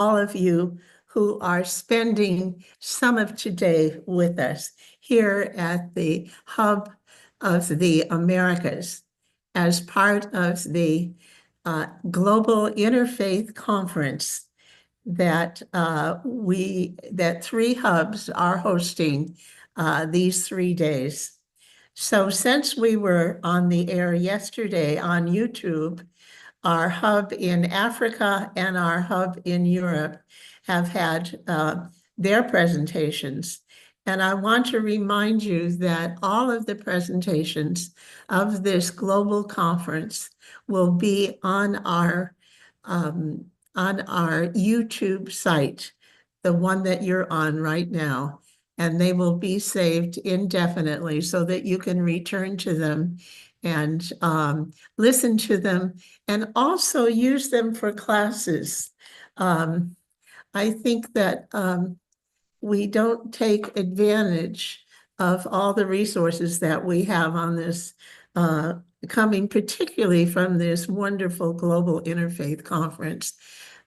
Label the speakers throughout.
Speaker 1: all of you who are spending some of today with us here at the Hub of the Americas as part of the Global Interfaith Conference that three hubs are hosting these 3 days. So since we were on the air yesterday on YouTube, our hub in Africa and our hub in Europe have had their presentations. And I want to remind you that all of the presentations of this global conference will be on our YouTube site, the one that you're on right now. And they will be saved indefinitely so that you can return to them and listen to them and also use them for classes. I think that we don't take advantage of all the resources that we have on this, coming particularly from this wonderful global interfaith conference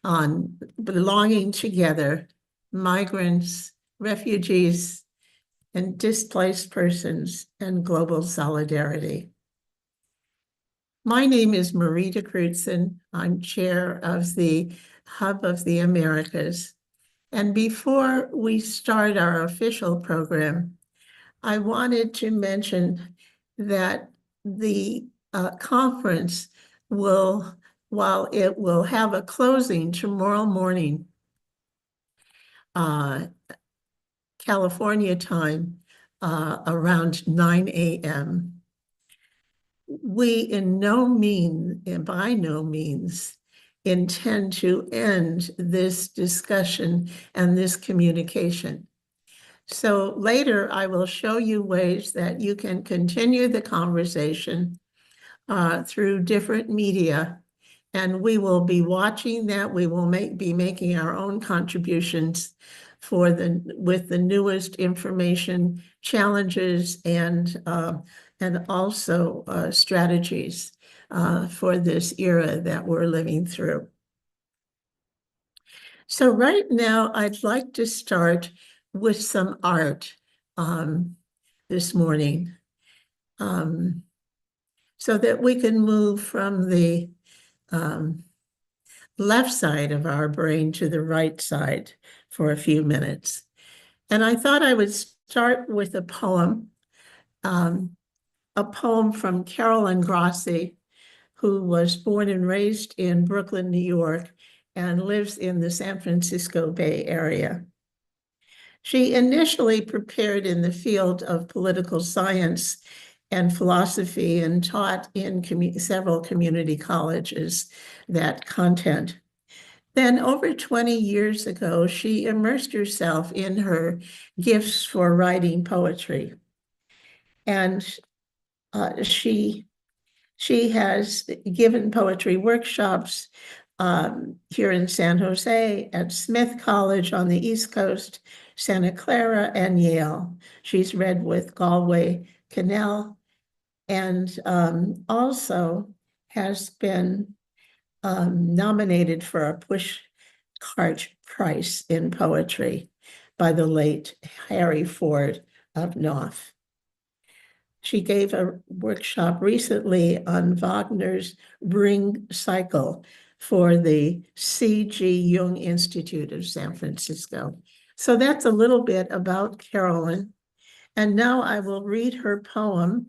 Speaker 1: on belonging together, migrants, refugees, and displaced persons, and global solidarity. My name is Marita Crutzen. I'm chair of the Hub of the Americas. And before we start our official program, I wanted to mention that the conference will, while it will have a closing tomorrow morning, California time, around 9 a.m., we by no means intend to end this discussion and this communication. So later I will show you ways that you can continue the conversation through different media, and we will be watching that. We will be making our own contributions with the newest information, challenges, and also strategies for this era that we're living through. So right now, I'd like to start with some art this morning, so that we can move from the left side of our brain to the right side for a few minutes. And I thought I would start with a poem from Carolyn Grossi, who was born and raised in Brooklyn, New York, and lives in the San Francisco Bay Area. She initially prepared in the field of political science and philosophy and taught in several community colleges that content. Then over 20 years ago, she immersed herself in her gifts for writing poetry. And she has given poetry workshops here in San Jose, at Smith College on the East Coast, Santa Clara, and Yale. She's read with Galway Cannell, and also has been nominated for a Pushcart Prize in Poetry by the late Harry Ford of Knopf. She gave a workshop recently on Wagner's Ring Cycle for the C.G. Jung Institute of San Francisco. So that's a little bit about Carolyn. And now I will read her poem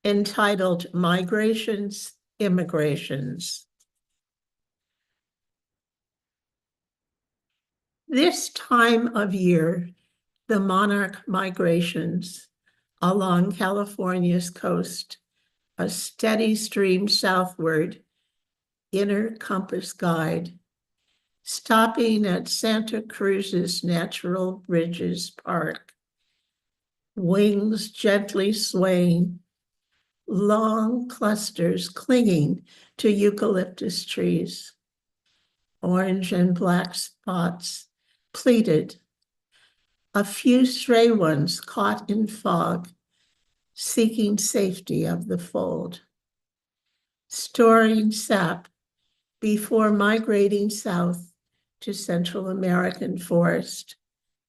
Speaker 1: entitled Migrations, Immigrations. This time of year, the monarch migrations along California's coast, a steady stream southward, inner compass guide, stopping at Santa Cruz's Natural Bridges Park, wings gently swaying, long clusters clinging to eucalyptus trees, orange and black spots pleated, a few stray ones caught in fog, seeking safety of the fold, storing sap before migrating south to Central American forest,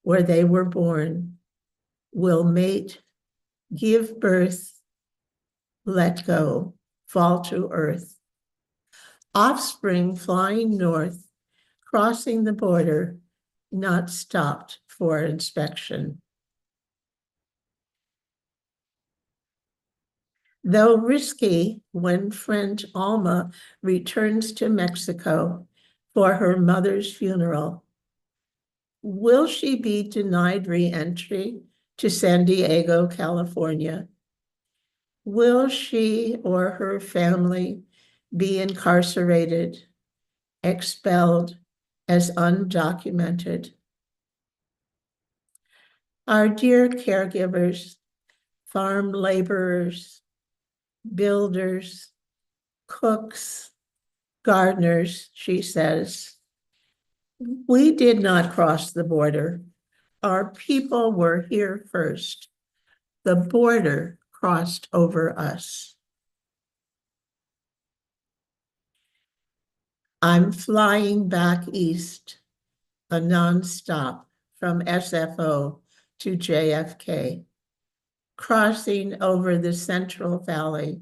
Speaker 1: where they were born, will mate, give birth, let go, fall to earth. Offspring flying north, crossing the border, not stopped for inspection. Though risky when friend Alma returns to Mexico for her mother's funeral, will she be denied re-entry to San Diego, California? Will she or her family be incarcerated, expelled as undocumented? Our dear caregivers, farm laborers, builders, cooks, gardeners, she says, we did not cross the border. Our people were here first. The border crossed over us. I'm flying back east, a nonstop from SFO to JFK, crossing over the Central Valley,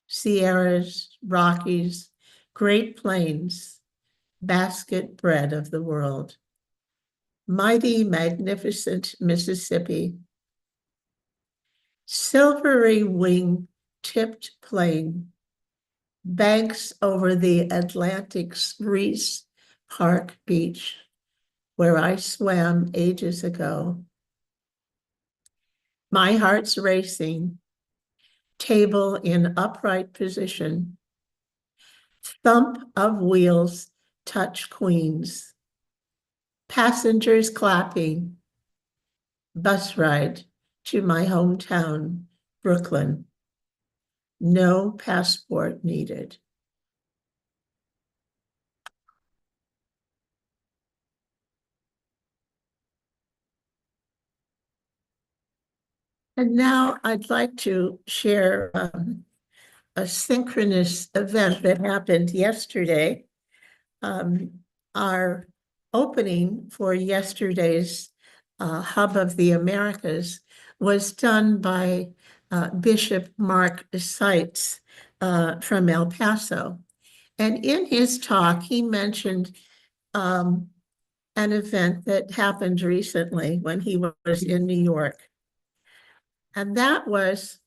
Speaker 1: Sierras, Rockies, Great Plains, basket bread of the world. Mighty, magnificent Mississippi, silvery wing tipped plain, banks over the Atlantic's Reese Park Beach, where I swam ages ago. My heart's racing, table in upright position, thump of wheels touch Queens, passengers clapping, bus ride to my hometown, Brooklyn. No passport needed. And now I'd like to share a synchronous event that happened yesterday. Our opening for yesterday's Hub of the Americas was done by Bishop Mark Seitz from El Paso. And in his talk, he mentioned an event that happened recently when he was in New York. And that was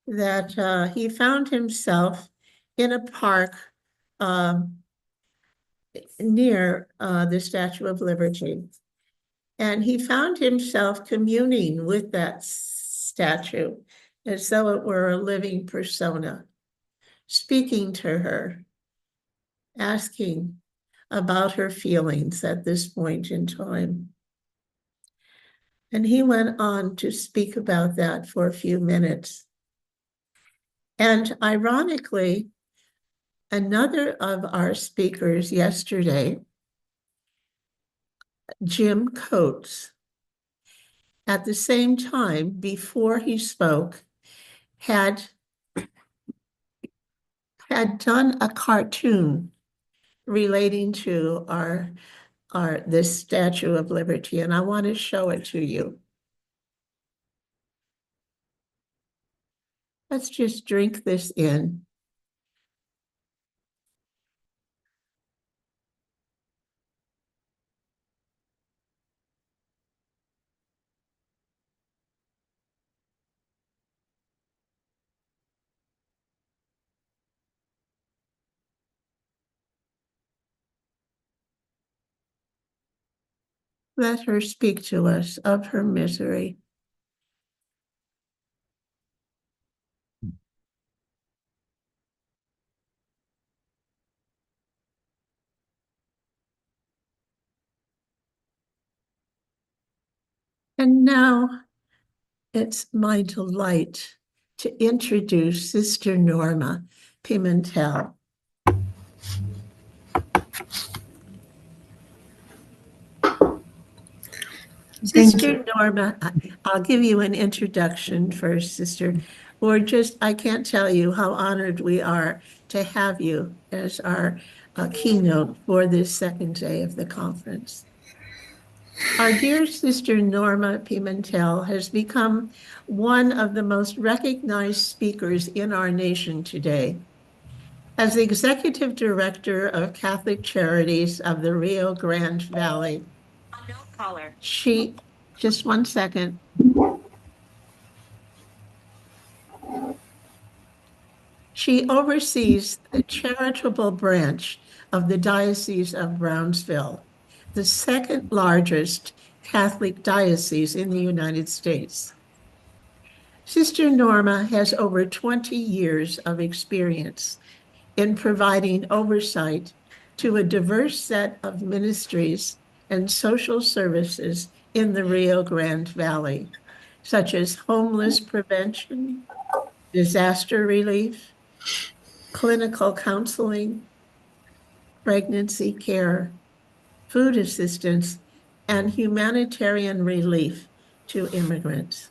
Speaker 1: that he found himself in a park near the Statue of Liberty. And he found himself communing with that statue as though it were a living persona, speaking to her, asking about her feelings at this point in time. And he went on to speak about that for a few minutes. And ironically, another of our speakers yesterday, Jim Coates, at the same time, before he spoke, had done a cartoon relating to this Statue of Liberty, and I want to show it to you. Let's just drink this in. Let her speak to us of her misery. And now it's my delight to introduce Sister Norma Pimental. Sister Norma, I'll give you an introduction first, Sister. I can't tell you how honored we are to have you as our keynote for this second day of the conference. Our dear sister Norma Pimental has become one of the most recognized speakers in our nation today. As the executive director of Catholic Charities of the Rio Grande Valley, just one second. She oversees the charitable branch of the Diocese of Brownsville, the second largest Catholic diocese in the United States. Sister Norma has over 20 years of experience in providing oversight to a diverse set of ministries and social services in the Rio Grande Valley, such as homeless prevention, disaster relief, clinical counseling, pregnancy care, food assistance, and humanitarian relief to immigrants.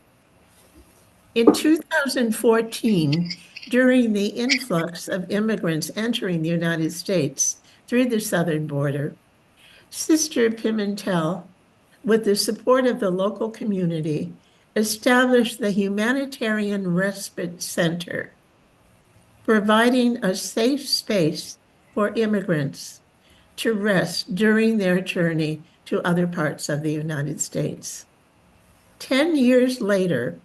Speaker 1: In 2014, during the influx of immigrants entering the United States through the southern border, Sister Pimental, with the support of the local community, established the Humanitarian Respite Center, providing a safe space for immigrants to rest during their journey to other parts of the United States. 10 years later,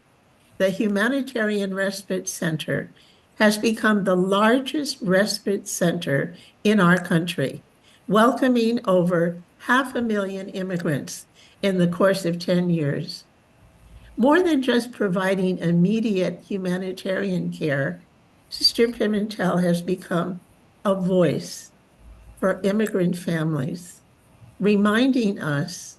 Speaker 1: the Humanitarian Respite Center has become the largest respite center in our country, welcoming over 500,000 immigrants in the course of 10 years. More than just providing immediate humanitarian care, Sister Pimental has become a voice for immigrant families, reminding us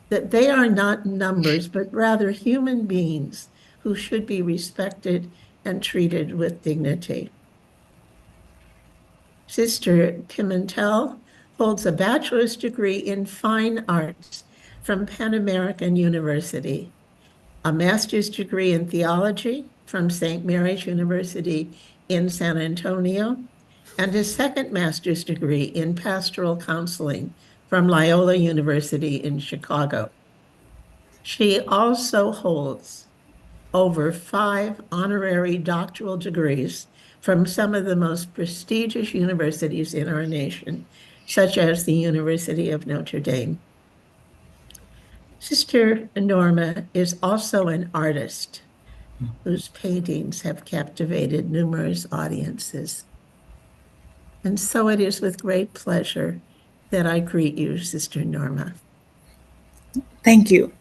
Speaker 1: that they are not numbers, but rather human beings who should be respected and treated with dignity. Sister Pimental holds a bachelor's degree in fine arts from Pan American University, a master's degree in theology from St. Mary's University in San Antonio, and a second master's degree in pastoral counseling from Loyola University in Chicago. She also holds over 5 honorary doctoral degrees from some of the most prestigious universities in our nation, such as the University of Notre Dame. Sister Norma is also an artist whose paintings have captivated numerous audiences. And so it is with great pleasure that I greet you, Sister Norma.
Speaker 2: Thank you.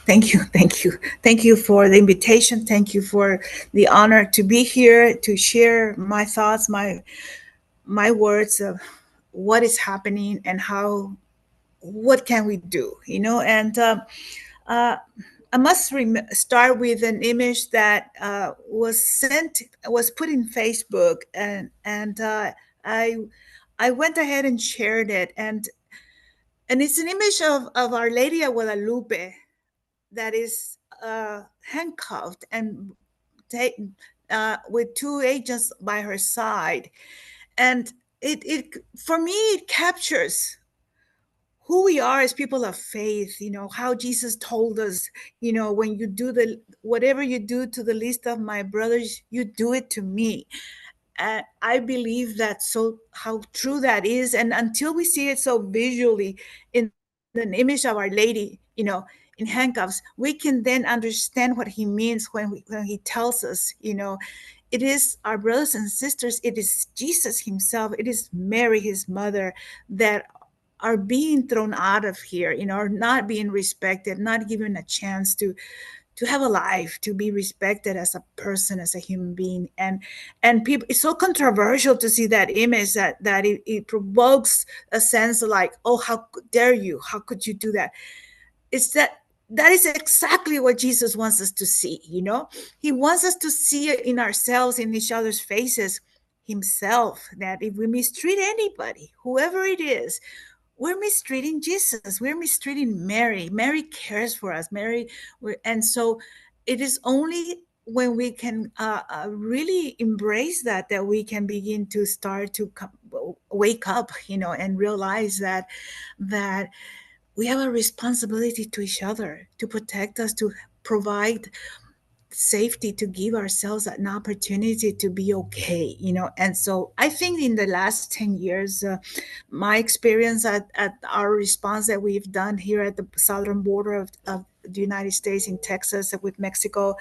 Speaker 2: Thank you. Thank you. Thank you for the invitation. Thank you for the honor to be here to share my thoughts, my words of what is happening and what can we do, and I must start with an image that was put in Facebook, and I went ahead and shared it, and it's an image of Our Lady of Guadalupe that is handcuffed and taken with 2 agents by her side, and it for me it captures who we are as people of faith, how Jesus told us, when you do whatever you do to the least of my brothers, you do it to me. And I believe that so how true that is. And until we see it so visually in an image of Our Lady, in handcuffs, we can then understand what he means when he tells us, it is our brothers and sisters, it is Jesus himself, it is Mary, his mother, that are being thrown out of here, are not being respected, not given a chance to have a life, to be respected as a person, as a human being. And people, it's so controversial to see that image that it provokes a sense of like, oh, how dare you? How could you do that? It's that is exactly what Jesus wants us to see, He wants us to see it in ourselves, in each other's faces, himself, that if we mistreat anybody, whoever it is, we're mistreating Jesus. We're mistreating Mary. Mary cares for us. And so it is only when we can really embrace that we can begin to start to wake up, and realize that we have a responsibility to each other, to protect us, to provide safety, to give ourselves an opportunity to be okay. And so I think in the last 10 years, my experience at our response that we've done here at the southern border of the United States in Texas with Mexico,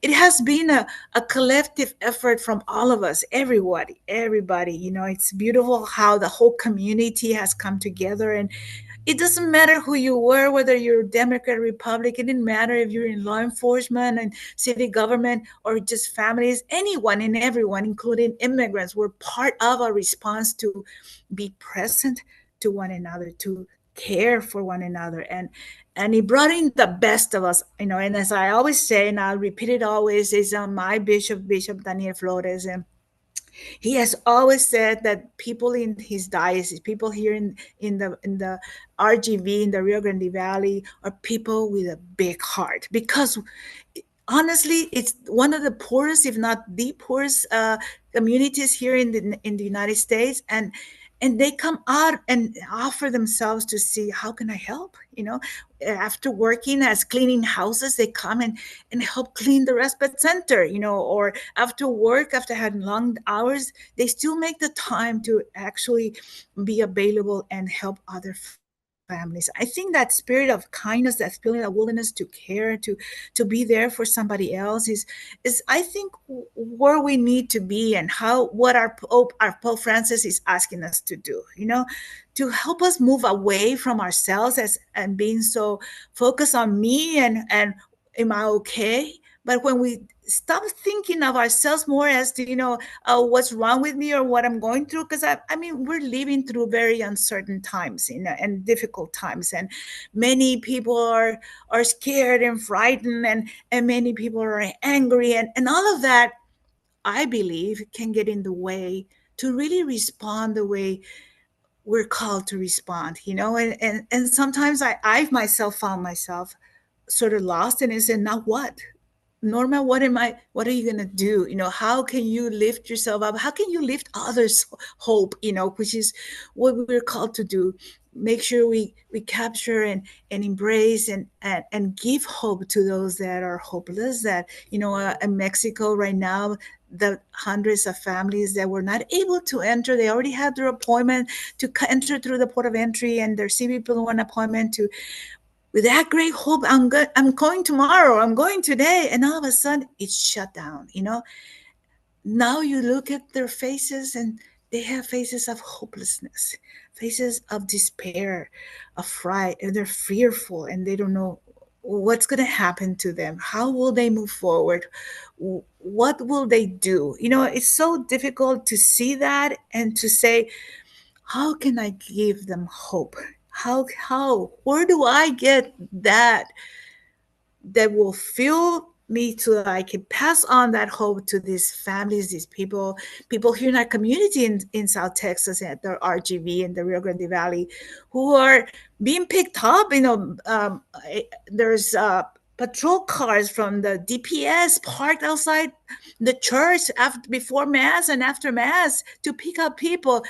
Speaker 2: it has been a collective effort from all of us, everybody. It's beautiful how the whole community has come together, and it doesn't matter who you were, whether you're Democrat, Republican. It didn't matter if you're in law enforcement and city government or just families. Anyone and everyone, including immigrants, were part of a response to be present to one another, to care for one another, and it brought in the best of us. And as I always say, and I'll repeat it always, is my Bishop Daniel Flores, and he has always said that people in his diocese, people here in the RGV, in the Rio Grande Valley, are people with a big heart, because honestly, it's one of the poorest, if not the poorest, communities here in the United States, and they come out and offer themselves to see how can I help. After working as cleaning houses, they come and help clean the respite center. Or after work, after having long hours, they still make the time to actually be available and help other families. I think that spirit of kindness, that feeling of willingness to care, to be there for somebody else is I think where we need to be, and how what our Pope Francis is asking us to do, to help us move away from ourselves and being so focused on me and am I okay? But when we stop thinking of ourselves more as to, what's wrong with me or what I'm going through, because I mean, we're living through very uncertain times, and difficult times, and many people are scared and frightened, and many people are angry, and all of that, I believe, can get in the way to really respond the way we're called to respond, and sometimes I've myself found myself sort of lost, and I said, now what? Norma, what are you going to do? How can you lift yourself up? How can you lift others' hope, which is what we're called to do? Make sure we capture and embrace and give hope to those that are hopeless. That, in Mexico right now, the hundreds of families that were not able to enter, they already had their appointment to enter through the port of entry, and their CBP1 appointment to, with that great hope, I'm going tomorrow, I'm going today, and all of a sudden it's shut down. Now you look at their faces, and they have faces of hopelessness, faces of despair, of fright, and they're fearful, and they don't know what's going to happen to them. How will they move forward? What will they do? It's so difficult to see that and to say, how can I give them hope? Where do I get that will fuel me so that I can pass on that hope to these families, these people here in our community in South Texas at the RGV in the Rio Grande Valley, who are being picked up. There's patrol cars from the DPS parked outside the church before mass and after mass to pick up people.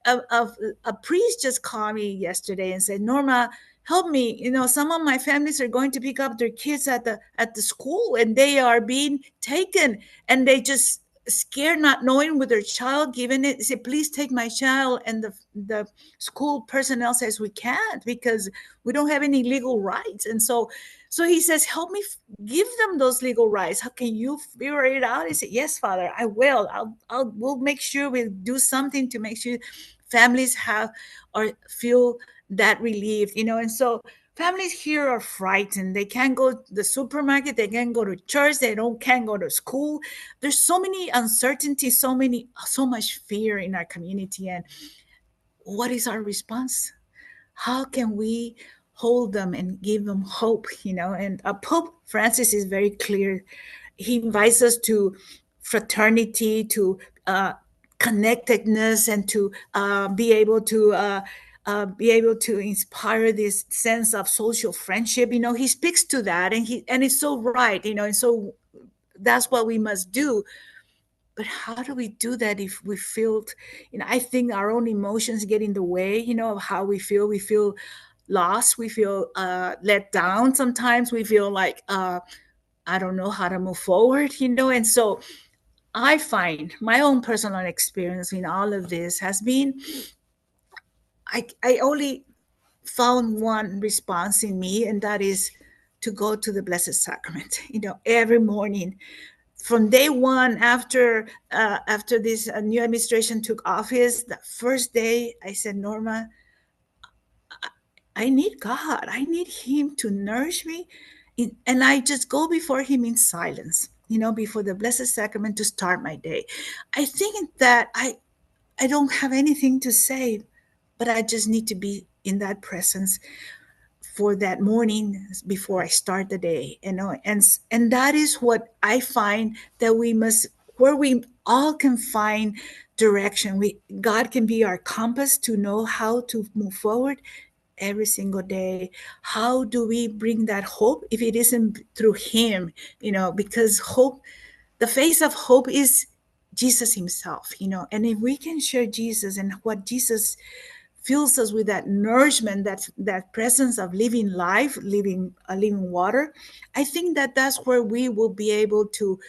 Speaker 2: A priest just called me yesterday and said, Norma, help me, some of my families are going to pick up their kids at the school, and they are being taken, and they just scared, not knowing with their child, given it, say, please take my child, and the school personnel says we can't because we don't have any legal rights. And so he says, help me give them those legal rights. How can you figure it out? He said, yes, Father, I will. We'll make sure we do something to make sure families have or feel that relief, and so families here are frightened. They can't go to the supermarket, they can't go to church, can't go to school. There's so many uncertainties, so much fear in our community. And what is our response? How can we hold them and give them hope? And Pope Francis is very clear. He invites us to fraternity, to connectedness, and to be able to inspire this sense of social friendship. He speaks to that, and it's so right. And so that's what we must do. But how do we do that if we feel, I think our own emotions get in the way, of how we feel. We feel lost. We feel let down. Sometimes we feel like, I don't know how to move forward, And so I find my own personal experience in all of this has been, I only found one response in me, and that is to go to the Blessed Sacrament, every morning from day one after this new administration took office. The first day I said, Norma, I need God. I need Him to nourish me. And I just go before Him in silence, before the Blessed Sacrament to start my day. I think that I don't have anything to say, but I just need to be in that presence for that morning before I start the day, and that is what I find that we must, where we all can find direction. God can be our compass to know how to move forward every single day. How do we bring that hope if it isn't through Him? Because hope, the face of hope is Jesus Himself, and if we can share Jesus and what Jesus fills us with, that nourishment, that presence of living life, living water, I think that that's where we will be able to,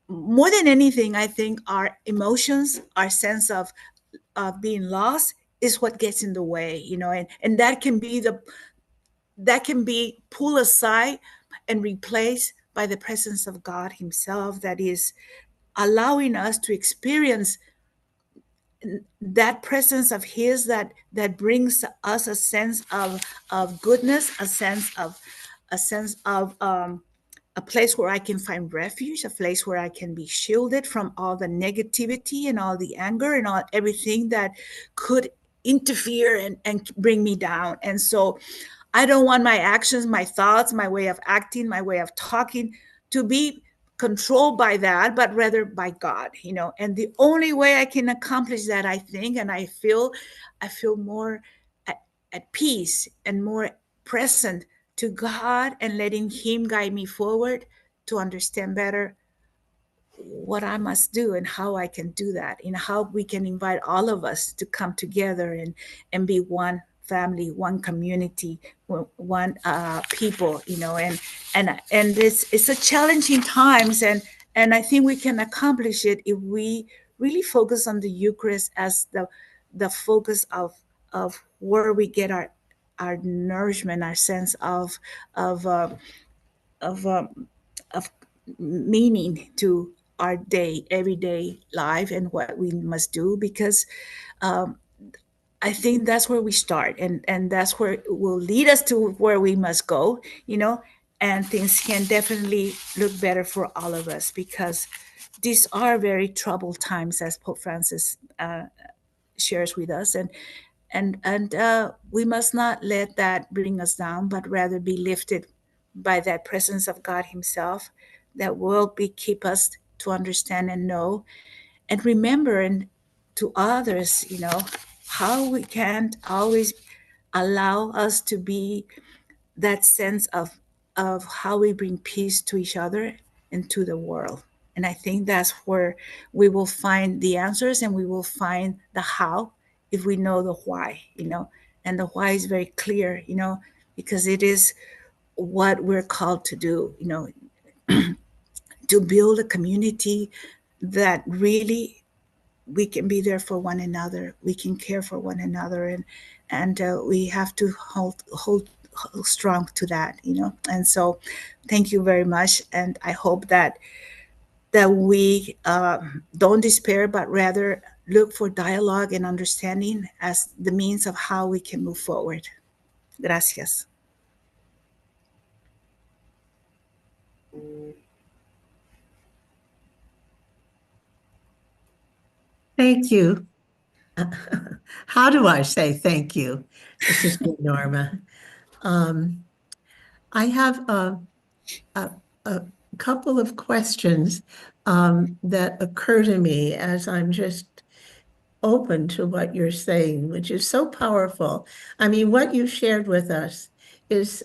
Speaker 2: more than anything, I think our emotions, our sense of being lost is what gets in the way, and that can be pulled aside and replaced by the presence of God Himself, that is allowing us to experience that presence of His, that brings us a sense of goodness, a sense of a place where I can find refuge, a place where I can be shielded from all the negativity and all the anger and all everything that could interfere and bring me down. And so I don't want my actions, my thoughts, my way of acting, my way of talking to be controlled by that, but rather by God, And the only way I can accomplish that, I think, and I feel more at peace and more present to God and letting Him guide me forward to understand better what I must do and how I can do that, and how we can invite all of us to come together and be one family, one community, one people, and it's a challenging times, and I think we can accomplish it if we really focus on the Eucharist as the focus of where we get our nourishment, our sense of of of meaning to our everyday life and what we must do, because um, I think that's where we start, and that's where it will lead us to where we must go, and things can definitely look better for all of us, because these are very troubled times, as Pope Francis shares with us, and we must not let that bring us down, but rather be lifted by that presence of God Himself, that will be keep us to understand and know and remember, and to others, how we can't always allow us to be that sense of how we bring peace to each other and to the world. And I think that's where we will find the answers, and we will find the how if we know the why, and the why is very clear, because it is what we're called to do, to build a community that really we can be there for one another, we can care for one another, and we have to hold strong to that, And so, thank you very much, and I hope that we don't despair, but rather look for dialogue and understanding as the means of how we can move forward. Gracias.
Speaker 1: Thank you. How do I say thank you, Sister Norma? I have a, a couple of questions that occur to me as I'm just open to what you're saying, which is so powerful. I mean, what you shared with us is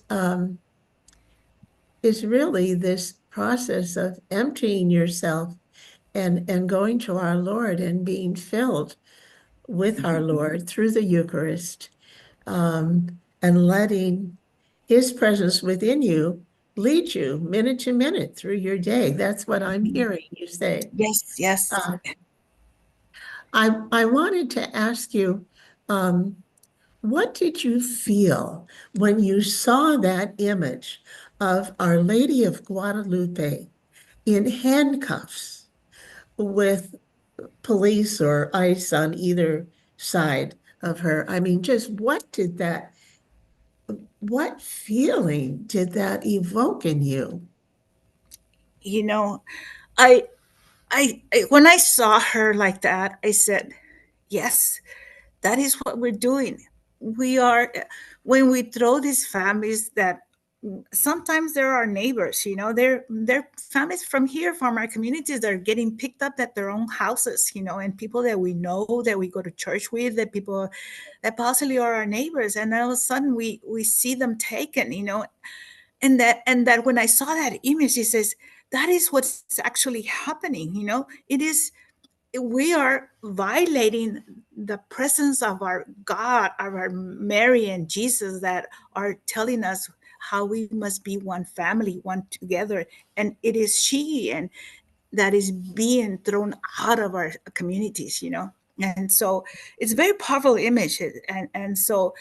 Speaker 1: really this process of emptying yourself and going to our Lord and being filled with our Lord through the Eucharist, and letting His presence within you lead you minute to minute through your day. That's what I'm hearing you say.
Speaker 2: Yes, yes.
Speaker 1: Uh, I wanted to ask you, what did you feel when you saw that image of Our Lady of Guadalupe in handcuffs with police or ICE on either side of her? I mean, just what feeling did that evoke in you?
Speaker 2: You know, I, when I saw her like that, I said, yes, that is what we're doing. We are, when we throw these families that sometimes they're our neighbors, they're families from here, from our communities that are getting picked up at their own houses, and people that we know, that we go to church with, that people that possibly are our neighbors, and all of a sudden we see them taken, and that when I saw that image, it says that is what's actually happening. It is, we are violating the presence of our God, of our Mary and Jesus, that are telling us how we must be one family, one together. And it is she and that is being thrown out of our communities. And so it's a very powerful image. And so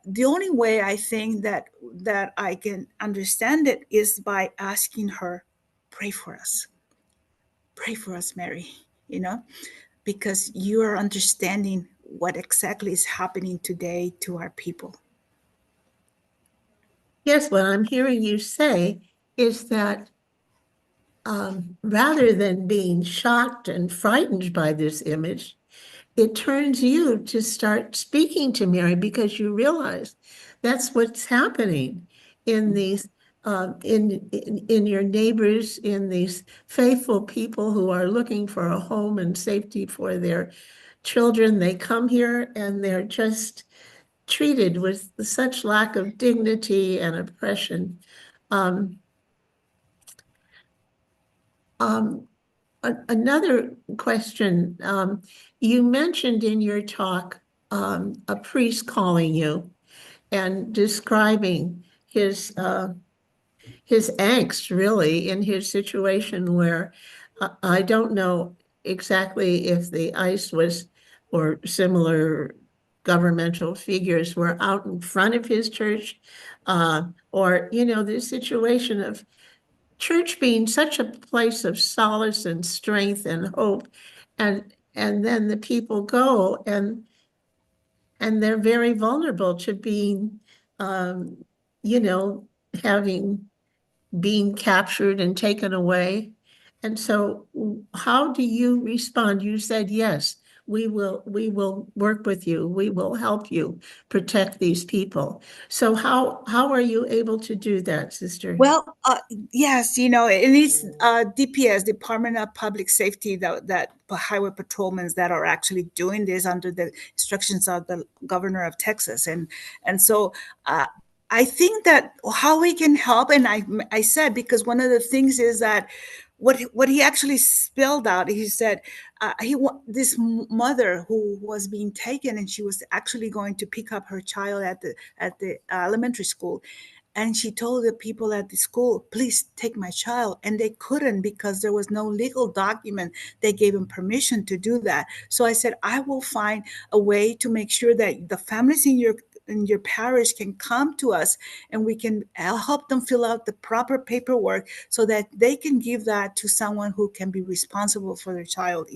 Speaker 2: the only way I think that I can understand it is by asking her, pray for us, Mary. You know, because you are understanding what exactly is happening today to our people.
Speaker 1: Yes, what I'm hearing you say is that rather than being shocked and frightened by this image, it turns you to start speaking to Mary because you realize that's what's happening in these in your neighbors, in these faithful people who are looking for a home and safety for their children. They come here and they're just treated with such lack of dignity and oppression. Um, um, Another question, you mentioned in your talk a priest calling you and describing his angst really in his situation where I don't know exactly if the ICE was or similar governmental figures were out in front of his church, or the situation of church being such a place of solace and strength and hope, and then the people go and they're very vulnerable to being um, you know having being captured and taken away. And so how do you respond? You said, yes, we will work with you. We will help you protect these people. So how are you able to do that, sister?
Speaker 2: Well, yes, it is DPS, Department of Public Safety, that highway patrolmen that are actually doing this under the instructions of the governor of Texas, and so I think that how we can help, and I said, because one of the things is that what he actually spelled out, he said this mother who was being taken, and she was actually going to pick up her child at the elementary school, and she told the people at the school, please take my child. And they couldn't because there was no legal document that gave them permission to do that. So I said, I will find a way to make sure that the families in your parish can come to us, and we can help them fill out the proper paperwork so that they can give that to someone who can be responsible for their child.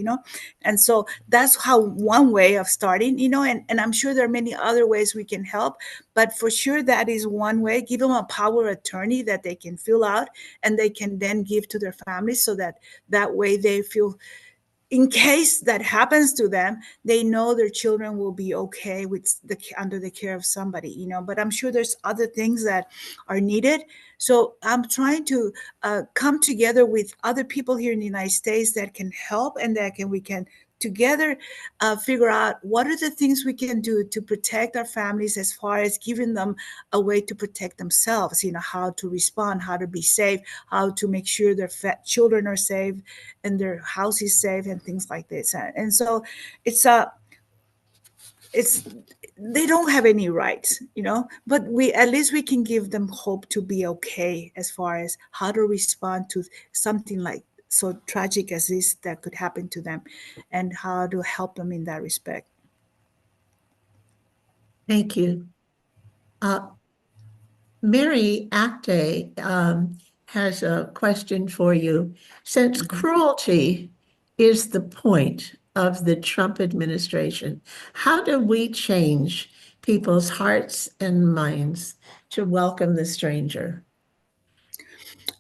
Speaker 2: And so that's how one way of starting, and I'm sure there are many other ways we can help, but for sure that is one way. Give them a power of attorney that they can fill out, and they can then give to their families, so that way they feel, in case that happens to them, they know their children will be okay with under the care of somebody. But I'm sure there's other things that are needed. So I'm trying to come together with other people here in the United States that can help, and that we can together figure out what are the things we can do to protect our families, as far as giving them a way to protect themselves, how to respond, how to be safe, how to make sure their children are safe and their house is safe, and things like this. And so it's it's they don't have any rights, but we at least we can give them hope to be okay, as far as how to respond to something like so tragic as this that could happen to them, and how to help them in that respect.
Speaker 1: Thank you. Mary Acte has a question for you. Since cruelty is the point of the Trump administration, how do we change people's hearts and minds to welcome the stranger?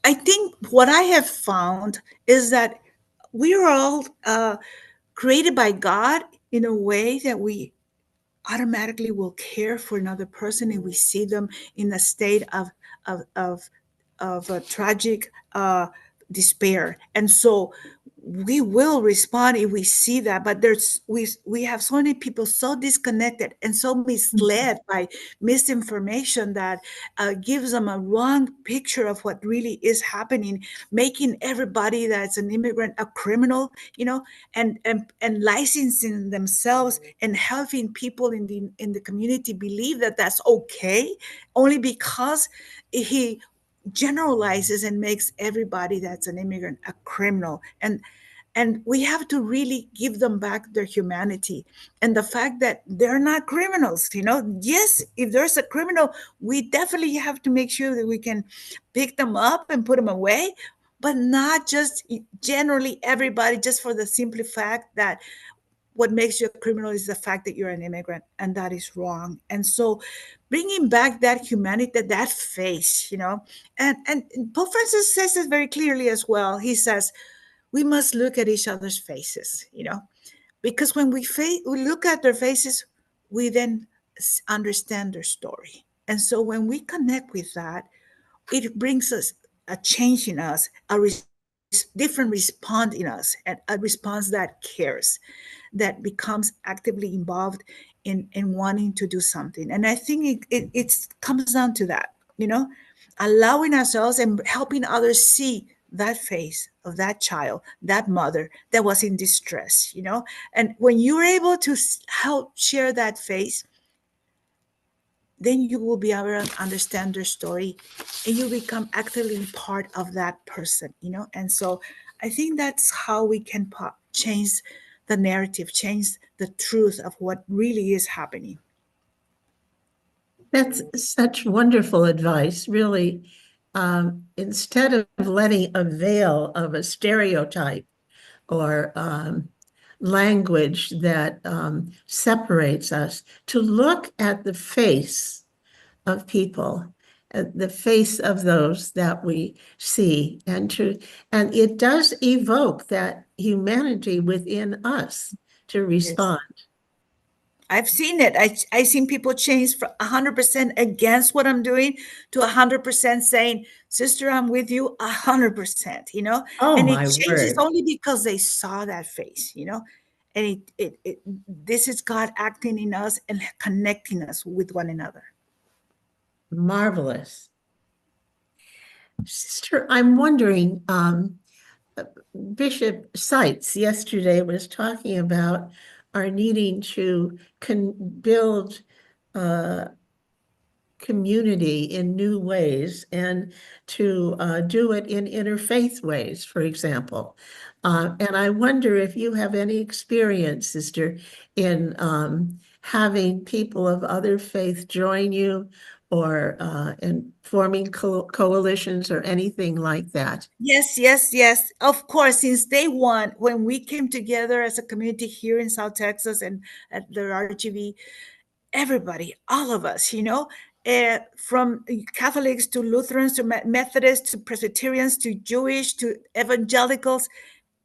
Speaker 2: I think what I have found is that we are all created by God in a way that we automatically will care for another person if we see them in a state of of of a tragic despair. And so we will respond if we see that, but we have so many people so disconnected and so misled by misinformation that gives them a wrong picture of what really is happening, making everybody that's an immigrant a criminal, and licensing themselves and helping people in the community believe that that's okay, only because he generalizes and makes everybody that's an immigrant a criminal. And we have to really give them back their humanity and the fact that they're not criminals. Yes, if there's a criminal, we definitely have to make sure that we can pick them up and put them away, but not just generally everybody, just for the simple fact that what makes you a criminal is the fact that you're an immigrant, and that is wrong. And so bringing back that humanity, that face, and Pope Francis says it very clearly as well. He says we must look at each other's faces, because when we look at their faces, we then understand their story. And so when we connect with that, it brings us a change in us, a different response in us, and a response that cares, that becomes actively involved in wanting to do something. And I think it comes down to that, allowing ourselves and helping others see that face of that child, that mother that was in distress, and when you're able to help share that face, then you will be able to understand their story, and you become actively part of that person, and so I think that's how we can change the narrative, change the truth of what really is happening.
Speaker 1: That's such wonderful advice, really. Instead of letting a veil of a stereotype or language that separates us, to look at the face of people, the face of those that we see, and it does evoke that humanity within us to respond.
Speaker 2: Yes. I've seen it. I've seen people change from 100% against what I'm doing to 100% saying, "Sister, I'm with you 100%."
Speaker 1: Oh,
Speaker 2: And it
Speaker 1: my
Speaker 2: changes
Speaker 1: word.
Speaker 2: only because they saw that face. And this is God acting in us and connecting us with one another.
Speaker 1: Marvelous. Sister, I'm wondering, Bishop Seitz yesterday was talking about our needing to build community in new ways, and to do it in interfaith ways, for example. And I wonder if you have any experience, sister, in having people of other faith join you, or in forming coalitions or anything like that.
Speaker 2: Yes, yes, yes. Of course, since day one, when we came together as a community here in South Texas and at the RGV, everybody, all of us, from Catholics to Lutherans to Methodists to Presbyterians to Jewish to evangelicals,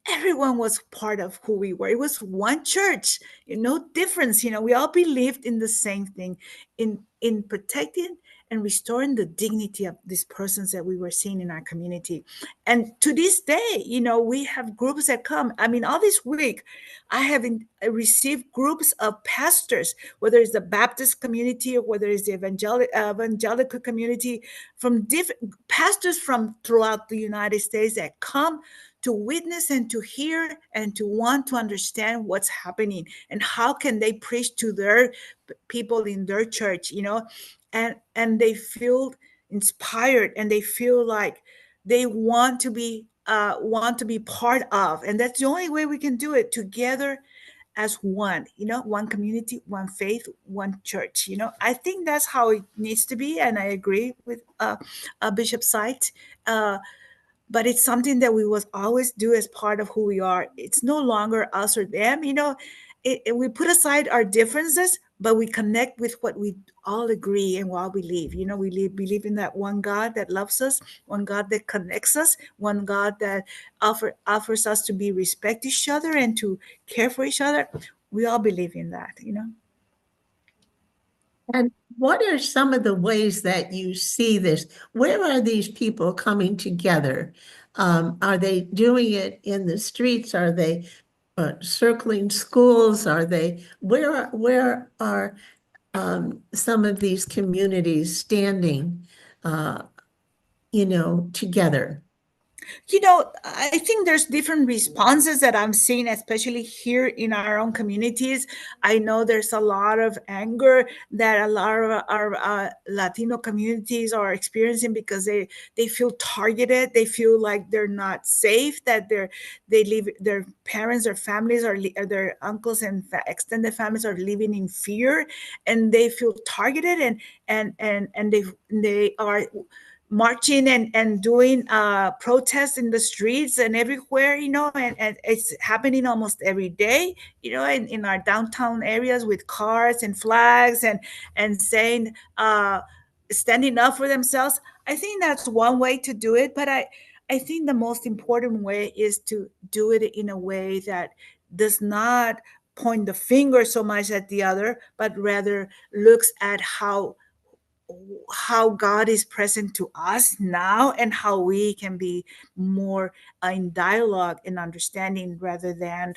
Speaker 2: everyone was part of who we were. It was one church, no difference. We all believed in the same thing, in protecting and restoring the dignity of these persons that we were seeing in our community. And to this day, we have groups that come. I mean, all this week, I have received groups of pastors, whether it's the Baptist community or whether it's the evangelical community, from different pastors from throughout the United States that come to witness and to hear and to want to understand what's happening and how can they preach to their people in their church, and they feel inspired and they feel like they want to be part of, and that's the only way we can do it together as one, one community, one faith, one church. I think that's how it needs to be, and I agree with Bishop Sight. But it's something that we will always do as part of who we are. It's no longer us or them. We put aside our differences, but we connect with what we all agree and what we believe. We believe in that one God that loves us, one God that connects us, one God that offers us to be respect each other and to care for each other. We all believe in that.
Speaker 1: And what are some of the ways that you see this? Where are these people coming together? Are they doing it in the streets? Are they circling schools? Where are some of these communities standing, together?
Speaker 2: I think there's different responses that I'm seeing, especially here in our own communities. I know there's a lot of anger that a lot of our Latino communities are experiencing because they feel targeted. They feel like they're not safe, that they live, their parents or families or their uncles and extended families are living in fear, and they feel targeted, and they are marching and doing protests in the streets and everywhere, and it's happening almost every day, in our downtown areas with cars and flags and saying, standing up for themselves. I think that's one way to do it, but I think the most important way is to do it in a way that does not point the finger so much at the other, but rather looks at how God is present to us now and how we can be more in dialogue and understanding rather than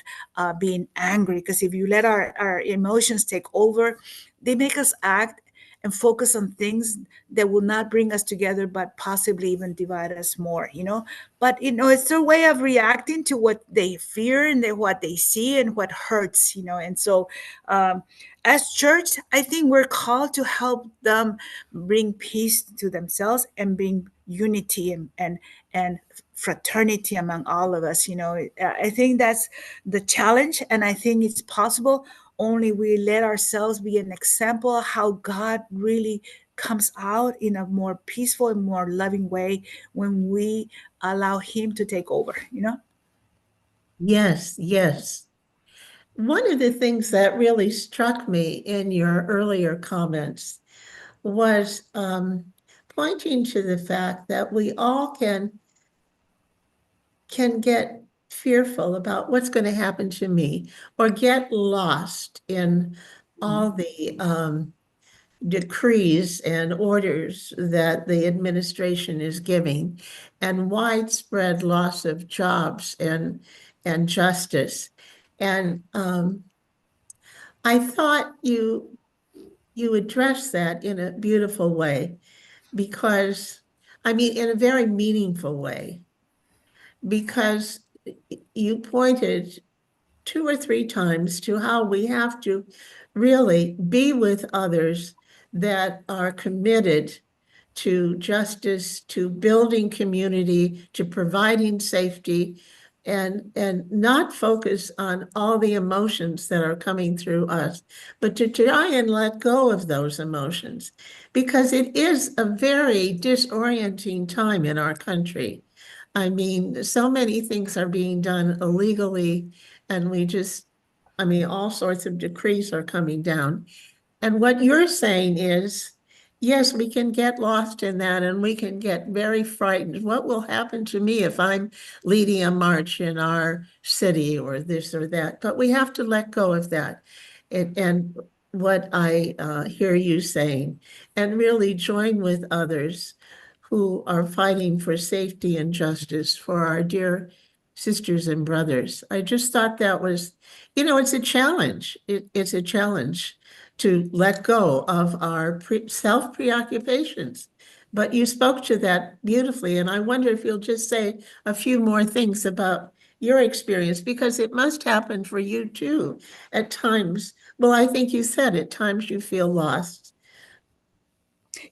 Speaker 2: being angry. Because if you let our emotions take over, they make us act and focus on things that will not bring us together, but possibly even divide us more, But, it's their way of reacting to what they fear and what they see and what hurts, And so, as church, I think we're called to help them bring peace to themselves and bring unity and fraternity among all of us. I think that's the challenge, and I think it's possible only we let ourselves be an example of how God really comes out in a more peaceful and more loving way when we allow him to take over.
Speaker 1: Yes, yes. One of the things that really struck me in your earlier comments was pointing to the fact that we all can get fearful about what's going to happen to me or get lost in all the decrees and orders that the administration is giving and widespread loss of jobs and justice. And I thought you addressed that in a beautiful way because, I mean, in a very meaningful way, because you pointed two or three times to how we have to really be with others that are committed to justice, to building community, to providing safety, and not focus on all the emotions that are coming through us, but to try and let go of those emotions, because it is a very disorienting time in our country. I mean, so many things are being done illegally, and all sorts of decrees are coming down. And what you're saying is, yes, we can get lost in that and we can get very frightened. What will happen to me if I'm leading a march in our city or this or that? But we have to let go of that. And what I hear you saying and really join with others who are fighting for safety and justice for our dear sisters and brothers. I just thought that was, it's a challenge. It's a challenge to let go of our self-preoccupations. But you spoke to that beautifully, and I wonder if you'll just say a few more things about your experience, because it must happen for you too at times. Well, I think you said at times you feel lost.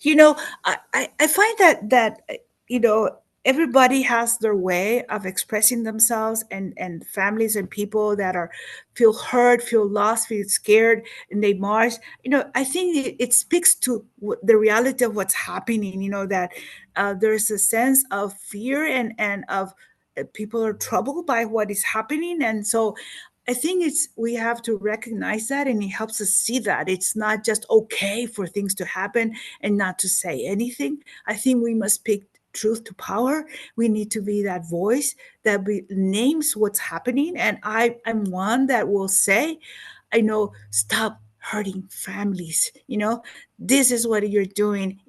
Speaker 2: You know, I find that everybody has their way of expressing themselves, and families and people that are feel hurt, feel lost, feel scared, and they march. I think it speaks to the reality of what's happening. That there's a sense of fear, and of people are troubled by what is happening. And so I think it's we have to recognize that, and it helps us see that it's not just okay for things to happen and not to say anything. I think we must speak truth to power. We need to be that voice that names what's happening. And I'm one that will say, I know, stop hurting families. This is what you're doing.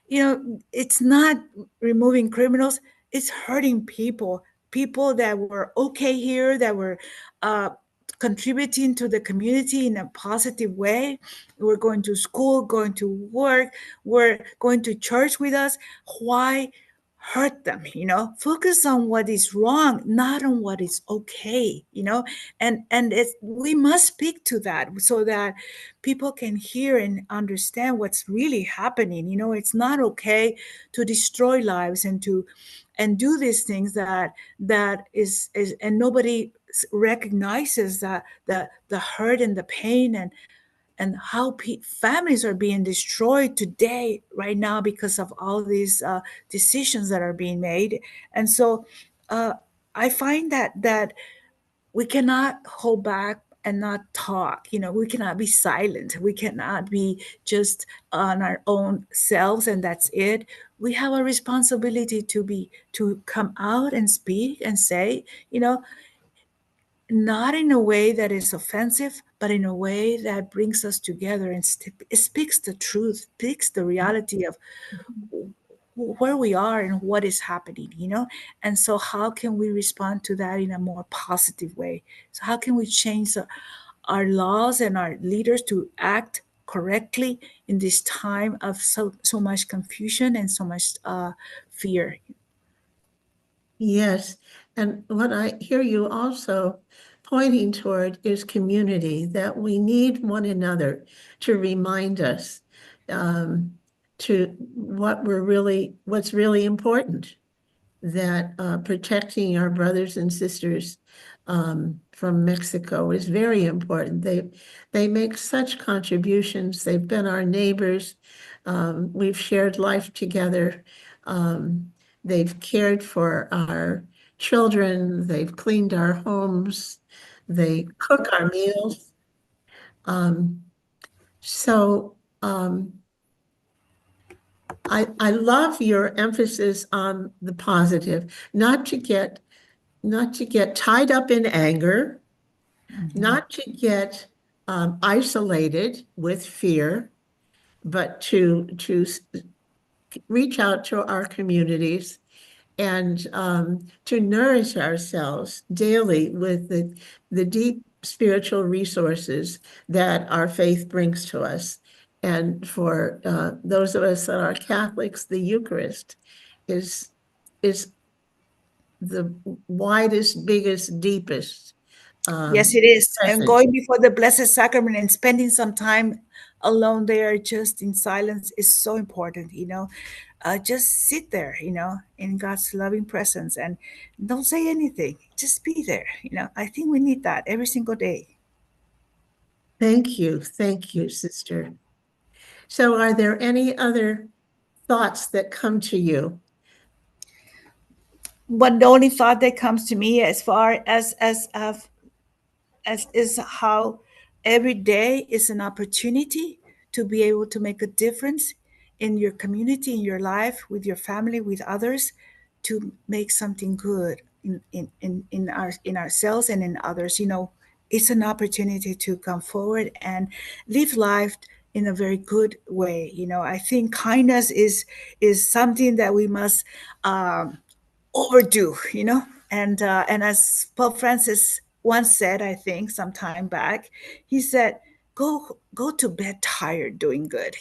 Speaker 2: It's not removing criminals, it's hurting people that were okay here, that were uh, contributing to the community in a positive way. We're going to school, going to work, we're going to church with us. Why hurt them? Focus on what is wrong, not on what is okay. And we must speak to that so that people can hear and understand what's really happening. It's not okay to destroy lives and do these things that is and nobody recognizes that the hurt and the pain, and how families are being destroyed today right now because of all these decisions that are being made. And so uh, I find that we cannot hold back and not talk. We cannot be silent, we cannot be just on our own selves and that's it. We have a responsibility to come out and speak and say, not in a way that is offensive, but in a way that brings us together and it speaks the truth, speaks the reality of where we are and what is happening. And so how can we respond to that in a more positive way? So how can we change our laws and our leaders to act correctly in this time of so much confusion and so much fear?
Speaker 1: Yes. And what I hear you also pointing toward is community, that we need one another to remind us to what's really important, that protecting our brothers and sisters from Mexico is very important. They make such contributions. They've been our neighbors. We've shared life together. They've cared for our children. They've cleaned our homes. They cook our meals. Um, so I love your emphasis on the positive, not to get tied up in anger, not to get isolated with fear, but to reach out to our communities and to nourish ourselves daily with the deep spiritual resources that our faith brings to us. And for those of us that are Catholics, the Eucharist is is the widest, biggest, deepest
Speaker 2: Yes, it is. And
Speaker 1: present.
Speaker 2: going before the Blessed Sacrament and spending some time alone there, just in silence, is so important. Just sit there, in God's loving presence, and don't say anything. Just be there. I think we need that every single day.
Speaker 1: Thank you, sister. So are there any other thoughts that come to you?
Speaker 2: But the only thought that comes to me, as far as is how every day is an opportunity to be able to make a difference in your community, in your life, with your family, with others, to make something good in ourselves and in others. it's an opportunity to come forward and live life in a very good way. I think kindness is something that we must overdo, and as Pope Francis once said, I think some time back, he said, go to bed tired doing good.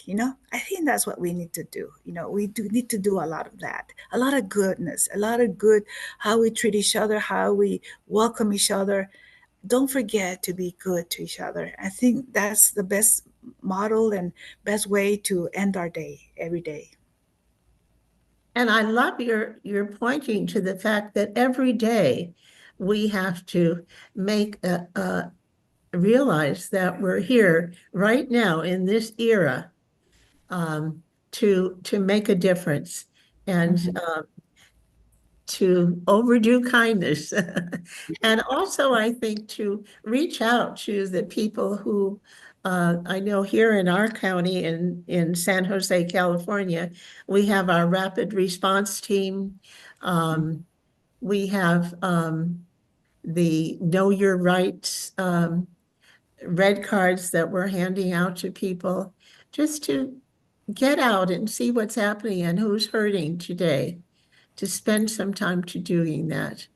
Speaker 2: I think that's what we need to do. We do need to do a lot of that, a lot of goodness, a lot of good, how we treat each other, how we welcome each other. Don't forget to be good to each other. I think that's the best model and best way to end our day every day.
Speaker 1: And I love your pointing to the fact that every day we have to make realize that we're here right now in this era, to make a difference and to overdo kindness. And also, I think to reach out to the people who I know here in our county in San Jose, California, we have our rapid response team. We have the Know Your Rights red cards that we're handing out to people just to get out and see what's happening and who's hurting today, to spend some time to doing that.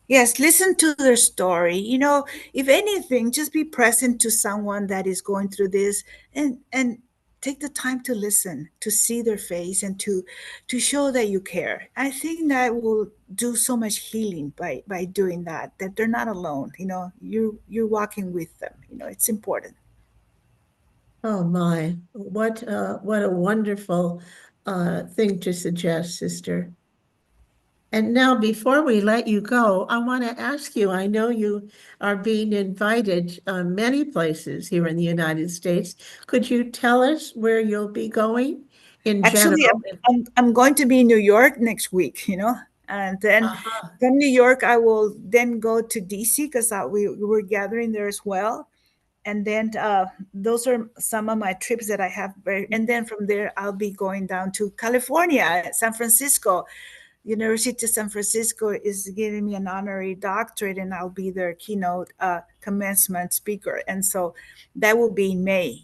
Speaker 2: Yes, listen to their story. If anything, just be present to someone that is going through this, and take the time to listen, to see their face, and to show that you care. I think that will do so much healing by doing that. That they're not alone. You're walking with them. It's important.
Speaker 1: Oh my, what a wonderful thing to suggest, sister. And now, before we let you go, I want to ask you, I know you are being invited many places here in the United States. Could you tell us where you'll be going in
Speaker 2: Actually,
Speaker 1: general?
Speaker 2: I'm going to be in New York next week, and then
Speaker 1: Uh-huh.
Speaker 2: from New York, I will then go to DC because we were gathering there as well. And then those are some of my trips that I have. And then from there, I'll be going down to California, San Francisco. University of San Francisco is giving me an honorary doctorate, and I'll be their keynote commencement speaker. And so that will be in May.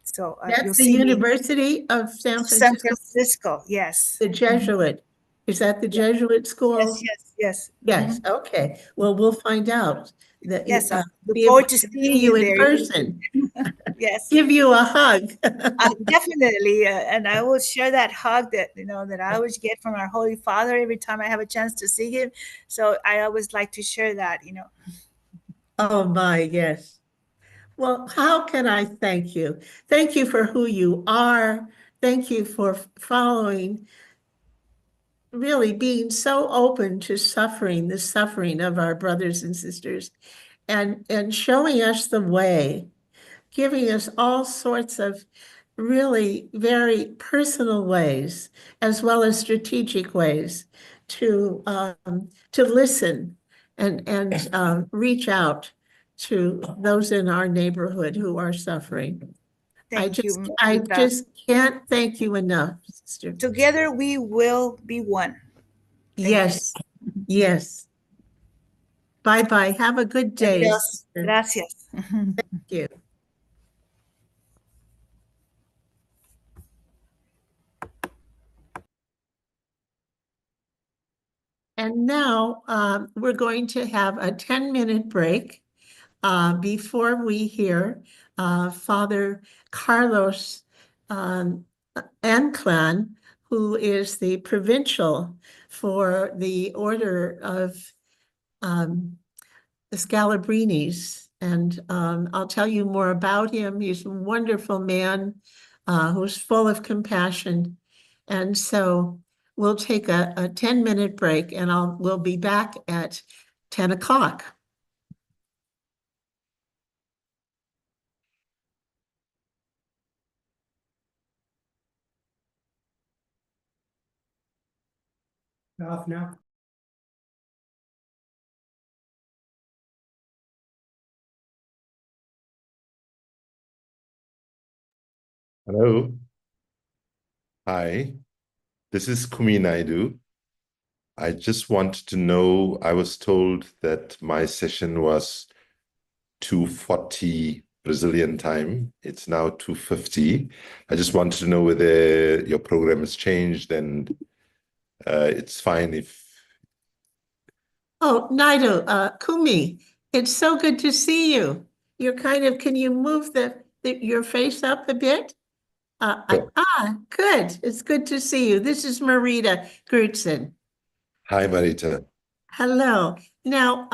Speaker 2: So
Speaker 1: That's
Speaker 2: you'll
Speaker 1: the
Speaker 2: see me.
Speaker 1: University of San
Speaker 2: San
Speaker 1: Francisco,
Speaker 2: Francisco, yes.
Speaker 1: the Jesuit. Is that the
Speaker 2: Yeah.
Speaker 1: Jesuit
Speaker 2: Yes,
Speaker 1: school?
Speaker 2: yes, yes.
Speaker 1: Yes, okay. Well, we'll find out that
Speaker 2: Yes, I look
Speaker 1: be able
Speaker 2: forward to
Speaker 1: to see
Speaker 2: seeing
Speaker 1: you
Speaker 2: you
Speaker 1: in
Speaker 2: there.
Speaker 1: person,
Speaker 2: Yes,
Speaker 1: give you a hug.
Speaker 2: definitely, and I will share that hug that I always get from our Holy Father every time I have a chance to see him. So I always like to share that.
Speaker 1: Oh my, yes. Well, how can I thank you? Thank you for who you are. Thank you for following, really being so open to suffering, the suffering of our brothers and sisters, and showing us the way, giving us all sorts of really very personal ways, as well as strategic ways to listen and reach out to those in our neighborhood who are suffering.
Speaker 2: Thank you,
Speaker 1: I
Speaker 2: Marita.
Speaker 1: just can't thank you enough, sister.
Speaker 2: Together we will be one. Thank you.
Speaker 1: Yes, yes. Bye bye. Have a good day,
Speaker 2: Adiós.
Speaker 1: sister.
Speaker 2: Gracias.
Speaker 1: Thank you. And now we're going to have a 10-minute break before we hear Father Carlos Anklan, who is the provincial for the Order of the Scalabrinis. And I'll tell you more about him. He's a wonderful man who's full of compassion. And so we'll take a 10-minute break, and we'll be back at 10 o'clock.
Speaker 3: Off now. Hello. Hi, this is Kumi Naidoo. I just wanted to know, I was told that my session was 2:40 Brazilian time. It's now 2:50. I just wanted to know whether your program has changed, and it's fine if...
Speaker 1: Oh, Naidoo, Kumi, it's so good to see you. You're can you move your face up a bit?
Speaker 3: Sure.
Speaker 1: Good. It's good to see you. This is Marita Gertson.
Speaker 3: Hi, Marita.
Speaker 1: Hello. Now,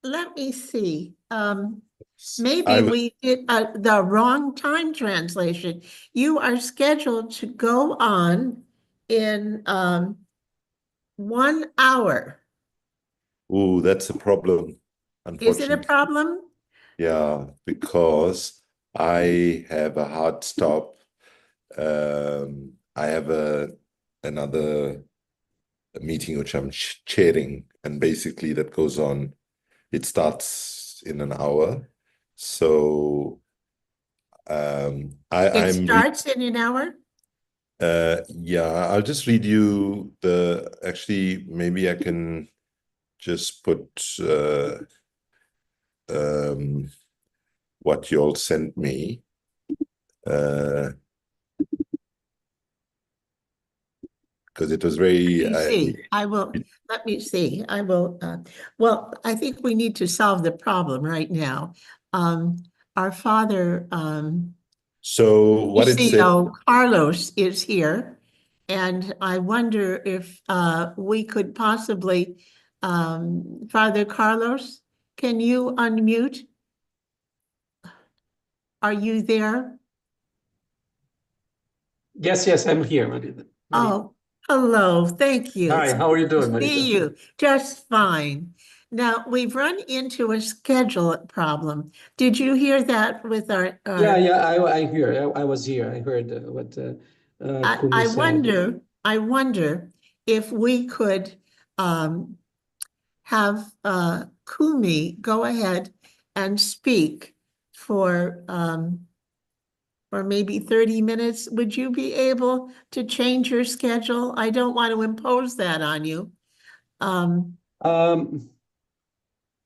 Speaker 1: let me see. Maybe
Speaker 3: I
Speaker 1: we did the wrong time translation. You are scheduled to go on in 1 hour.
Speaker 3: Oh, that's a problem,
Speaker 1: Is it a
Speaker 3: unfortunately.
Speaker 1: problem?
Speaker 3: Yeah, because I have a hard stop. I have another meeting which I'm chairing, and basically that goes on. It starts in an hour. So
Speaker 1: It
Speaker 3: I'm
Speaker 1: starts in an hour?
Speaker 3: yeah, I'll just read you actually, maybe I can just put what you all sent me. Because it was very...
Speaker 1: Let me see. Let me see. Well, I think we need to solve the problem right now. Our father,
Speaker 3: So what it said...
Speaker 1: CEO Carlos is here, and I wonder if we could possibly, Father Carlos, can you unmute? Are you there?
Speaker 4: Yes, I'm here, Marita.
Speaker 1: Oh, hello. Thank you.
Speaker 4: Hi, how are you doing,
Speaker 1: Good to see
Speaker 4: Marita?
Speaker 1: you. Just fine. Now, we've run into a schedule problem. Did you hear that with our
Speaker 4: Yeah, I hear. I was here. I heard what Kumi said.
Speaker 1: I wonder if we could have Kumi go ahead and speak for maybe 30 minutes. Would you be able to change your schedule? I don't want to impose that on you.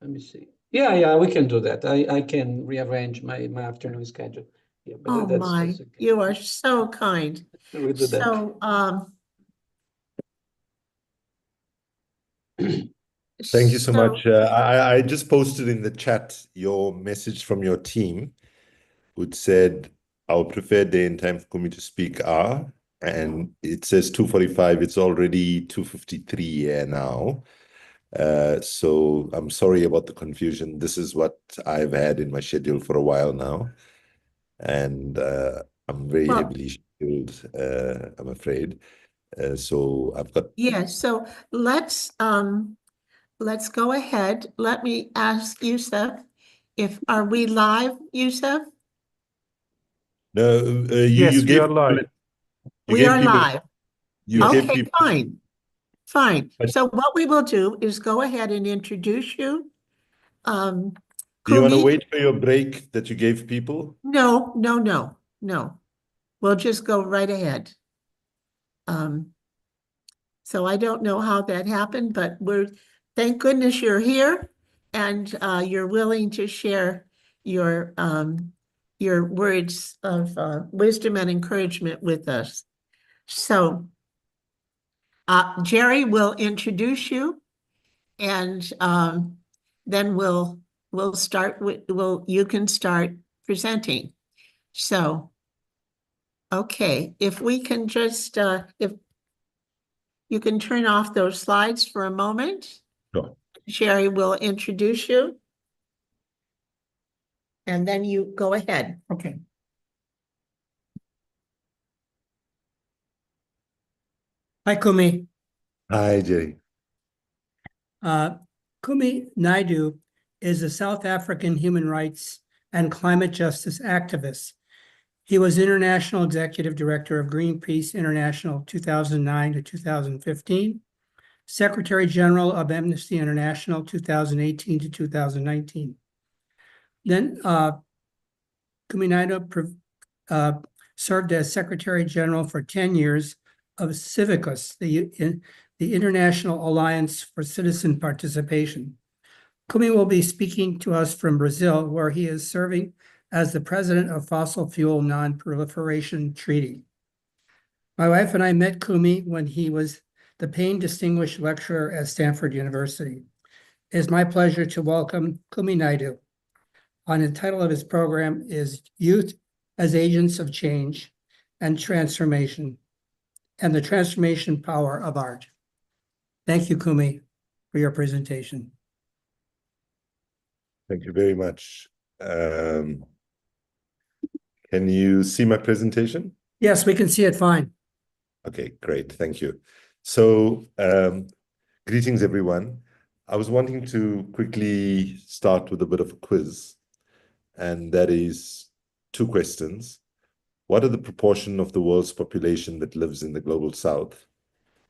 Speaker 4: Let me see. Yeah, we can do that. I can rearrange my afternoon schedule. Yeah, but
Speaker 1: Oh
Speaker 4: that's
Speaker 1: my,
Speaker 4: okay.
Speaker 1: you are so kind.
Speaker 4: We do that.
Speaker 1: So,
Speaker 3: Thank you so
Speaker 1: so,
Speaker 3: much. I just posted in the chat your message from your team, which said, our preferred day and time for Kumi to speak are, and it says 2:45. It's already 2:53 here now. So I'm sorry about the confusion. This is what I've had in my schedule for a while now. And I'm very
Speaker 1: well,
Speaker 3: heavily scheduled, I'm afraid. So I've got...
Speaker 1: yeah, so let's go ahead. Let me ask Yusuf, are we live, Yusuf?
Speaker 3: No,
Speaker 5: Yes,
Speaker 3: you
Speaker 5: we
Speaker 3: gave
Speaker 5: are live.
Speaker 1: We are
Speaker 3: people...
Speaker 1: live.
Speaker 3: You gave
Speaker 1: Okay,
Speaker 3: people...
Speaker 1: fine.
Speaker 3: But-
Speaker 1: So what we will do is go ahead and introduce you.
Speaker 3: Do you want to
Speaker 1: Kumi?
Speaker 3: wait for your break that you gave people?
Speaker 1: No. We'll just go right ahead. So I don't know how that happened, but thank goodness you're here and you're willing to share your words of wisdom and encouragement with us. So Jerry will introduce you, and then you can start presenting. So, okay, if we can just if you can turn off those slides for a moment.
Speaker 3: Sure.
Speaker 1: Jerry will introduce you. And then you go ahead.
Speaker 5: Okay. Hi, Kumi.
Speaker 3: Hi, Jerry.
Speaker 5: Kumi Naidoo is a South African human rights and climate justice activist. He was International Executive Director of Greenpeace International 2009 to 2015, Secretary General of Amnesty International 2018 to 2019. Then Kumi Naidoo served as Secretary General for 10 years of Civicus, the International Alliance for Citizen Participation. Kumi will be speaking to us from Brazil, where he is serving as the president of Fossil Fuel Non-Proliferation Treaty. My wife and I met Kumi when he was the Payne Distinguished Lecturer at Stanford University. It is my pleasure to welcome Kumi Naidoo. The title of his program is Youth as Agents of Change and Transformation, and the Transformation Power of Art. Thank you, Kumi, for your presentation.
Speaker 3: Thank you very much. Can you see my presentation?
Speaker 5: Yes, we can see it fine.
Speaker 3: Okay, great. Thank you. So, greetings, everyone. I was wanting to quickly start with a bit of a quiz, and that is 2 questions. What are the proportion of the world's population that lives in the global south?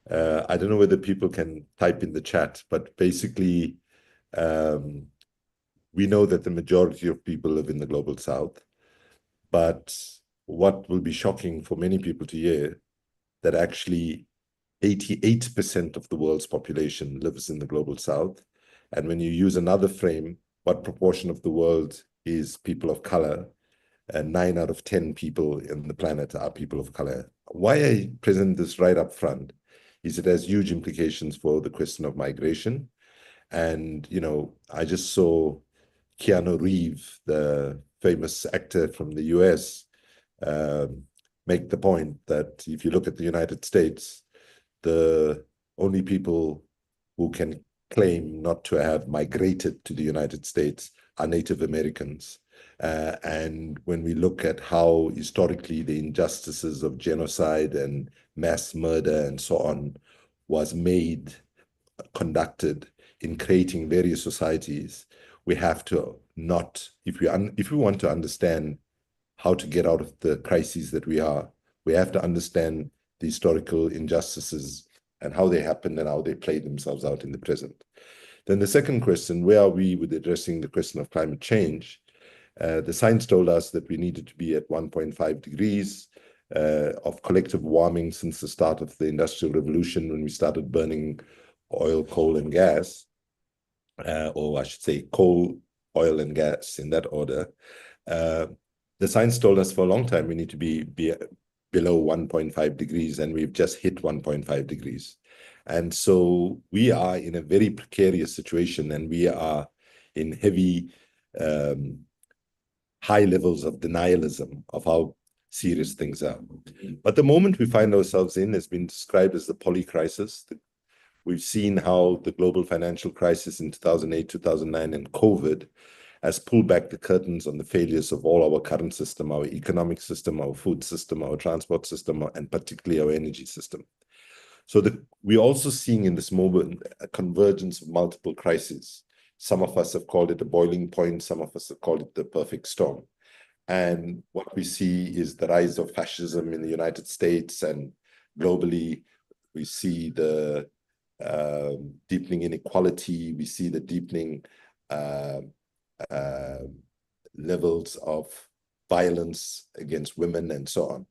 Speaker 3: I don't know whether people can type in the chat, but basically, we know that the majority of people live in the global south. But what will be shocking for many people to hear, that actually 88% of the world's population lives in the global south. And when you use another frame, what proportion of the world is people of color? And 9 out of 10 people in the planet are people of color. Why I present this right up front is it has huge implications for the question of migration. And, you know, I just saw Keanu Reeves, the famous actor from the US, make the point that if you look at the United States, the only people who can claim not to have migrated to the United States are Native Americans. And when we look at how historically the injustices of genocide and mass murder and so on was conducted in creating various societies, we have to not, if we want to understand how to get out of the crises that we have to understand the historical injustices and how they happened and how they played themselves out in the present. Then the second question, where are we with addressing the question of climate change? The science told us that we needed to be at 1.5 degrees of collective warming since the start of the Industrial Revolution, when we started burning oil, coal, and gas, or I should say coal, oil, and gas in that order. The science told us for a long time we need to be below 1.5 degrees, and we've just hit 1.5 degrees. And so we are in a very precarious situation, and we are in heavy, high levels of denialism of how serious things are. But the moment we find ourselves in has been described as the poly crisis. We've seen how the global financial crisis in 2008, 2009, and COVID has pulled back the curtains on the failures of all our current system, our economic system, our food system, our transport system, and particularly our energy system. So we're also seeing in this moment a convergence of multiple crises. Some of us have called it a boiling point. Some of us have called it the perfect storm. And what we see is the rise of fascism in the United States, and globally, we see the deepening inequality. We see the deepening levels of violence against women and so on.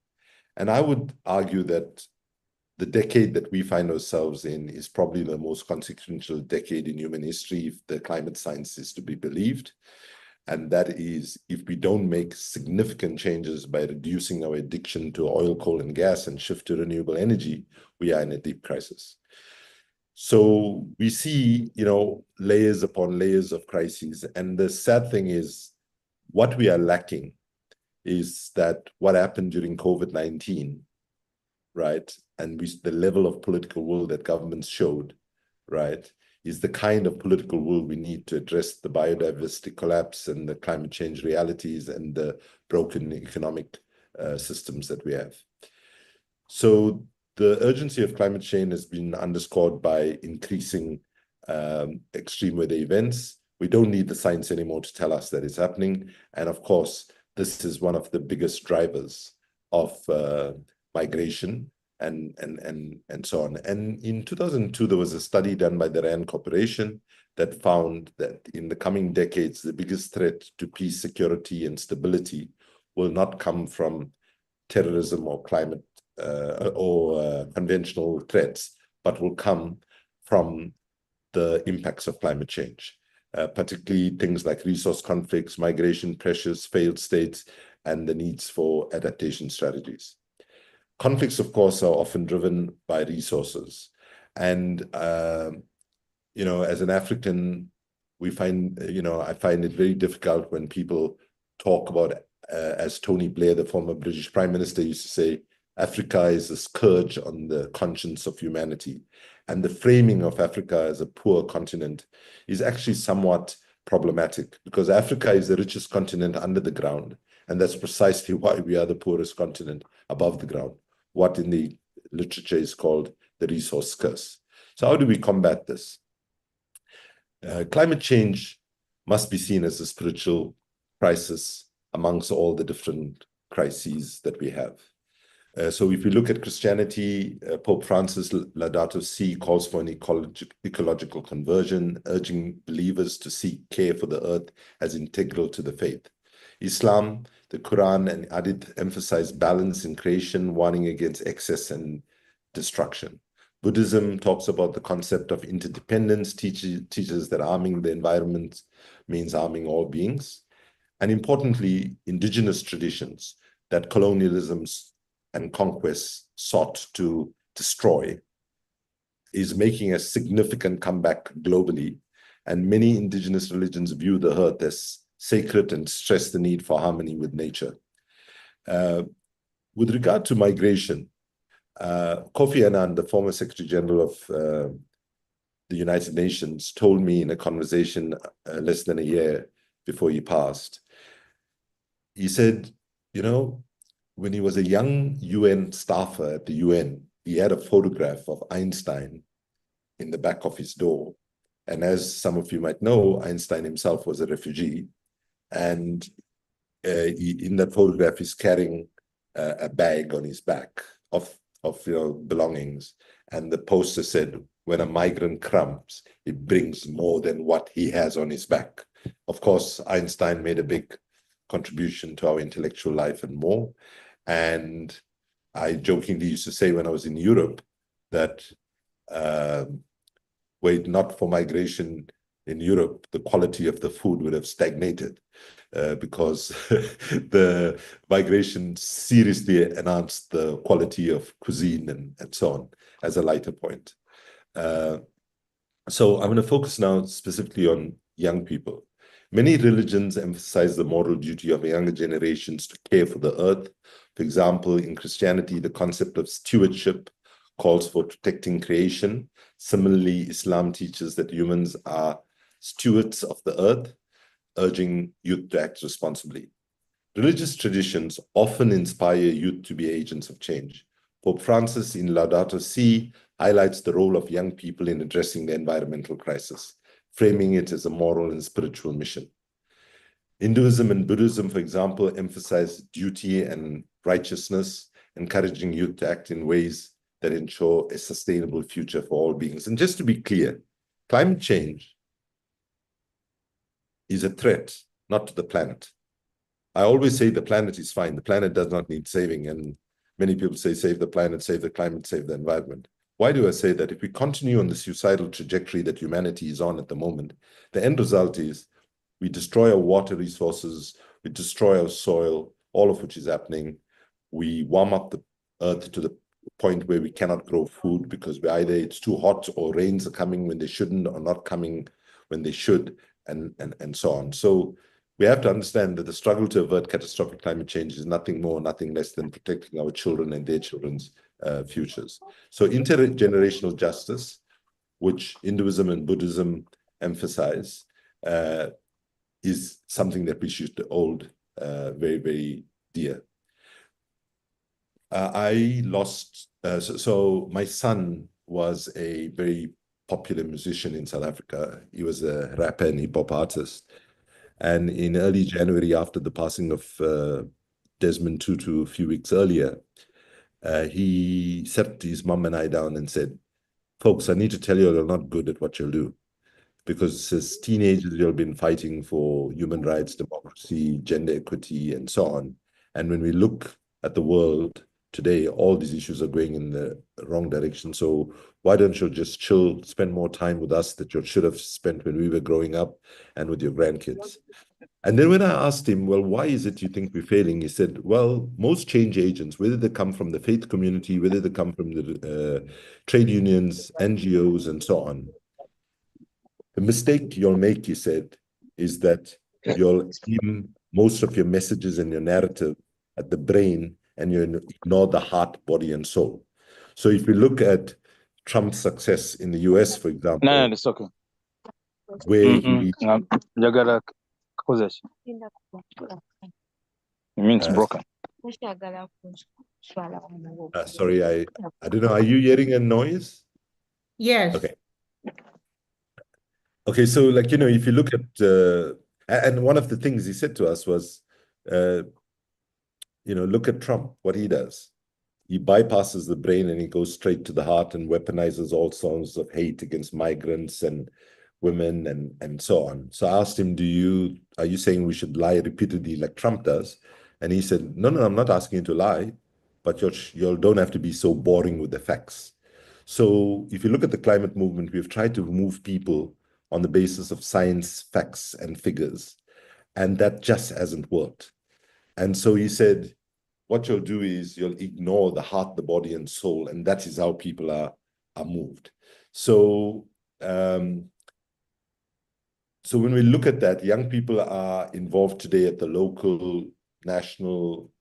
Speaker 3: And I would argue that the decade that we find ourselves in is probably the most consequential decade in human history, if the climate science is to be believed. And that is, if we don't make significant changes by reducing our addiction to oil, coal, and gas and shift to renewable energy, we are in a deep crisis. So we see, you know, layers upon layers of crises. And the sad thing is, what we are lacking is that what happened during COVID-19, right, and the level of political will that governments showed, right, is the kind of political will we need to address the biodiversity collapse and the climate change realities and the broken economic systems that we have. So the urgency of climate change has been underscored by increasing extreme weather events. We don't need the science anymore to tell us that it's happening. And of course, this is one of the biggest drivers of migration and so on. And in 2002, there was a study done by the Rand Corporation that found that in the coming decades, the biggest threat to peace, security, and stability will not come from terrorism or climate or conventional threats, but will come from the impacts of climate change. particularly things like resource conflicts, migration pressures, failed states, and the needs for adaptation strategies. Conflicts, of course, are often driven by resources. And, as an African, we find, I find it very difficult when people talk about, as Tony Blair, the former British Prime Minister, used to say, Africa is a scourge on the conscience of humanity. And the framing of Africa as a poor continent is actually somewhat problematic, because Africa is the richest continent under the ground. And that's precisely why we are the poorest continent above the ground, what in the literature is called the resource curse. So how do we combat this? Climate change must be seen as a spiritual crisis amongst all the different crises that we have. So if we look at Christianity, Pope Francis Laudato Si calls for an ecological conversion, urging believers to seek care for the earth as integral to the faith. Islam, the Quran and Hadith emphasize balance in creation, warning against excess and destruction. Buddhism talks about the concept of interdependence, teaches that harming the environment means harming all beings. And importantly, indigenous traditions that colonialisms and conquests sought to destroy is making a significant comeback globally. And many indigenous religions view the earth as sacred and stress the need for harmony with nature. With regard to migration, Kofi Annan, the former Secretary General of the United Nations, told me in a conversation less than a year before he passed, he said, when he was a young UN staffer at the UN, he had a photograph of Einstein in the back of his door. And as some of you might know, Einstein himself was a refugee. And in that photograph, he's carrying a bag on his back of belongings. And the poster said, when a migrant comes, it brings more than what he has on his back. Of course, Einstein made a big contribution to our intellectual life and more. And I jokingly used to say when I was in Europe that were it not for migration in Europe, the quality of the food would have stagnated because the migration seriously enhanced the quality of cuisine and so on, as a lighter point. So I'm going to focus now specifically on young people. Many religions emphasize the moral duty of younger generations to care for the earth. For example, in Christianity, the concept of stewardship calls for protecting creation. Similarly, Islam teaches that humans are stewards of the earth, urging youth to act responsibly. Religious traditions often inspire youth to be agents of change. Pope Francis in Laudato Si highlights the role of young people in addressing the environmental crisis, framing it as a moral and spiritual mission. Hinduism and Buddhism, for example, emphasize duty and righteousness, encouraging youth to act in ways that ensure a sustainable future for all beings. And just to be clear, climate change is a threat, not to the planet. I always say the planet is fine. The planet does not need saving. And many people say, save the planet, save the climate, save the environment. Why do I say that? If we continue on the suicidal trajectory that humanity is on at the moment, the end result is we destroy our water resources, we destroy our soil, all of which is happening. We warm up the earth to the point where we cannot grow food because either it's too hot or rains are coming when they shouldn't or not coming when they should, and so on. So we have to understand that the struggle to avert catastrophic climate change is nothing more, nothing less than protecting our children and their children's futures. So intergenerational justice, which Hinduism and Buddhism emphasize, is something that we should hold very, very dear. I lost, so my son was a very popular musician in South Africa. He was a rapper and hip hop artist. And in early January, after the passing of Desmond Tutu a few weeks earlier, he sat his mom and I down and said, folks, I need to tell you you're not good at what you'll do. Because as teenagers, you've been fighting for human rights, democracy, gender equity, and so on. And when we look at the world today, all these issues are going in the wrong direction. So why don't you just chill, spend more time with us that you should have spent when we were growing up and with your grandkids? And then when I asked him, well, why is it you think we're failing? He said, well, most change agents, whether they come from the faith community, whether they come from the trade unions, NGOs, and so on, the mistake you'll make, he said, is that you'll aim most of your messages and your narrative at the brain and you ignore the heart, body, and soul. So if we look at Trump's success in the US, for example,
Speaker 6: No, it's okay.
Speaker 3: where he
Speaker 6: Njagala kukozesa. It means broken.
Speaker 3: sorry, I don't know, are you hearing a noise?
Speaker 1: Yes.
Speaker 3: Okay. Okay, so like, you know, if you look at, and one of the things he said to us was, you know, look at Trump, what he does. He bypasses the brain and he goes straight to the heart and weaponizes all sorts of hate against migrants and women and so on. So I asked him, are you saying we should lie repeatedly like Trump does? And he said, no, I'm not asking you to lie, but you don't have to be so boring with the facts. So if you look at the climate movement, we've tried to move people on the basis of science, facts, and figures, and that just hasn't worked. And so he said, what you'll do is you'll ignore the heart, the body, and soul, and that is how people are moved. So, so when we look at that, young people are involved today at the local, national,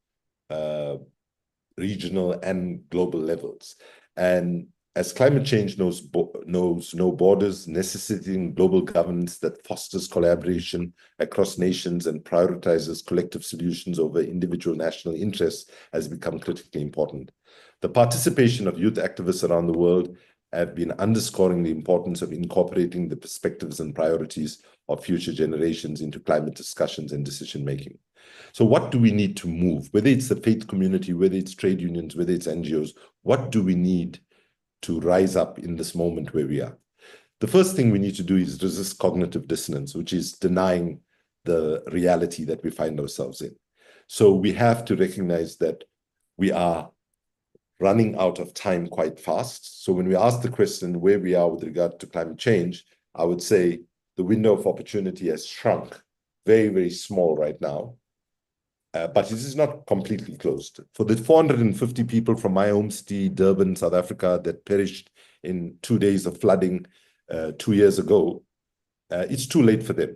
Speaker 3: regional, and global levels. And as climate change knows no borders, necessitating global governance that fosters collaboration across nations and prioritizes collective solutions over individual national interests has become critically important. The participation of youth activists around the world have been underscoring the importance of incorporating the perspectives and priorities of future generations into climate discussions and decision-making. So what do we need to move? Whether it's the faith community, whether it's trade unions, whether it's NGOs, what do we need to rise up in this moment where we are? The first thing we need to do is resist cognitive dissonance, which is denying the reality that we find ourselves in. So we have to recognize that we are running out of time quite fast. So when we ask the question where we are with regard to climate change, I would say the window of opportunity has shrunk, very, very small right now. But it is not completely closed. For the 450 people from my home city, Durban, South Africa, that perished in 2 days of flooding 2 years ago, it's too late for them.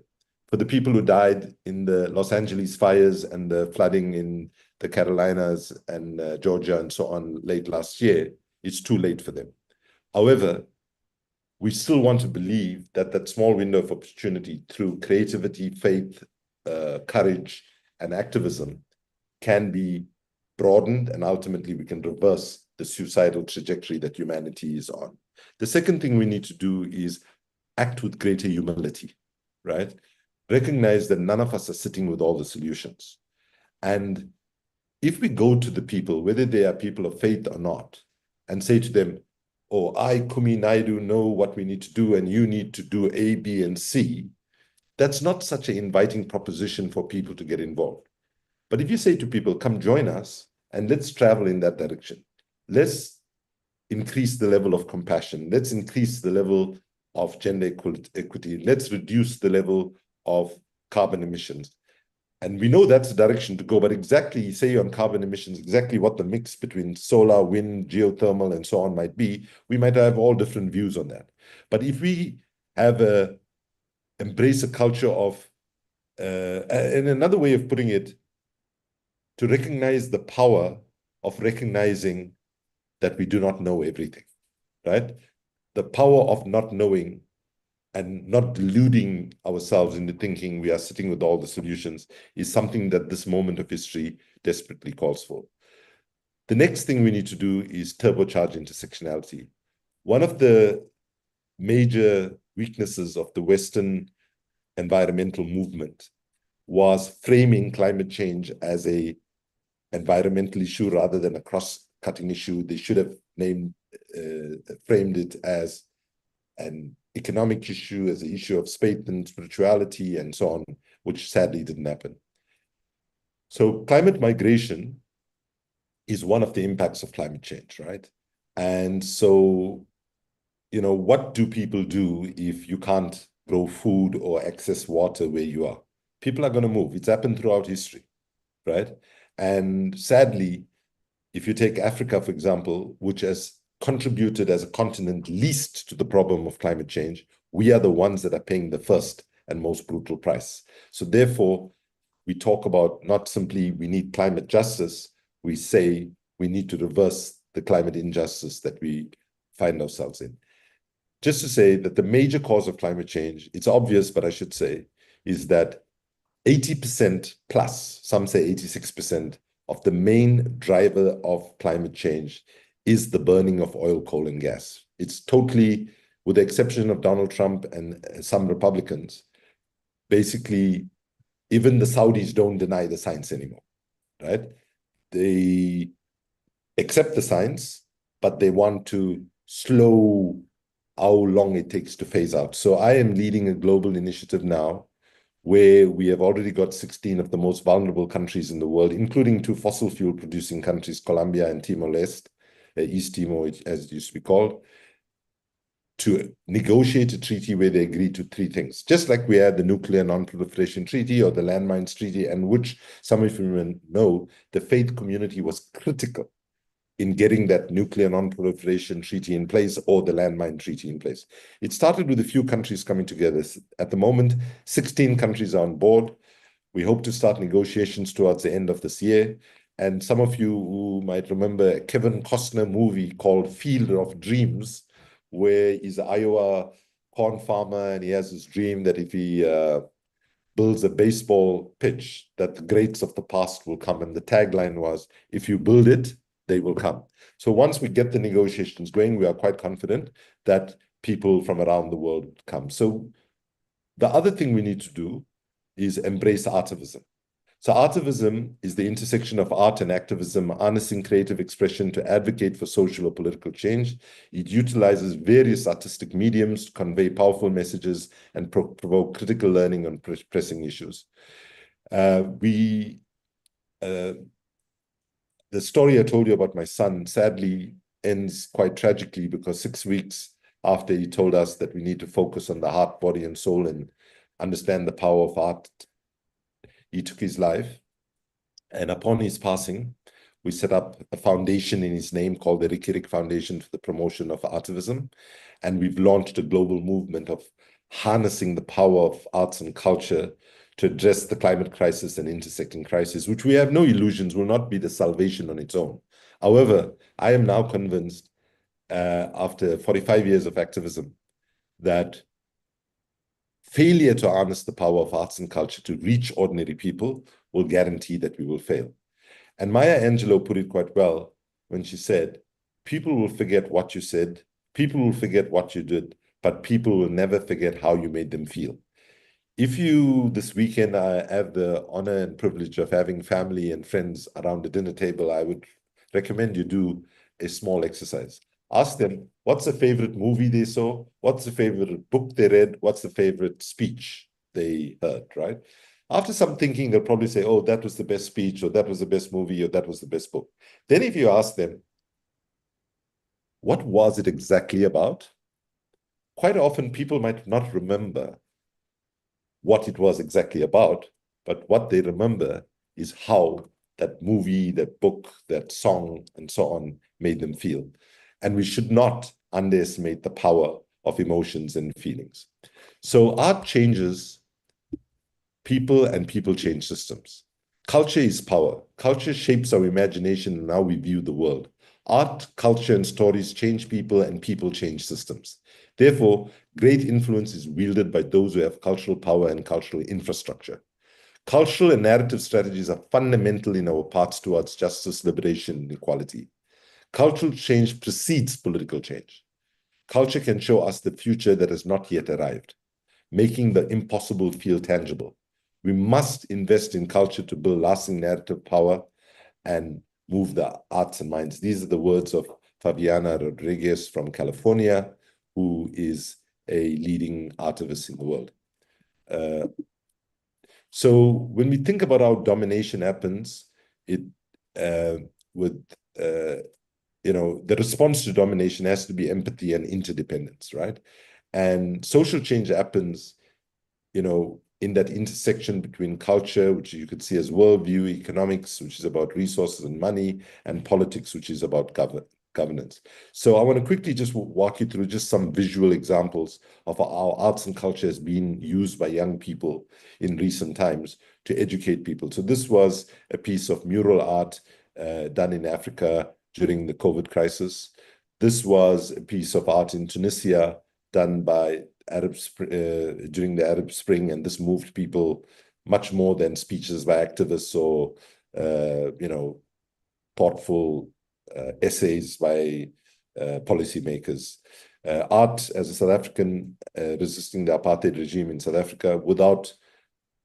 Speaker 3: For the people who died in the Los Angeles fires and the flooding in the Carolinas and Georgia and so on late last year, it's too late for them. However, we still want to believe that that small window of opportunity through creativity, faith, courage, and activism can be broadened, and ultimately we can reverse the suicidal trajectory that humanity is on. The second thing we need to do is act with greater humility, right? Recognize that none of us are sitting with all the solutions. And if we go to the people, whether they are people of faith or not, and say to them, oh, I, Kumi Naidoo, know what we need to do, and you need to do A, B, and C, that's not such an inviting proposition for people to get involved. But if you say to people, come join us and let's travel in that direction, let's increase the level of compassion, let's increase the level of gender equity, let's reduce the level of carbon emissions. And we know that's the direction to go, but exactly, say on carbon emissions, exactly what the mix between solar, wind, geothermal, and so on might be, we might have all different views on that. But if we have embrace a culture of, and another way of putting it, to recognize the power of recognizing that we do not know everything, right? The power of not knowing and not deluding ourselves into thinking we are sitting with all the solutions is something that this moment of history desperately calls for. The next thing we need to do is turbocharge intersectionality. One of the major weaknesses of the Western environmental movement was framing climate change as an environmental issue rather than a cross-cutting issue. They should have framed it as an economic issue, as an issue of faith and spirituality and so on, which sadly didn't happen. So climate migration is one of the impacts of climate change, right? And so, you know, what do people do if you can't grow food or access water where you are? People are going to move. It's happened throughout history, right? And sadly, if you take Africa, for example, which has contributed as a continent least to the problem of climate change, we are the ones that are paying the first and most brutal price. So therefore, we talk about not simply we need climate justice, we say we need to reverse the climate injustice that we find ourselves in. Just to say that the major cause of climate change, it's obvious, but I should say, is that 80% plus, some say 86%, of the main driver of climate change is the burning of oil, coal, and gas. It's totally, with the exception of Donald Trump and some Republicans, basically, even the Saudis don't deny the science anymore, right? They accept the science, but they want to slow how long it takes to phase out. So I am leading a global initiative now where we have already got 16 of the most vulnerable countries in the world, including 2 fossil fuel producing countries, Colombia and Timor-Leste, East Timor, as it used to be called, to negotiate a treaty where they agree to 3 things. Just like we had the nuclear non-proliferation treaty or the landmines treaty, and which some of you know, the faith community was critical in getting that nuclear non-proliferation treaty in place or the landmine treaty in place. It started with a few countries coming together. At the moment, 16 countries are on board. We hope to start negotiations towards the end of this year. And some of you who might remember a Kevin Costner movie called Field of Dreams, where he's an Iowa corn farmer and he has this dream that if he builds a baseball pitch, that the greats of the past will come. And the tagline was, if you build it, they will come. So once we get the negotiations going, we are quite confident that people from around the world would come. So the other thing we need to do is embrace artivism. So artivism is the intersection of art and activism, harnessing creative expression to advocate for social or political change. It utilizes various artistic mediums to convey powerful messages and provoke critical learning on pressing issues. The story I told you about my son sadly ends quite tragically because 6 weeks after he told us that we need to focus on the heart, body, and soul and understand the power of art, he took his life. And upon his passing, we set up a foundation in his name called the Rikirik Foundation for the Promotion of Artivism. And we've launched a global movement of harnessing the power of arts and culture to address the climate crisis and intersecting crises, which we have no illusions will not be the salvation on its own. However, I am now convinced, after 45 years of activism, that failure to harness the power of arts and culture to reach ordinary people will guarantee that we will fail. And Maya Angelou put it quite well when she said, people will forget what you said, people will forget what you did, but people will never forget how you made them feel. If you, this weekend, I have the honor and privilege of having family and friends around the dinner table, I would recommend you do a small exercise. Ask them, what's the favorite movie they saw? What's the favorite book they read? What's the favorite speech they heard, right? After some thinking, they'll probably say, oh, that was the best speech, or that was the best movie, or that was the best book. Then if you ask them, what was it exactly about? Quite often, people might not remember what it was exactly about, but what they remember is how that movie, that book, that song, and so on made them feel. And we should not underestimate the power of emotions and feelings. So art changes people and people change systems. Culture is power. Culture shapes our imagination and how we view the world. Art, culture, and stories change people and people change systems. Therefore, great influence is wielded by those who have cultural power and cultural infrastructure. Cultural and narrative strategies are fundamental in our paths towards justice, liberation, and equality. Cultural change precedes political change. Culture can show us the future that has not yet arrived, making the impossible feel tangible. We must invest in culture to build lasting narrative power and move the arts and minds. These are the words of Fabiana Rodriguez from California, who is a leading artivist in the world. So when we think about how domination happens, the response to domination has to be empathy and interdependence, right? And social change happens, in that intersection between culture, which you could see as worldview, economics, which is about resources and money, and politics, which is about governance. So I want to quickly just walk you through just some visual examples of how arts and culture has been used by young people in recent times to educate people. So this was a piece of mural art done in Africa during the COVID crisis. This was a piece of art in Tunisia done by during the Arab Spring, and this moved people much more than speeches by activists or thoughtful essays by policymakers. Art as a South African resisting the apartheid regime in South Africa. Without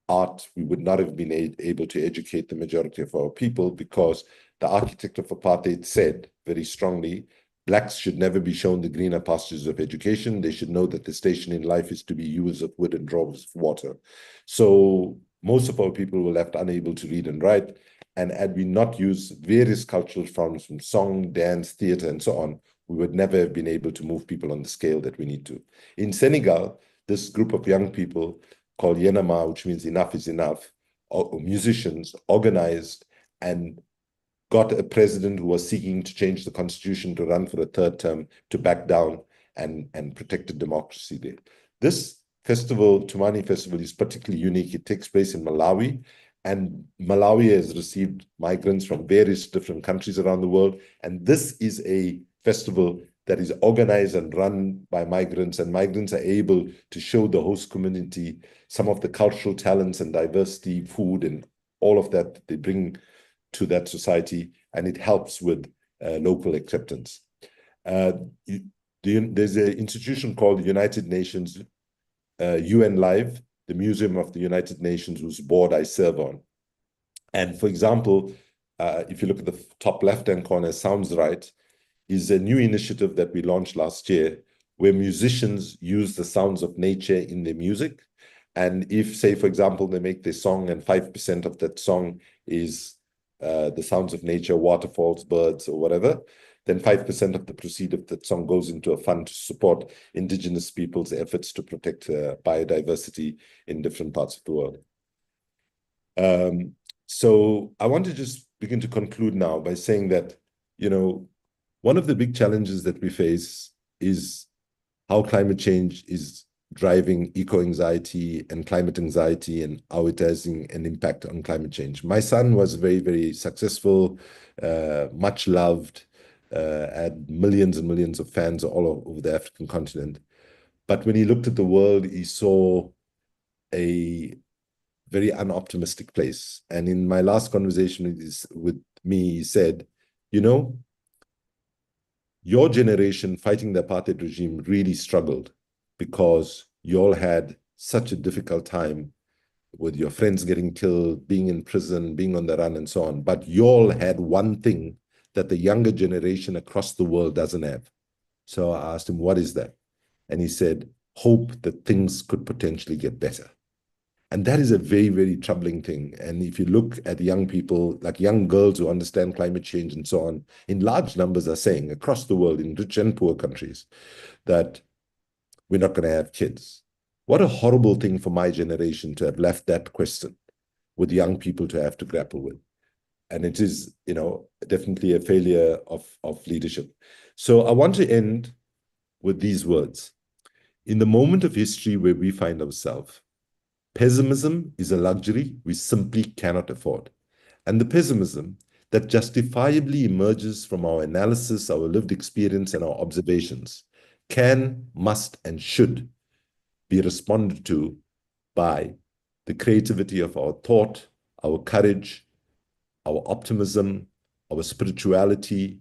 Speaker 3: art, we would not have been able to educate the majority of our people, because the architect of apartheid said very strongly, Blacks should never be shown the greener pastures of education. They should know that the station in life is to be users of wood and drawers of water. So most of our people were left unable to read and write. And had we not used various cultural forms from song, dance, theater, and so on, we would never have been able to move people on the scale that we need to. In Senegal, this group of young people called Yenama, which means enough is enough, or musicians, organized and got a president who was seeking to change the constitution to run for a third term to back down and protected democracy there. This festival, Tumani Festival, is particularly unique. It takes place in Malawi, and Malawi has received migrants from various different countries around the world. And this is a festival that is organized and run by migrants, and migrants are able to show the host community some of the cultural talents and diversity, food, and all of that they bring to that society, and it helps with local acceptance. There's an institution called the United Nations UN Live, the Museum of the United Nations, whose board I serve on. And for example, if you look at the top left-hand corner, Sounds Right is a new initiative that we launched last year, where musicians use the sounds of nature in their music. And if, say, for example, they make their song and 5% of that song is the sounds of nature, waterfalls, birds, or whatever, then 5% of the proceeds of that song goes into a fund to support indigenous people's efforts to protect biodiversity in different parts of the world. So I want to just begin to conclude now by saying that, one of the big challenges that we face is how climate change is driving eco-anxiety and climate anxiety, and how it has an impact on climate change. My son was very, very successful, much loved, had millions and millions of fans all over the African continent. But when he looked at the world, he saw a very unoptimistic place. And in my last conversation with me, he said, your generation fighting the apartheid regime really struggled, because you all had such a difficult time with your friends getting killed, being in prison, being on the run, and so on. But you all had one thing that the younger generation across the world doesn't have. So I asked him, what is that? And he said, hope that things could potentially get better. And that is a very, very troubling thing. And if you look at young people, like young girls who understand climate change and so on, in large numbers are saying across the world, in rich and poor countries, that we're not going to have kids. What a horrible thing for my generation to have left that question with young people to have to grapple with. And it is, definitely a failure of leadership. So I want to end with these words. In the moment of history where we find ourselves, pessimism is a luxury we simply cannot afford. And the pessimism that justifiably emerges from our analysis, our lived experience, and our observations can, must, and should be responded to by the creativity of our thought, our courage, our optimism, our spirituality,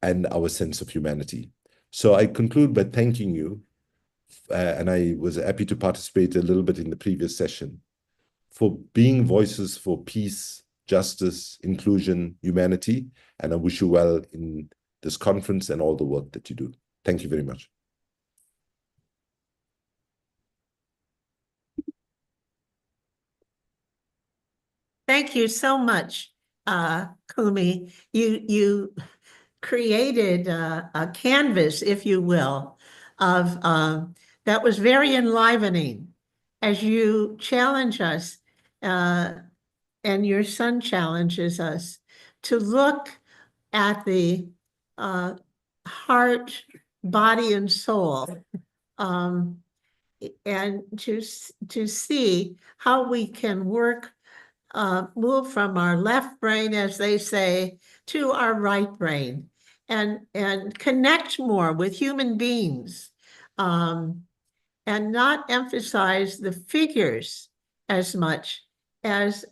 Speaker 3: and our sense of humanity. So I conclude by thanking you, and I was happy to participate a little bit in the previous session, for being voices for peace, justice, inclusion, humanity, and I wish you well in this conference and all the work that you do. Thank you very much.
Speaker 1: Thank you so much. Kumi, you created a canvas, if you will, of that was very enlivening as you challenge us, and your son challenges us to look at the heart, body, and soul, and to see how we can work, move from our left brain, as they say, to our right brain, and connect more with human beings, and not emphasize the figures as much as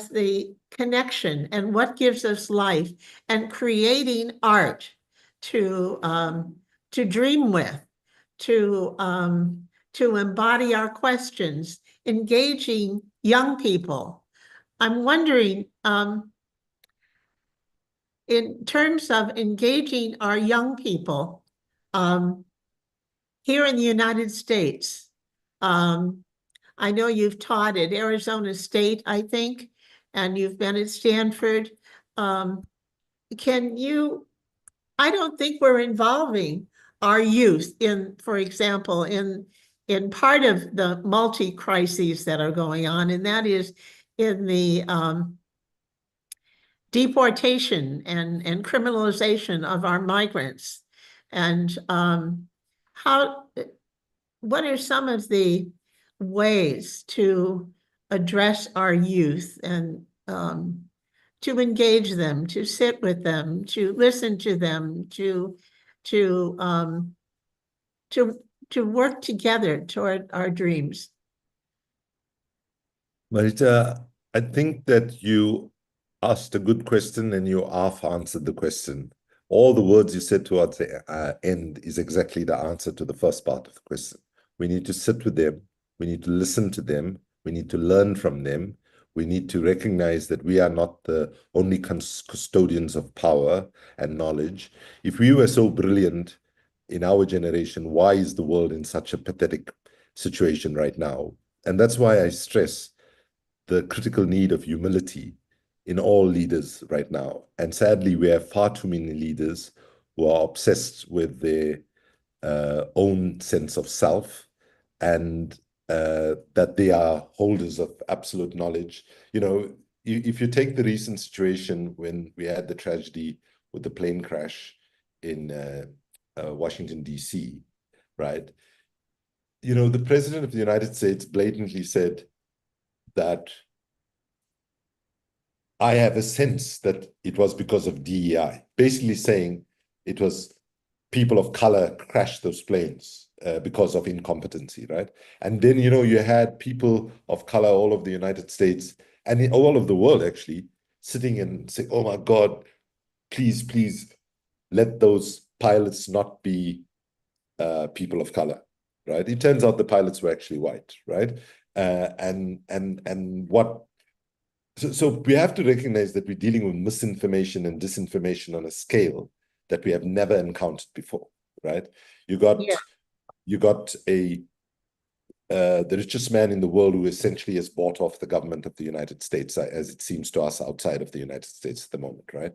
Speaker 1: the connection and what gives us life, and creating art to dream with, to embody our questions, engaging young people. I'm wondering, in terms of engaging our young people, here in the United States, I know you've taught at Arizona State, I think, and you've been at Stanford. Can you, I don't think we're involving our youth in, for example, in part of the multi-crises that are going on, and that is in the deportation and criminalization of our migrants. And what are some of the ways to address our youth and to engage them, to sit with them, to listen to them, to work together toward our dreams?
Speaker 3: Marita, I think that you asked a good question and you half answered the question. All the words you said towards the end is exactly the answer to the first part of the question. We need to sit with them. We need to listen to them. We need to learn from them. We need to recognize that we are not the only custodians of power and knowledge. If we were so brilliant in our generation, why is the world in such a pathetic situation right now? And that's why I stress the critical need of humility in all leaders right now. And sadly, we have far too many leaders who are obsessed with their own sense of self, and that they are holders of absolute knowledge. You know, if you take the recent situation when we had the tragedy with the plane crash in Washington, D.C., right? You know, the President of the United States blatantly said that I have a sense that it was because of DEI, basically saying it was people of color crashed those planes because of incompetency, right? And then, you know, you had people of color all over the United States and in all of the world, actually, sitting and saying, oh my God, please, please let those pilots not be people of color, right? It turns out the pilots were actually white, right? So we have to recognize that we're dealing with misinformation and disinformation on a scale that we have never encountered before, right? You got the richest man in the world who essentially has bought off the government of the United States, as it seems to us outside of the United States at the moment, right?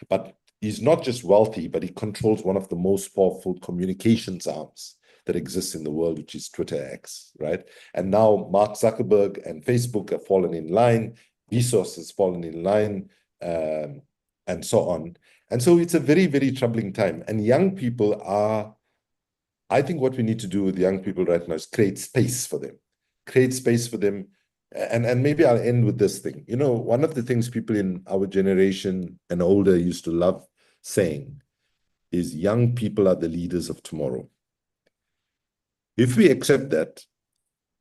Speaker 3: But he's not just wealthy, but he controls one of the most powerful communications arms that exists in the world, which is Twitter X, right? And now Mark Zuckerberg and Facebook have fallen in line, Bezos has fallen in line, and so on. And so it's a very, very troubling time. And young people are, I think what we need to do with young people right now is create space for them. Create space for them. And maybe I'll end with this thing. You know, one of the things people in our generation and older used to love saying is young people are the leaders of tomorrow. If we accept that,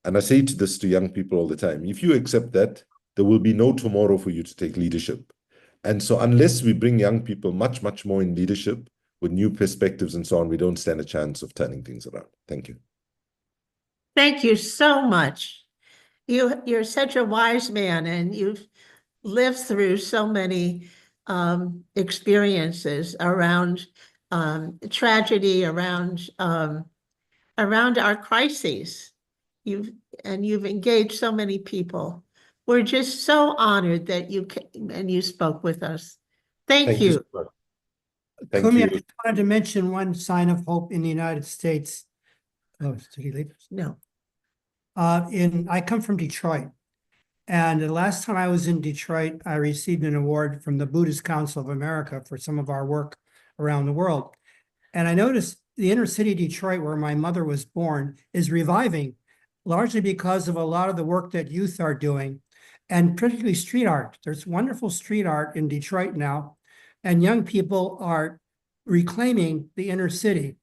Speaker 3: and I say this to young people all the time, if you accept that, there will be no tomorrow for you to take leadership. And so unless we bring young people much, much more in leadership with new perspectives and so on, we don't stand a chance of turning things around. Thank you.
Speaker 1: Thank you so much. You're such a wise man, and you've lived through so many experiences around tragedy, around our crises. You've engaged so many people We're just so honored that you came and you spoke with us. Thank
Speaker 3: Thank you
Speaker 1: you.
Speaker 3: so much. Thank
Speaker 5: Kumi, I
Speaker 3: you.
Speaker 5: just wanted to mention one sign of hope in the United States. Oh, did he leave?
Speaker 1: No.
Speaker 5: I come from Detroit. And the last time I was in Detroit, I received an award from the Buddhist Council of America for some of our work around the world. And I noticed the inner city of Detroit, where my mother was born, is reviving, largely because of a lot of the work that youth are doing, and particularly street art. There's wonderful street art in Detroit now, and young people are reclaiming the inner city.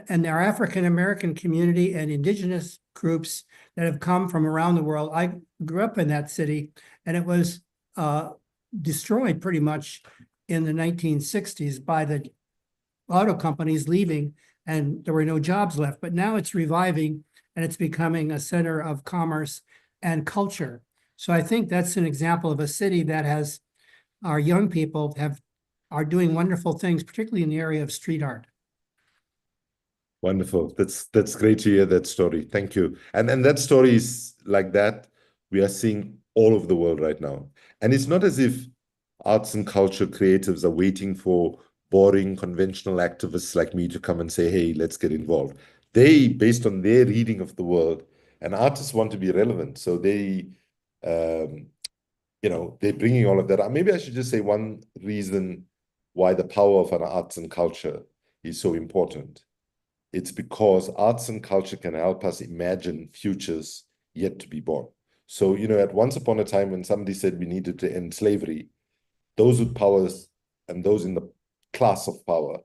Speaker 5: And our African American community and indigenous groups that have come from around the world. I grew up in that city, and it was destroyed pretty much in the 1960s by the auto companies leaving, and there were no jobs left. But now it's reviving, and it's becoming a center of commerce and culture. So I think that's an example of a city that has our young people are doing wonderful things, particularly in the area of street art.
Speaker 3: Wonderful. That's great to hear that story. Thank you. And that story is like that we are seeing all over the world right now. And it's not as if arts and culture creatives are waiting for boring conventional activists like me to come and say, hey, let's get involved. They, based on their reading of the world, and artists want to be relevant. So they, they're bringing all of that up. Maybe I should just say one reason why the power of an arts and culture is so important. It's because arts and culture can help us imagine futures yet to be born. So, at once upon a time when somebody said we needed to end slavery, those with powers and those in the class of power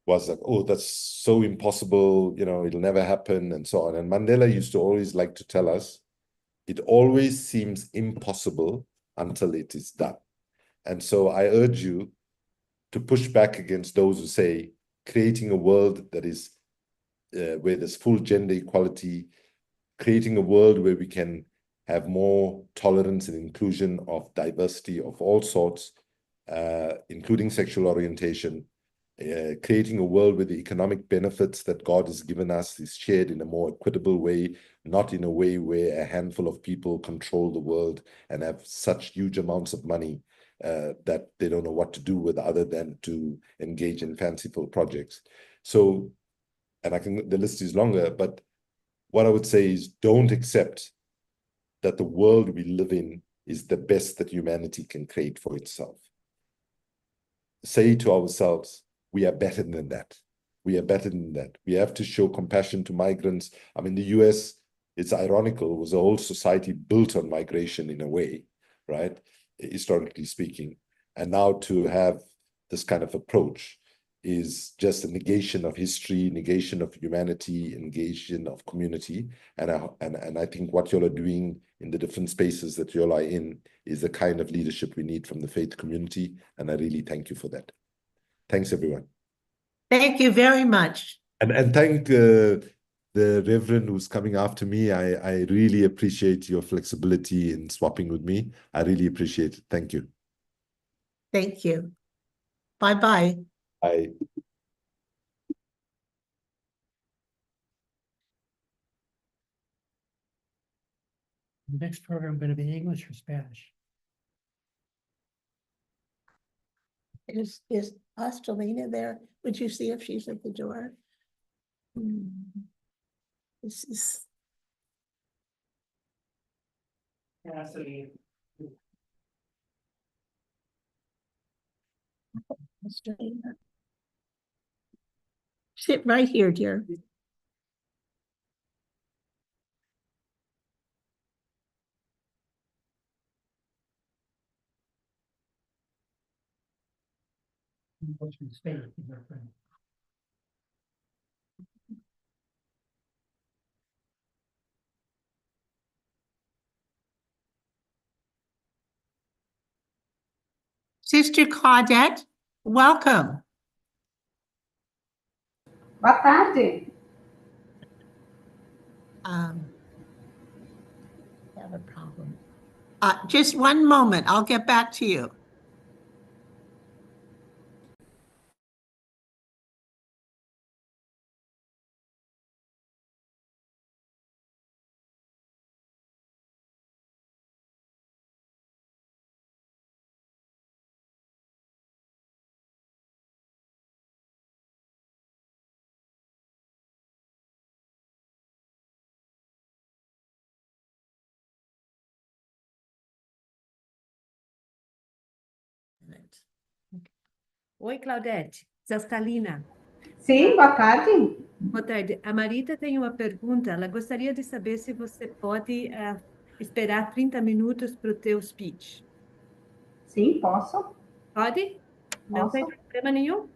Speaker 3: was like, oh, that's so impossible, it'll never happen, and so on. And Mandela used to always like to tell us, it always seems impossible until it is done. And so I urge you to push back against those who say creating a world that is where there's full gender equality, creating a world where we can have more tolerance and inclusion of diversity of all sorts, including sexual orientation, creating a world where the economic benefits that God has given us is shared in a more equitable way, not in a way where a handful of people control the world and have such huge amounts of money that they don't know what to do with other than to engage in fanciful projects. So, and the list is longer, but what I would say is don't accept that the world we live in is the best that humanity can create for itself. Say to ourselves, we are better than that. We are better than that. We have to show compassion to migrants. I mean, the US, it's ironical, was a whole society built on migration in a way, right? Historically speaking. And now to have this kind of approach is just a negation of history, negation of humanity, negation of community. And I think what y'all are doing in the different spaces that y'all are in is the kind of leadership we need from the faith community. And I really thank you for that. Thanks, everyone.
Speaker 1: Thank you very much.
Speaker 3: And thank the Reverend who's coming after me. I really appreciate your flexibility in swapping with me. I really appreciate it. Thank you.
Speaker 1: Thank you. Bye-bye.
Speaker 3: Bye.
Speaker 5: The next program going to be English or Spanish?
Speaker 1: Is Ostelina there? Would you see if she's at the door? This is. Ostelina. Sit right here, dear. Sister Claudete, welcome.
Speaker 7: Boa tarde.
Speaker 1: I have a problem. Just one moment, I'll get back to you.
Speaker 7: Oi, Claudete. Zascalina.
Speaker 8: Sim, boa tarde.
Speaker 7: Boa tarde. A Marita tem uma pergunta. Ela gostaria de saber se você pode esperar 30 minutos para o teu speech.
Speaker 8: Sim, posso?
Speaker 7: Pode? Não tem
Speaker 8: Posso?
Speaker 7: problema nenhum?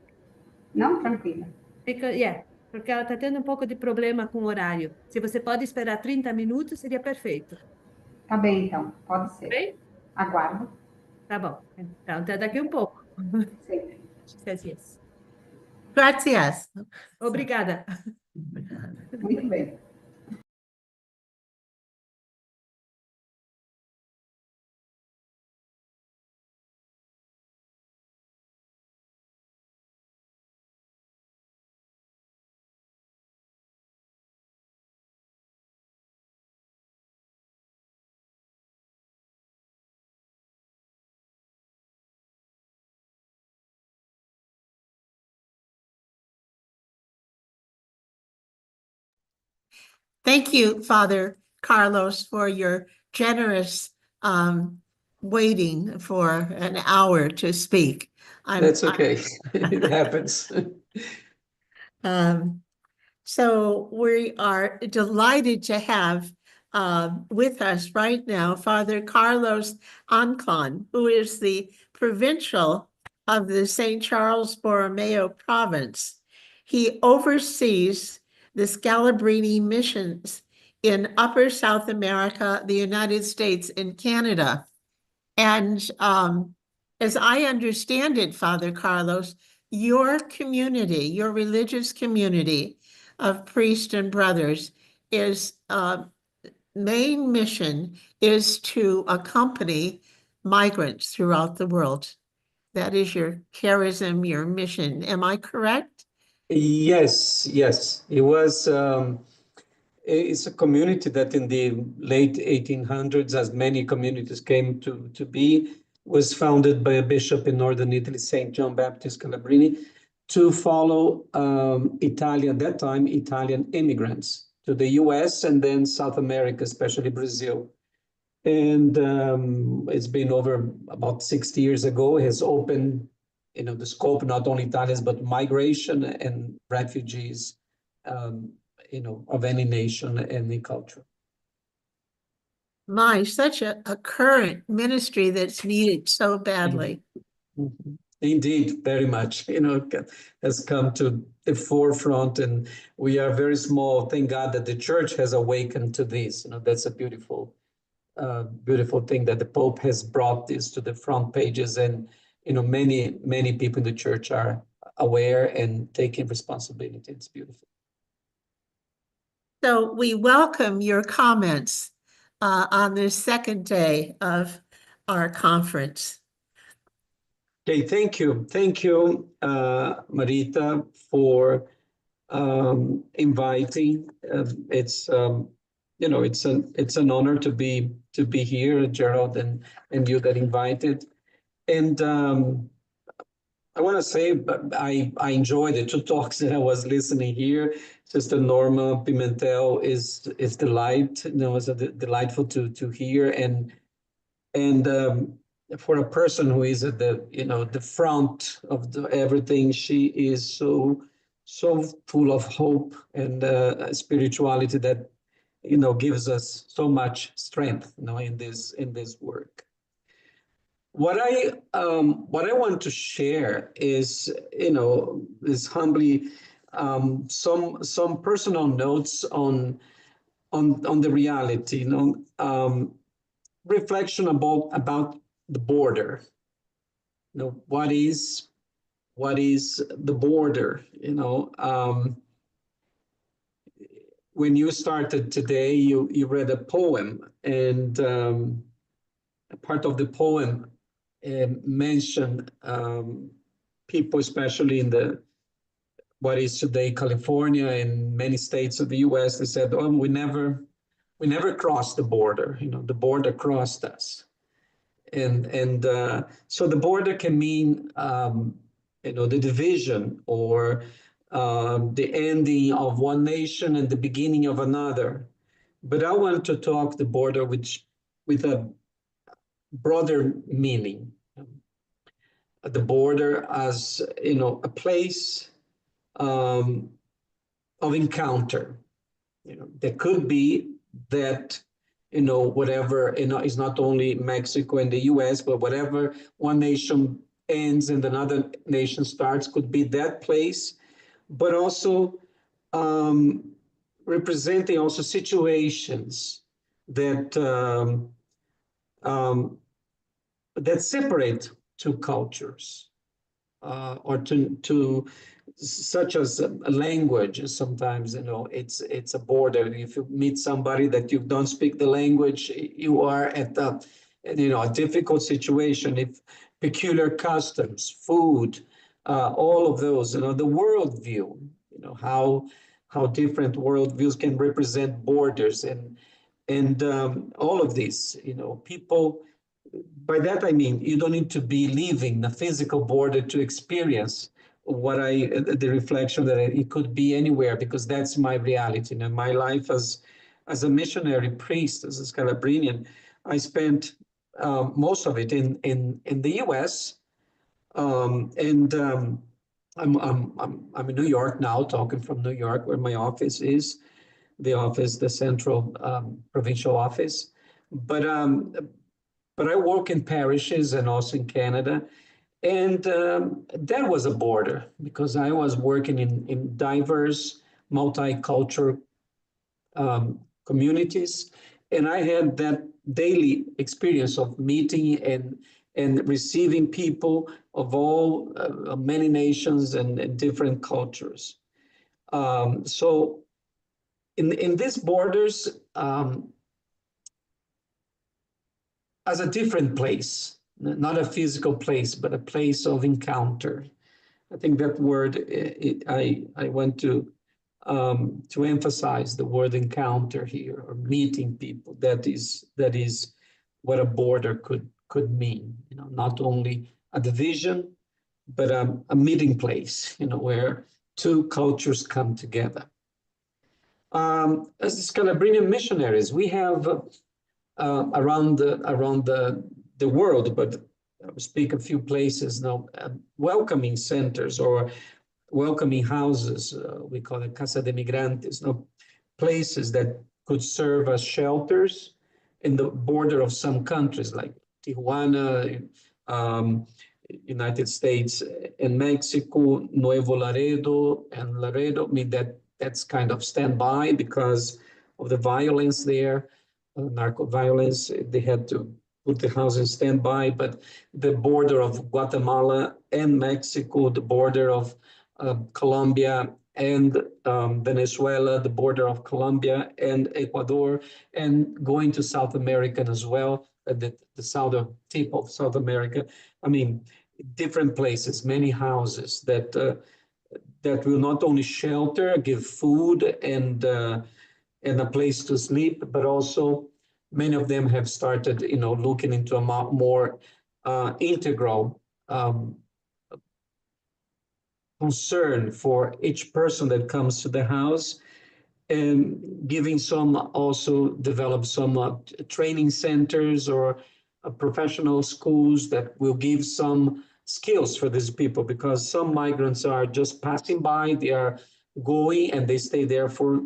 Speaker 8: Não, tranquila.
Speaker 7: Porque ela está tendo um pouco de problema com o horário. Se você pode esperar 30 minutos, seria perfeito.
Speaker 8: Tá bem, então, pode
Speaker 7: Tá
Speaker 8: ser.
Speaker 7: bem?
Speaker 8: Aguardo.
Speaker 7: Tá bom. Então, até daqui um pouco.
Speaker 8: Sempre.
Speaker 7: She says yes.
Speaker 1: Gracias.
Speaker 7: Obrigada.
Speaker 8: Muito bem.
Speaker 1: Thank you, Father Carlos, for your generous waiting for an hour to speak.
Speaker 4: That's okay. It happens.
Speaker 1: So we are delighted to have with us right now Father Carlos Anklan, who is the Provincial of the St. Charles Borromeo province. He oversees the Scalabrinian missions in Upper South America, the United States, and Canada. And as I understand it, Father Carlos, your community, your religious community of priests and brothers is main mission is to accompany migrants throughout the world. That is your charism, your mission. Am I correct?
Speaker 4: Yes, yes. It was, it's a community that in the late 1800s, as many communities came to be, was founded by a bishop in northern Italy, St. John Baptist Scalabrini, to follow at that time, Italian immigrants to the US and then South America, especially Brazil. And it's been over about 60 years ago, it has opened the scope, not only Italians, but migration and refugees, of any nation, any culture.
Speaker 1: My, such a current ministry that's needed so badly.
Speaker 4: Mm-hmm. Indeed, very much, has come to the forefront, and we are very small. Thank God that the church has awakened to this. That's a beautiful thing that the Pope has brought this to the front pages, and many people in the church are aware and taking responsibility. It's beautiful.
Speaker 1: So we welcome your comments on this second day of our conference.
Speaker 4: Okay, thank you, Marita, for inviting. It's it's an honor to be here, Gerald, and you that invited. And I want to say, I enjoyed the two talks that I was listening here. Sister Norma Pimental is delight. It was delightful to hear, and for a person who is at the front of everything, she is so full of hope and spirituality that gives us so much strength in this work. What I want to share is humbly some personal notes on the reality, reflection about the border. What is the border? When you started today, you read a poem, and part of the poem mentioned people, especially in what is today California and many states of the US. They said, "Oh, we never crossed the border. The border crossed us." And so the border can mean the division or the ending of one nation and the beginning of another. But I want to talk the border with a broader meaning. the border as, you know, a place of encounter. You know, there could be that, you know, whatever, you know, is not only Mexico and the US, but whatever one nation ends and another nation starts could be that place, but also representing also situations that that separate two cultures, or to such as a language. Sometimes, you know, it's a border. If you meet somebody that you don't speak the language, you are at a, you know, a difficult situation. If peculiar customs, food, all of those, you know, the worldview, you know, how different worldviews can represent borders, and all of this, you know, people. By that I mean you don't need to be leaving the physical border to experience the reflection that it could be anywhere, because that's my reality. And my life as a missionary priest, as a Scalabrinian, I spent most of it in the U.S. I'm in New York now, talking from New York, where my office is, the central provincial office. But I work in parishes and also in Canada. And that was a border, because I was working in diverse, multicultural communities. And I had that daily experience of meeting and receiving people of all, many nations and different cultures. So in these borders, as a different place, not a physical place, but a place of encounter. I think that word, I want to emphasize the word encounter here, or meeting people. That is what a border could mean. You know, not only a division, but a meeting place. You know, where two cultures come together. As Scalabrinian missionaries, we have around the world, but I will speak a few places now, welcoming centers or welcoming houses. We call it Casa de Migrantes, places that could serve as shelters in the border of some countries like Tijuana, United States and Mexico, Nuevo Laredo and Laredo. I mean, that's kind of standby because of the violence there. Narco violence, they had to put the house in standby, but the border of Guatemala and Mexico, the border of Colombia and Venezuela, the border of Colombia and Ecuador, and going to South America as well, the southern tip of South America. I mean, different places, many houses that will not only shelter, give food and a place to sleep, but also many of them have started, you know, looking into a more integral concern for each person that comes to the house, and giving some, also develop some training centers or professional schools that will give some skills for these people, because some migrants are just passing by, they are going and they stay there for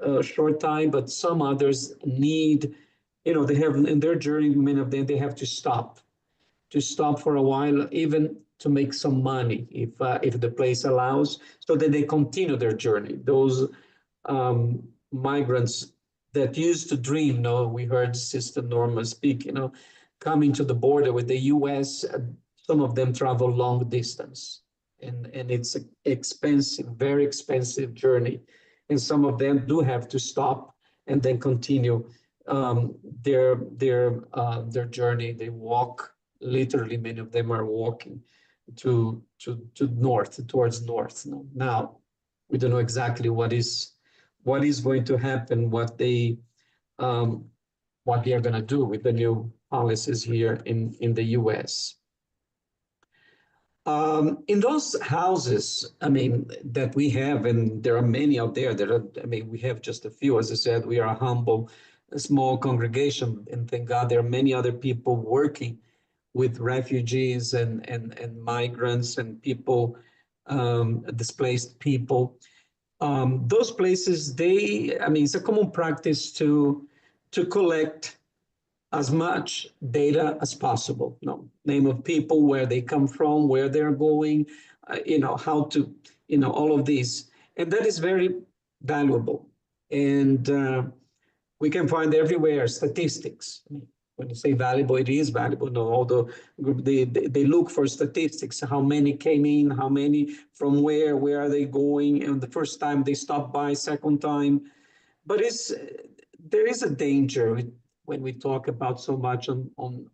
Speaker 4: a short time, but some others need, you know, they have in their journey, many of them, they have to stop for a while, even to make some money if the place allows, so that they continue their journey. Those migrants that used to dream, we heard Sister Norma speak, coming to the border with the US, some of them travel long distance, and it's an expensive, very expensive journey. And some of them do have to stop and then continue their journey. They walk, literally, many of them are walking to north, towards north. Now, we don't know exactly what is going to happen, what they are going to do with the new policies here in the US. In those houses, that we have, and there are many out there we have just a few. As I said, we are a humble, a small congregation, and thank God there are many other people working with refugees and migrants and people, displaced people. Those places, it's a common practice to collect as much data as possible. Name of people, where they come from, where they're going, how to, all of these. And that is very valuable. And we can find everywhere statistics. When you say valuable, it is valuable. No, although they look for statistics, how many came in, how many from where are they going, and the first time they stopped by, second time. But there is a danger when we talk about so much on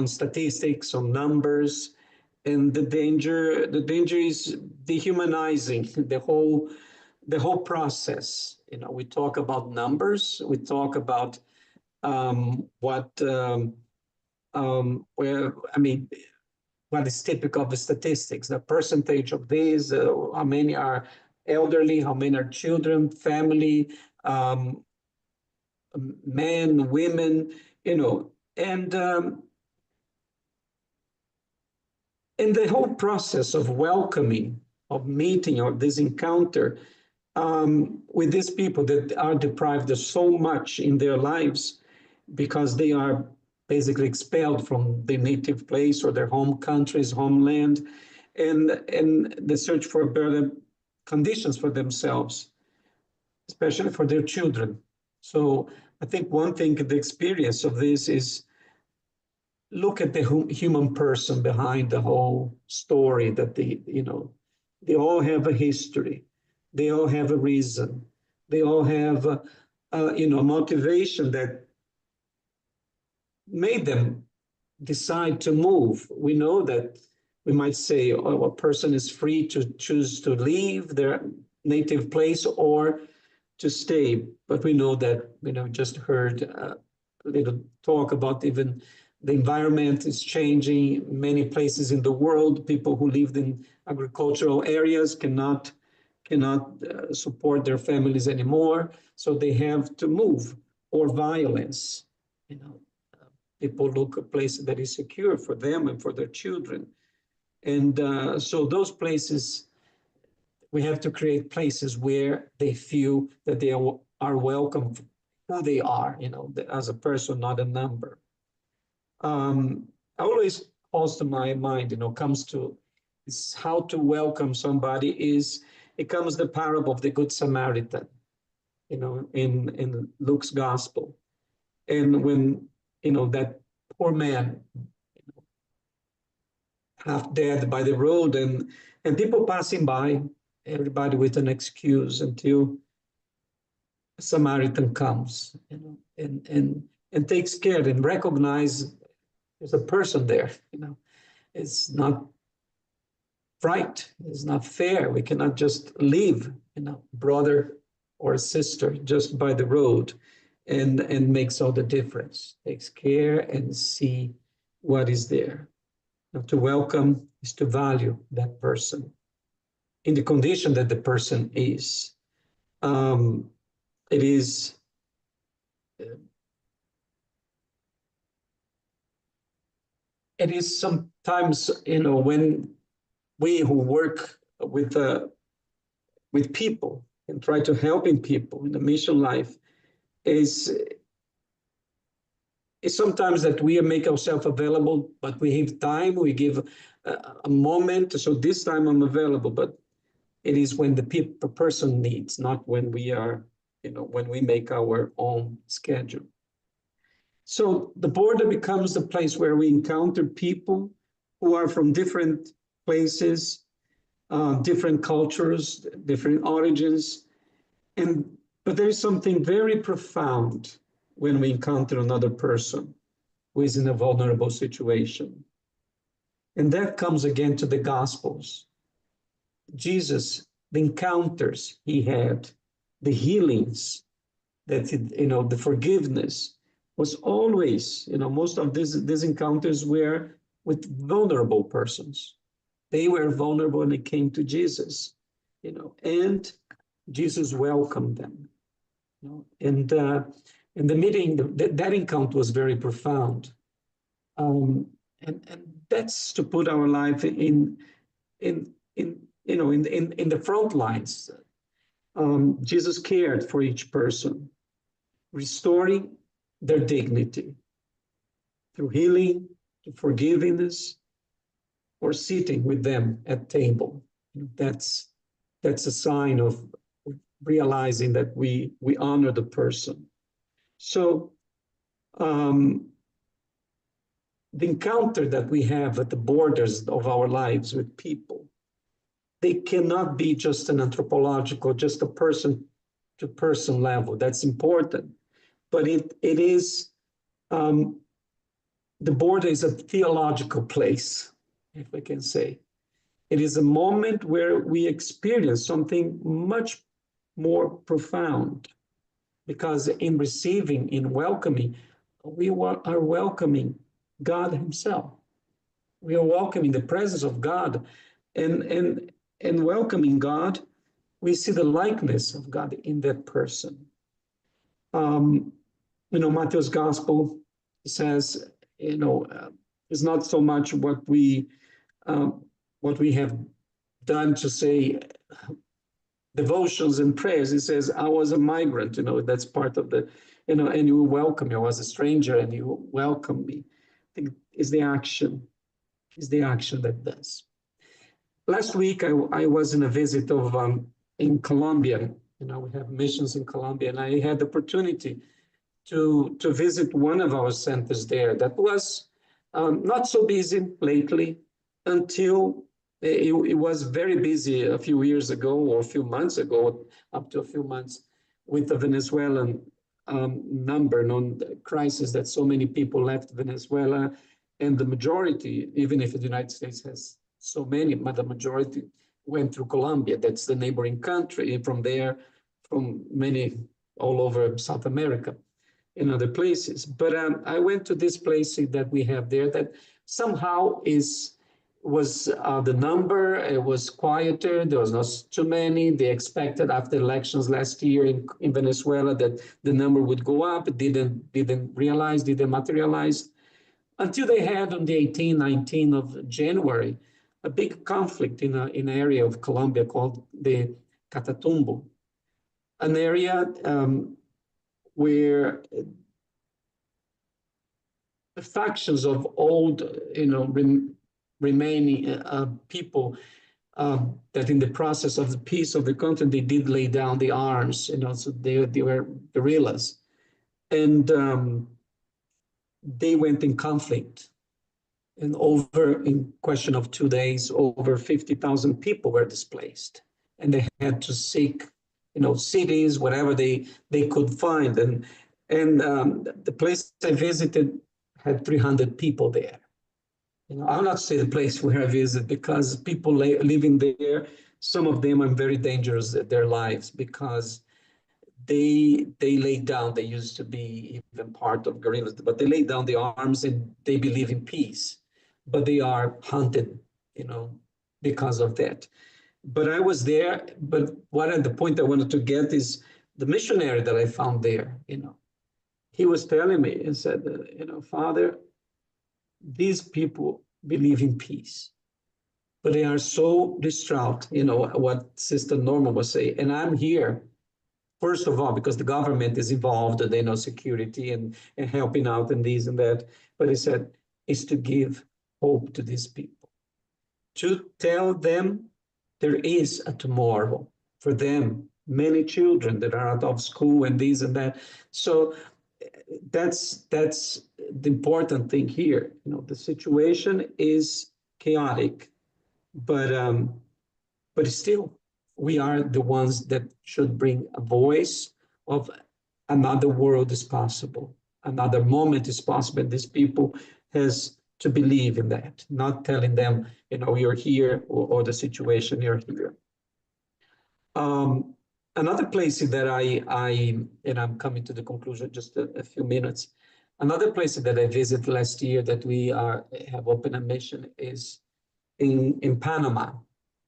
Speaker 4: statistics, on numbers, and the danger is dehumanizing the whole process. We talk about numbers, we talk about what is typical of the statistics, the percentage of these, how many are elderly, how many are children, family, men, women, and the whole process of welcoming, of meeting, or this encounter with these people that are deprived of so much in their lives because they are basically expelled from their native place or their home countries, homeland, and the search for better conditions for themselves, especially for their children. So I think one thing, the experience of this is look at the human person behind the whole story, that they all have a history. They all have a reason. They all have a motivation that made them decide to move. We know that we might say, oh, a person is free to choose to leave their native place or to stay. But we know that, just heard a little talk about even the environment is changing. Many places in the world, people who lived in agricultural areas cannot support their families anymore. So they have to move, or violence. People look a place that is secure for them and for their children. And so those places, we have to create places where they feel that they are welcome, who they are, as a person, not a number. Always calls to my mind, comes to is how to welcome somebody it comes the parable of the Good Samaritan, in Luke's gospel. And when, that poor man, half dead by the road, and people passing by, everybody with an excuse, until a Samaritan comes, and takes care and recognize there's a person there. It's not right. It's not fair. We cannot just leave, brother or sister just by the road, and makes all the difference. Takes care and see what is there. Now, to welcome is to value that person in the condition that the person is. It is sometimes, when we who work with people and try to helping people in the mission life, is sometimes that we make ourselves available, but we have time, we give a moment. So this time I'm available, but it is when the person needs, not when we are, when we make our own schedule. So the border becomes the place where we encounter people who are from different places, different cultures, different origins. But there is something very profound when we encounter another person who is in a vulnerable situation. And that comes again to the Gospels. Jesus, the encounters he had, the healings, that the forgiveness was always, most of these encounters were with vulnerable persons. They were vulnerable and they came to Jesus, and Jesus welcomed them. And the meeting, that encounter was very profound. And that's to put our life in the front lines. Jesus cared for each person, restoring their dignity through healing, through forgiveness, or sitting with them at table. That's a sign of realizing that we honor the person. So the encounter that we have at the borders of our lives with people, they cannot be just an anthropological, just a person-to-person level. That's important. But it is, the border is a theological place, if I can say. It is a moment where we experience something much more profound, because in receiving, in welcoming, we are welcoming God himself. We are welcoming the presence of God, and welcoming God, we see the likeness of God in that person. Matthew's gospel says, it's not so much what we have done to say devotions and prayers. It says, I was a migrant, that's part of the, and you welcome me. I was a stranger and you welcome me. I think is the action that does. Last week, I was in a visit in Colombia. We have missions in Colombia, and I had the opportunity to visit one of our centers there that was not so busy lately until it was very busy a few years ago or a few months ago, up to a few months, with the Venezuelan crisis that so many people left Venezuela, and the majority, even if the United States has so many, but the majority went through Colombia. That's the neighboring country. And from there, from many all over South America and other places. But I went to this place that we have there that somehow was the number. It was quieter. There was not too many. They expected after elections last year in Venezuela that the number would go up. It didn't materialize. Until they had on the 18th, 19th of January, a big conflict in an area of Colombia called the Catatumbo, an area where the factions of old, remaining people that in the process of the peace of the country, they did lay down the arms, so they were guerrillas. And they went in conflict, and in question of 2 days, over 50,000 people were displaced, and they had to seek, cities, whatever they could find, and the place I visited had 300 people there. I'll not say the place where I visit, because people living there, some of them are very dangerous at their lives, because they laid down, they used to be even part of guerrillas, but they laid down the arms and they believe in peace, but they are hunted, because of that. But I was there, but the point I wanted to get is the missionary that I found there, he was telling me and said, Father, these people believe in peace, but they are so distraught, what Sister Norma was saying, and I'm here. First of all, because the government is involved, they know security and helping out and this and that. But he said, it's to give hope to these people, to tell them there is a tomorrow for them, many children that are out of school and this and that. So that's the important thing here. The situation is chaotic, but still, we are the ones that should bring a voice of another world is possible, another moment is possible. And these people has to believe in that, not telling them, you're here, or the situation, you're here. Another place that and I'm coming to the conclusion just a few minutes. Another place that I visited last year that we have opened a mission is in Panama,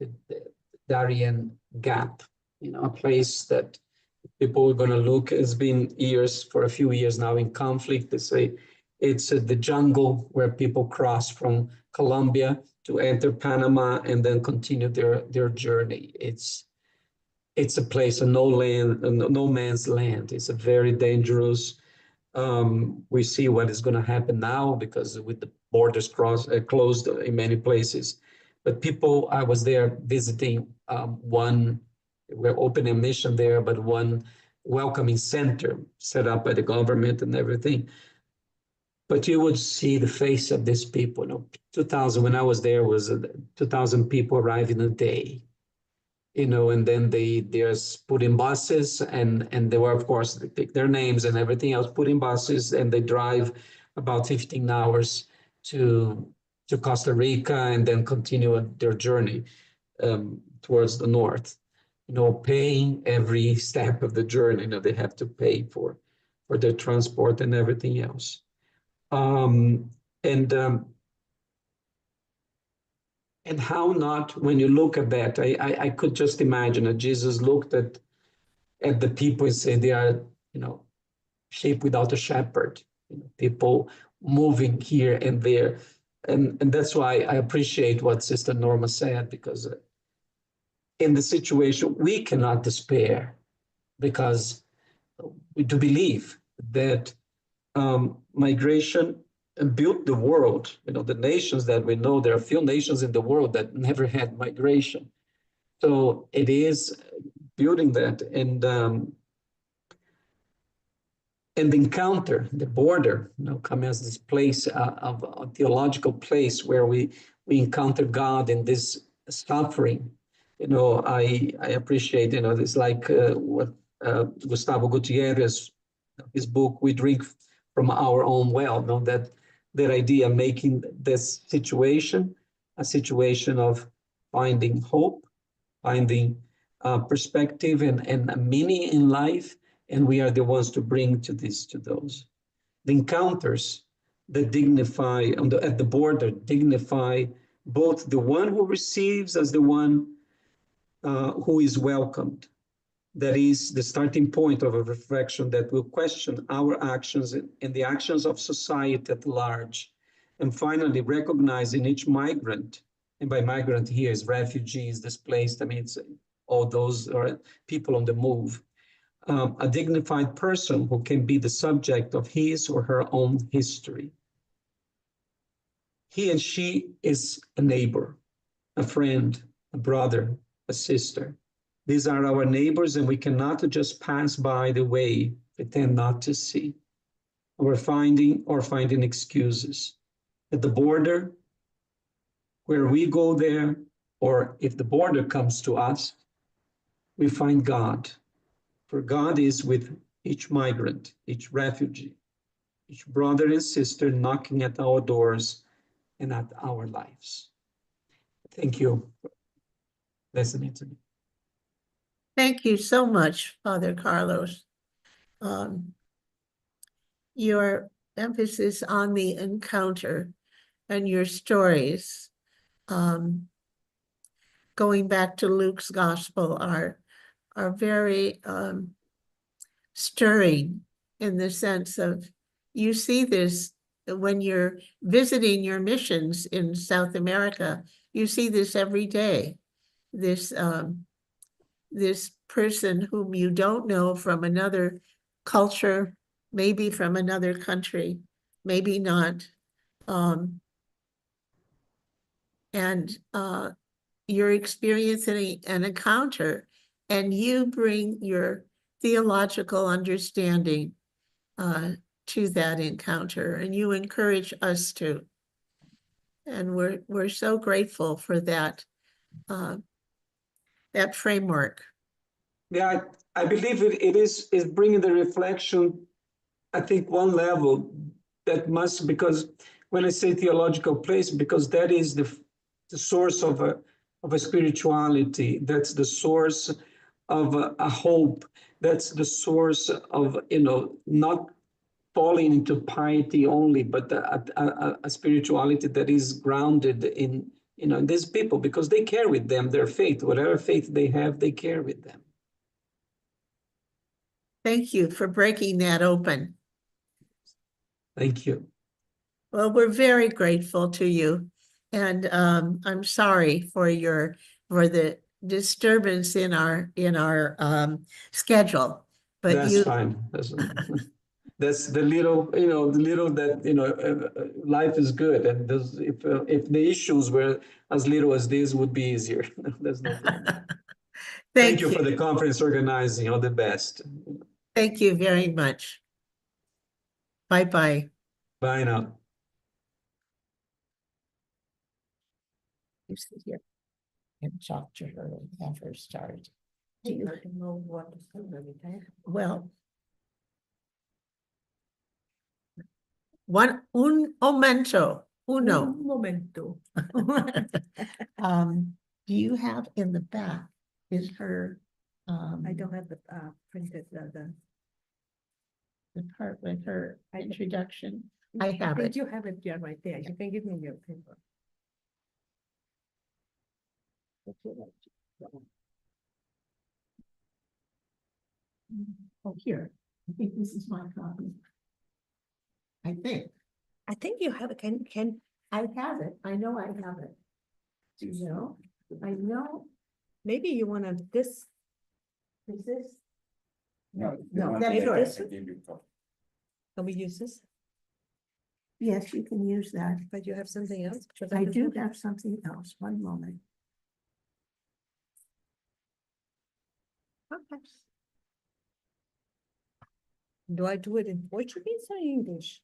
Speaker 4: the Darien Gap, a place that people are going to look. It's been for a few years now in conflict. They say It's the jungle where people cross from Colombia to enter Panama and then continue their journey. It's a place of no man's land. It's a very dangerous. We see what is going to happen now because with the borders closed in many places. But people, I was there visiting we're opening a mission there, but one welcoming center set up by the government and everything. But you would see the face of these people. 2000, when I was there, was 2,000 people arrive in a day. And then they're put in buses, and they were, of course, they pick their names and everything else, put in buses, and they drive about 15 hours to Costa Rica and then continue their journey towards the north. Paying every step of the journey. They have to pay for their transport and everything else. And how not, when you look at that, I could just imagine that Jesus looked at the people and said they are, sheep without a shepherd, people moving here and there. And that's why I appreciate what Sister Norma said, because in the situation, we cannot despair, because we do believe that migration built the world. The nations that we know, there are few nations in the world that never had migration. So it is building that, and the encounter, the border, coming as this place of a theological place where we encounter God in this suffering. I appreciate, it's like what Gustavo Gutierrez, his book, We Drink from Our Own Well, that idea, making this situation a situation of finding hope, finding perspective and a meaning in life, and we are the ones to bring to those. The encounters that dignify, at the border, dignify both the one who receives as the one who is welcomed. That is the starting point of a reflection that will question our actions and the actions of society at large. And finally, recognizing each migrant, and by migrant here is refugees, displaced, it's all those are people on the move, a dignified person who can be the subject of his or her own history. He and she is a neighbor, a friend, a brother, a sister. These are our neighbors, and we cannot just pass by the way, pretend not to see, or finding excuses. At the border, where we go there, or if the border comes to us, we find God. For God is with each migrant, each refugee, each brother and sister knocking at our doors and at our lives. Thank you for listening to me.
Speaker 1: Thank you so much, Father Carlos. Your emphasis on the encounter and your stories, going back to Luke's gospel, are very stirring, in the sense of, you see this when you're visiting your missions in South America. You see this every day. This person whom you don't know, from another culture, maybe from another country, maybe not. You're experiencing an encounter, and you bring your theological understanding to that encounter, and you encourage us to. And we're so grateful for that framework.
Speaker 4: Yeah, I believe it is bringing the reflection, I think, one level that must, because when I say theological place, because that is the source of a spirituality, that's the source of a hope, that's the source of, not falling into piety only, but a spirituality that is grounded in, in these people, because they carry with them their faith. Whatever faith they have, they carry with them.
Speaker 1: Thank you for breaking that open.
Speaker 4: Thank you.
Speaker 1: Well, we're very grateful to you. And I'm sorry for the disturbance in our schedule. But
Speaker 4: That's fine. That's the little, the little that, life is good. And if the issues were as little as this would be easier. There's no problem. Thank you for the conference organizing. All the best.
Speaker 1: Thank you very much. Bye-bye.
Speaker 4: Bye now.
Speaker 1: You sit here and talk to her and have her start. Do you know what to say? Well, un momento. Un momento. Do you have in the back is her
Speaker 7: I don't have the printed
Speaker 1: the part with her introduction? I have it.
Speaker 7: You have it, yeah, right there. You can give me your paper.
Speaker 1: Oh, here. I think this is my copy. I think you have it. Can I have it? I know I have it. Do you know? I know.
Speaker 7: Maybe you want to this.
Speaker 1: Is this?
Speaker 9: No,
Speaker 1: that's yours.
Speaker 7: Can we use this?
Speaker 1: Yes, you can use that.
Speaker 7: But you have something else? Because
Speaker 1: I do have something else. One moment.
Speaker 7: Okay. Do I do it in Portuguese or English?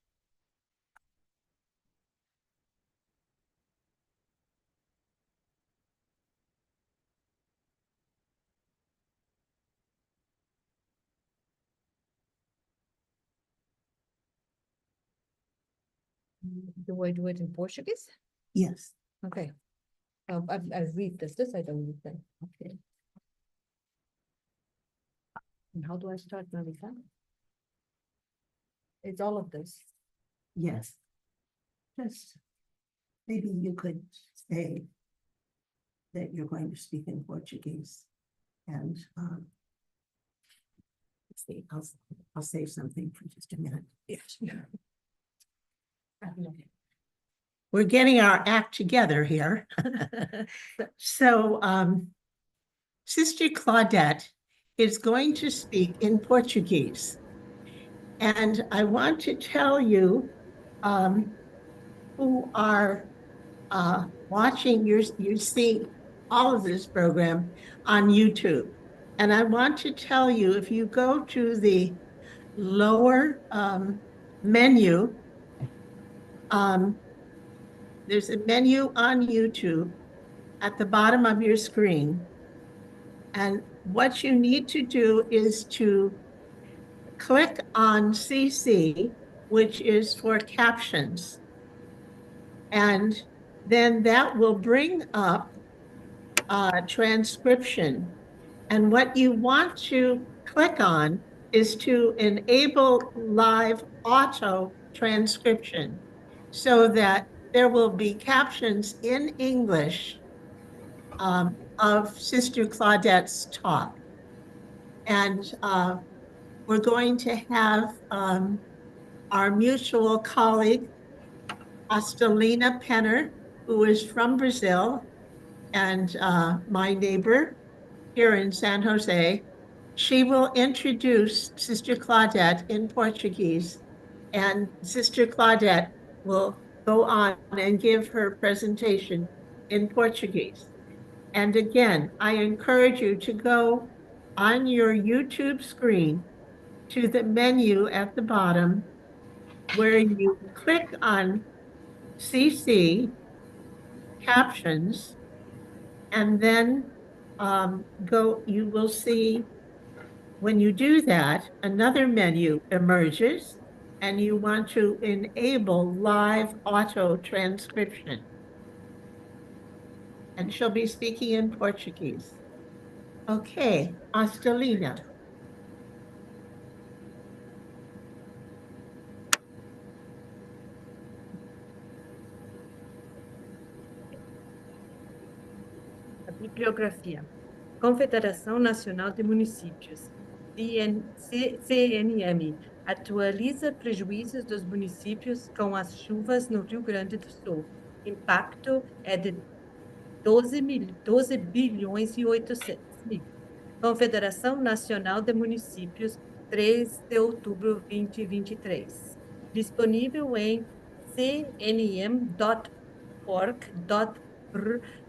Speaker 7: Do I do it in Portuguese?
Speaker 1: Yes.
Speaker 7: Okay. I read this. This I don't read then. Okay. And how do I start Marisa? It's all of this.
Speaker 1: Yes. Just maybe you could say that you're going to speak in Portuguese. And let's see, I'll say something for just a minute.
Speaker 7: Yes.
Speaker 1: We're getting our act together here. So Sister Claudete is going to speak in Portuguese. And I want to tell you who are watching, you see all of this program on YouTube. And I want to tell you, if you go to the lower menu, there's a menu on YouTube at the bottom of your screen. And what you need to do is to click on CC, which is for captions. And then that will bring up transcription. And what you want to click on is to enable live auto transcription so that there will be captions in English of Sister Claudete's talk. And we're going to have our mutual colleague, Astelina Penner, who is from Brazil, and my neighbor here in San Jose. She will introduce Sister Claudete in Portuguese, and Sister Claudete will go on and give her presentation in Portuguese. And again, I encourage you to go on your YouTube screen to the menu at the bottom where you click on CC captions, and then you will see when you do that, another menu emerges, and you want to enable live auto transcription. And she'll be speaking in Portuguese. Okay, Astelina.
Speaker 7: A bibliografia. Confederação Nacional de Municípios, CNM, atualiza prejuízos dos municípios com as chuvas no Rio Grande do Sul. Impacto é de 12 bilhões e 800 mil. Confederação Nacional de Municípios, 3 de outubro de 2023. Disponível em cnm.org.br.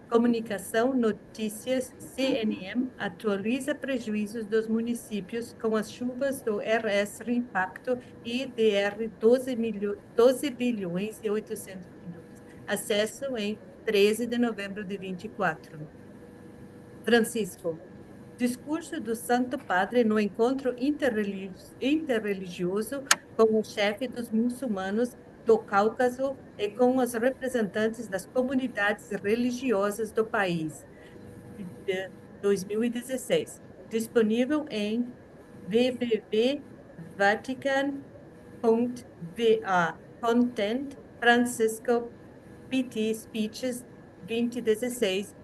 Speaker 7: Comunicação, notícias, CNM atualiza prejuízos dos municípios com as chuvas do RS Impacto e DR 12 bilhões e 800 milhões. Acesso em 13 de novembro de 24. Francisco. Discurso do Santo Padre no encontro interreligioso com o chefe dos muçulmanos do Cáucaso e com os representantes das comunidades religiosas do país, de 2016. Disponível em www.vatican.va. Content Francisco PT Speeches 2016,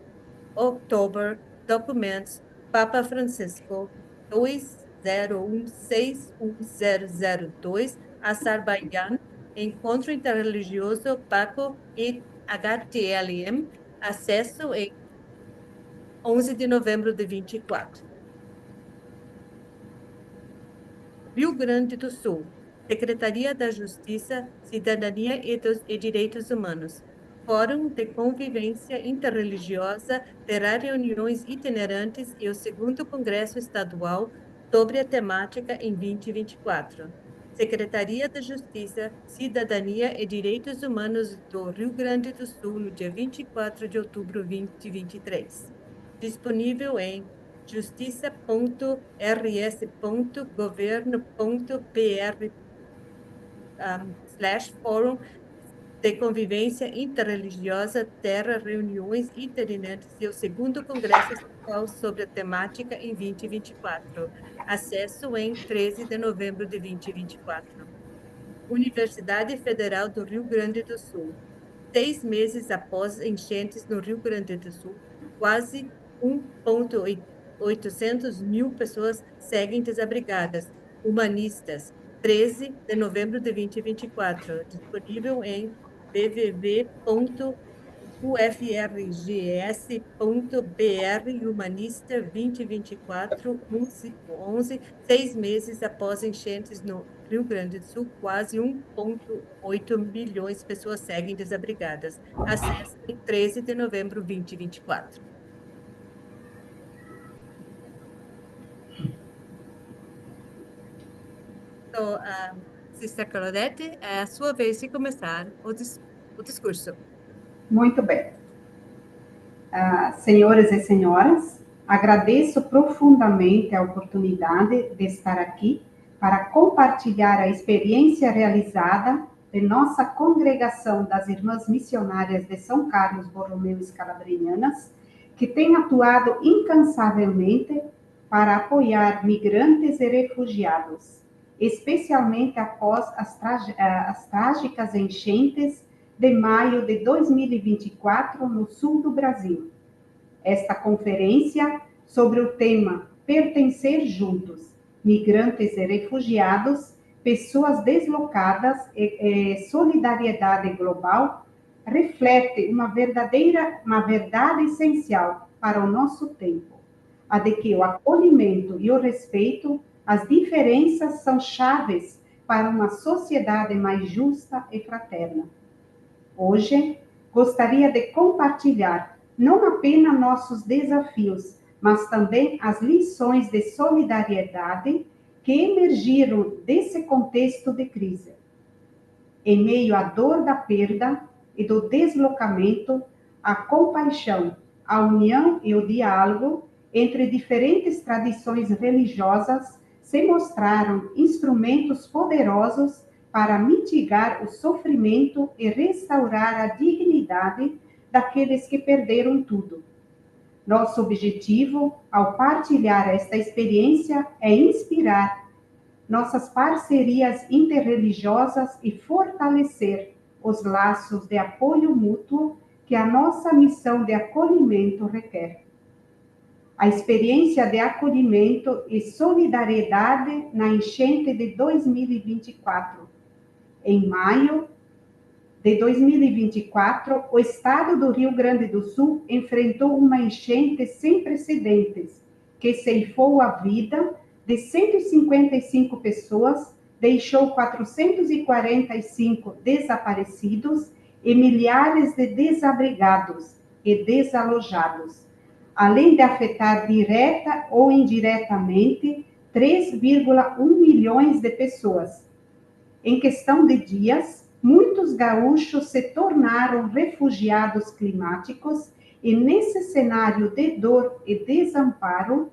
Speaker 7: October Documents Papa Francisco 20161002, Azerbaijão, Encontro Interreligioso Paco e HTLM, acesso em 11 de novembro de 24. Rio Grande do Sul, Secretaria da Justiça, Cidadania e Direitos Humanos. Fórum de Convivência Interreligiosa terá reuniões itinerantes e o 2º Congresso Estadual sobre a temática em 2024. Secretaria da Justiça, Cidadania e Direitos Humanos do Rio Grande do Sul, no dia 24 de outubro de 2023. Disponível em justiça.rs.governo.br/fórum de convivência interreligiosa terá reuniões itinerantes e o 2º Congresso Estadual sobre a temática em 2024. Acesso em 13 de novembro de 2024. Universidade Federal do Rio Grande do Sul. 6 meses após enchentes no Rio Grande do Sul, quase 1.800 mil pessoas seguem desabrigadas. Humanistas, 13 de novembro de 2024. Disponível em www.ufrgs.br. Humanista 2024, 11, 6 meses após enchentes no Rio Grande do Sul, quase 1.8 milhões de pessoas seguem desabrigadas. Acesso em 13 de novembro de 2024. Então, Sister Claudete, é a sua vez de começar o discurso.
Speaker 8: Muito bem. Senhores e senhoras, agradeço profundamente a oportunidade de estar aqui para compartilhar a experiência realizada de nossa congregação das Irmãs Missionárias de São Carlos, Borromeo e Scalabrinianas, que tem atuado incansavelmente para apoiar migrantes e refugiados, especialmente após as trágicas enchentes de maio de 2024 no sul do Brasil. Esta conferência sobre o tema Pertencer Juntos, Migrantes e Refugiados, Pessoas Deslocadas e Solidariedade Global, reflete uma verdade essencial para o nosso tempo, a de que o acolhimento e o respeito às diferenças são chaves para uma sociedade mais justa e fraterna. Hoje, gostaria de compartilhar não apenas nossos desafios, mas também as lições de solidariedade que emergiram desse contexto de crise. Em meio à dor da perda e do deslocamento, a compaixão, a união e o diálogo entre diferentes tradições religiosas se mostraram instrumentos poderosos para mitigar o sofrimento e restaurar a dignidade daqueles que perderam tudo. Nosso objetivo, ao partilhar esta experiência, é inspirar nossas parcerias interreligiosas e fortalecer os laços de apoio mútuo que a nossa missão de acolhimento requer. a experiência de acolhimento e solidariedade na enchente de 2024. Em maio de 2024, o estado do Rio Grande do Sul enfrentou uma enchente sem precedentes, que ceifou a vida de 155 pessoas, deixou 445 desaparecidos e milhares de desabrigados e desalojados, além de afetar direta ou indiretamente 3,1 milhões de pessoas. Em questão de dias, muitos gaúchos se tornaram refugiados climáticos e, nesse cenário de dor e desamparo,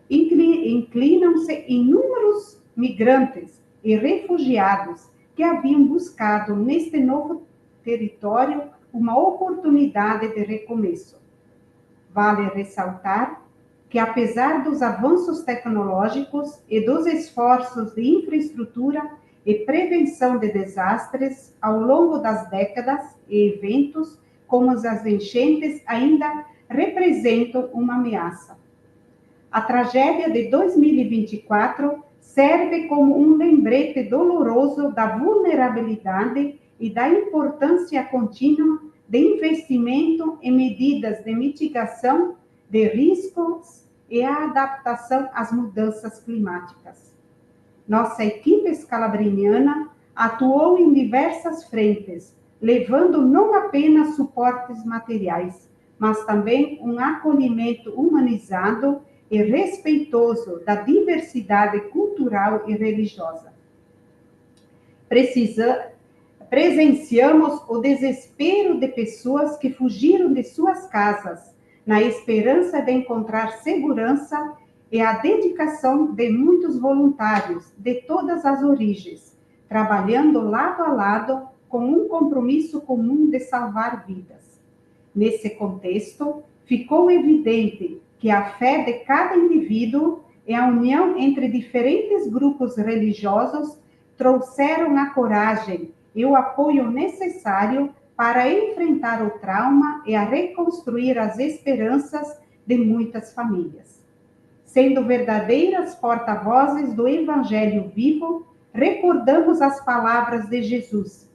Speaker 8: inclinam-se inúmeros migrantes e refugiados que haviam buscado neste novo território uma oportunidade de recomeço. Vale ressaltar que, apesar dos avanços tecnológicos e dos esforços de infraestrutura e prevenção de desastres ao longo das décadas, e eventos como as enchentes ainda representam uma ameaça. A tragédia de 2024 serve como um lembrete doloroso da vulnerabilidade e da importância contínua de investimento em medidas de mitigação de riscos e a adaptação às mudanças climáticas. Nossa equipe scalabriniana atuou em diversas frentes, levando não apenas suportes materiais, mas também um acolhimento humanizado e respeitoso da diversidade cultural e religiosa. Presenciamos o desespero de pessoas que fugiram de suas casas, na esperança de encontrar segurança, e a dedicação de muitos voluntários de todas as origens, trabalhando lado a lado com um compromisso comum de salvar vidas. Nesse contexto, ficou evidente que a fé de cada indivíduo e a união entre diferentes grupos religiosos trouxeram a coragem e o apoio necessário para enfrentar o trauma e a reconstruir as esperanças de muitas famílias. Sendo verdadeiras porta-vozes do Evangelho vivo, recordamos as palavras de Jesus: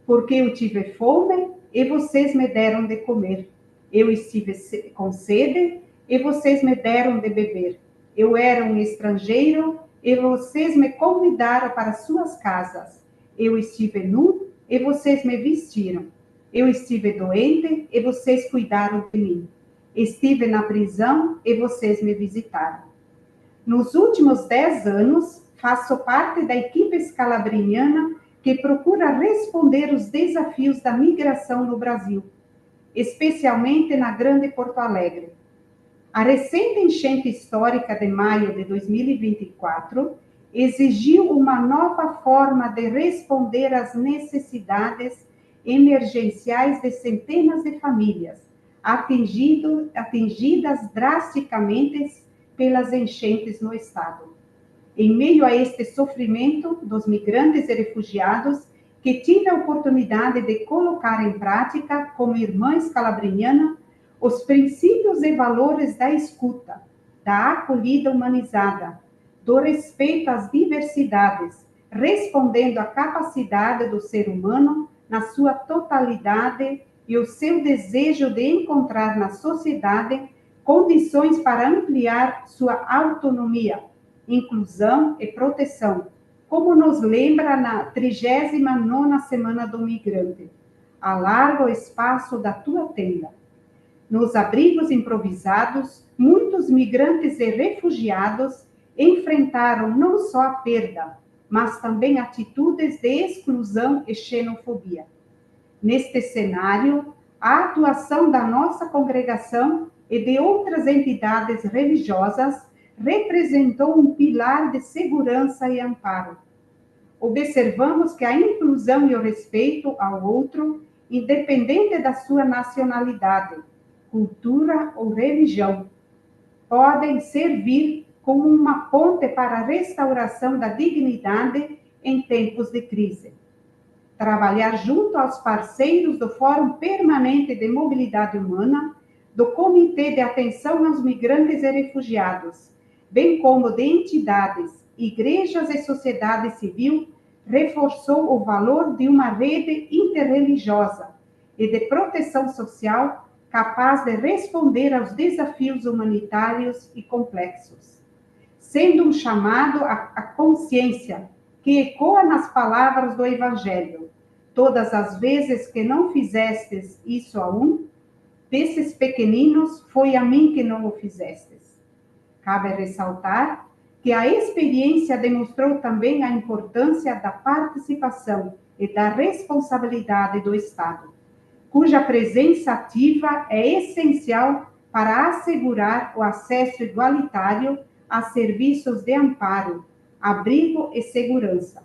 Speaker 8: porque eu tive fome e vocês me deram de comer. Eu estive com sede e vocês me deram de beber. Eu era um estrangeiro e vocês me convidaram para suas casas. Eu estive nu e vocês me vestiram. Eu estive doente e vocês cuidaram de mim. Estive na prisão e vocês me visitaram. Nos últimos 10 anos, faço parte da equipe scalabriniana que procura responder os desafios da migração no Brasil, especialmente na Grande Porto Alegre. A recente enchente histórica de maio de 2024 exigiu uma nova forma de responder às necessidades emergenciais de centenas de famílias, atingidas drasticamente pelas enchentes no estado. Em meio a este sofrimento dos migrantes e refugiados, que tive a oportunidade de colocar em prática como irmã scalabriniana os princípios e valores da escuta, da acolhida humanizada, do respeito às diversidades, respondendo à capacidade do ser humano na sua totalidade e o seu desejo de encontrar na sociedade condições para ampliar sua autonomia, inclusão e proteção, como nos lembra na 39ª Semana do Migrante. Alarga o espaço da tua tenda. Nos abrigos improvisados, muitos migrantes e refugiados enfrentaram não só a perda, mas também atitudes de exclusão e xenofobia. Neste cenário, a atuação da nossa congregação e de outras entidades religiosas representou um pilar de segurança e amparo. Observamos que a inclusão e o respeito ao outro, independente da sua nacionalidade, cultura ou religião, podem servir como uma ponte para a restauração da dignidade em tempos de crise. Trabalhar junto aos parceiros do Fórum Permanente de Mobilidade Humana, do Comitê de Atenção aos Migrantes e Refugiados, bem como de entidades, igrejas e sociedade civil, reforçou o valor de uma rede interreligiosa e de proteção social capaz de responder aos desafios humanitários e complexos, sendo um chamado à consciência que ecoa nas palavras do Evangelho: todas as vezes que não fizestes isso a um desses pequeninos, foi a mim que não o fizestes. Cabe ressaltar que a experiência demonstrou também a importância da participação e da responsabilidade do Estado, cuja presença ativa é essencial para assegurar o acesso igualitário a serviços de amparo, abrigo e segurança.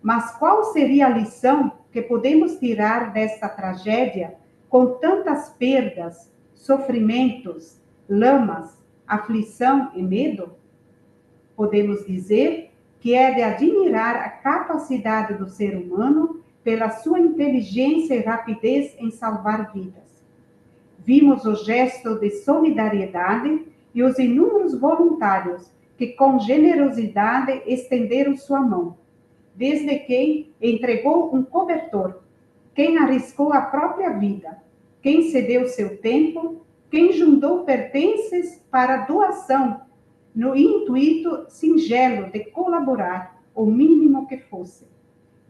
Speaker 8: Mas qual seria a lição que podemos tirar desta tragédia com tantas perdas, sofrimentos, lamas, aflição e medo? Podemos dizer que é de admirar a capacidade do ser humano pela sua inteligência e rapidez em salvar vidas. Vimos o gesto de solidariedade e os inúmeros voluntários que, com generosidade, estenderam sua mão, desde quem entregou um cobertor, quem arriscou a própria vida, quem cedeu seu tempo, quem juntou pertences para doação, no intuito singelo de colaborar, o mínimo que fosse.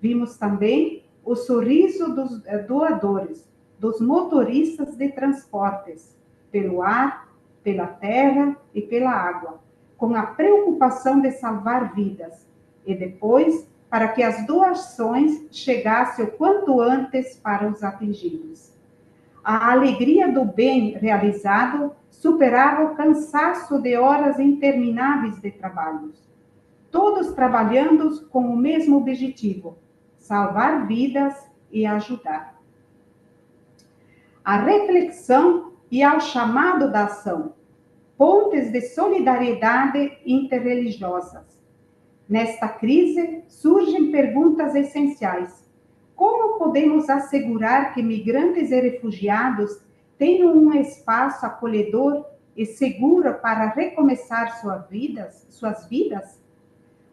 Speaker 8: Vimos também o sorriso dos doadores, dos motoristas de transportes, pelo ar, pela terra e pela água, com a preocupação de salvar vidas, e depois para que as doações chegassem o quanto antes para os atingidos. A alegria do bem realizado superava o cansaço de horas intermináveis de trabalhos. Todos trabalhando com o mesmo objetivo: salvar vidas e ajudar. A reflexão e ao chamado da ação, pontes de solidariedade interreligiosas. Nesta crise, surgem perguntas essenciais. Como podemos assegurar que migrantes e refugiados tenham um espaço acolhedor e seguro para recomeçar suas vidas?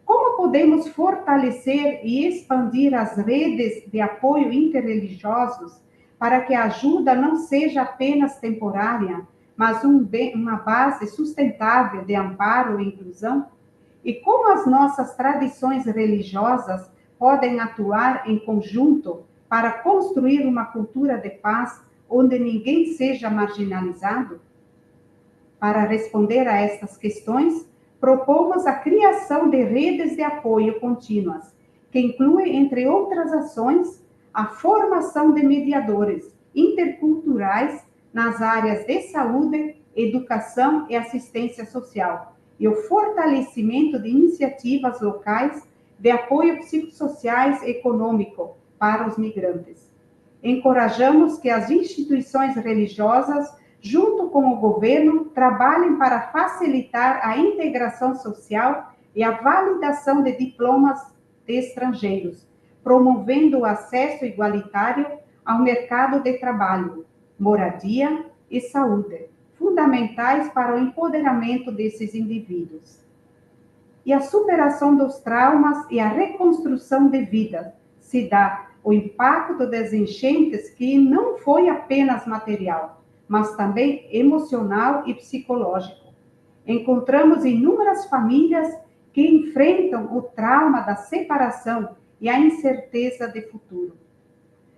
Speaker 8: Como podemos fortalecer e expandir as redes de apoio interreligiosos para que a ajuda não seja apenas temporária, mas uma base sustentável de amparo e inclusão? E como as nossas tradições religiosas podem atuar em conjunto para construir uma cultura de paz onde ninguém seja marginalizado? Para responder a estas questões, propomos a criação de redes de apoio contínuas, que incluem, entre outras ações, a formação de mediadores interculturais nas áreas de saúde, educação e assistência social, e o fortalecimento de iniciativas locais de apoio psicossociais e econômico para os migrantes. Encorajamos que as instituições religiosas, junto com o governo, trabalhem para facilitar a integração social e a validação de diplomas de estrangeiros, promovendo o acesso igualitário ao mercado de trabalho, moradia e saúde, fundamentais para o empoderamento desses indivíduos. E a superação dos traumas e a reconstrução de vida se dá o impacto das enchentes, que não foi apenas material, mas também emocional e psicológico. Encontramos inúmeras famílias que enfrentam o trauma da separação e a incerteza de futuro.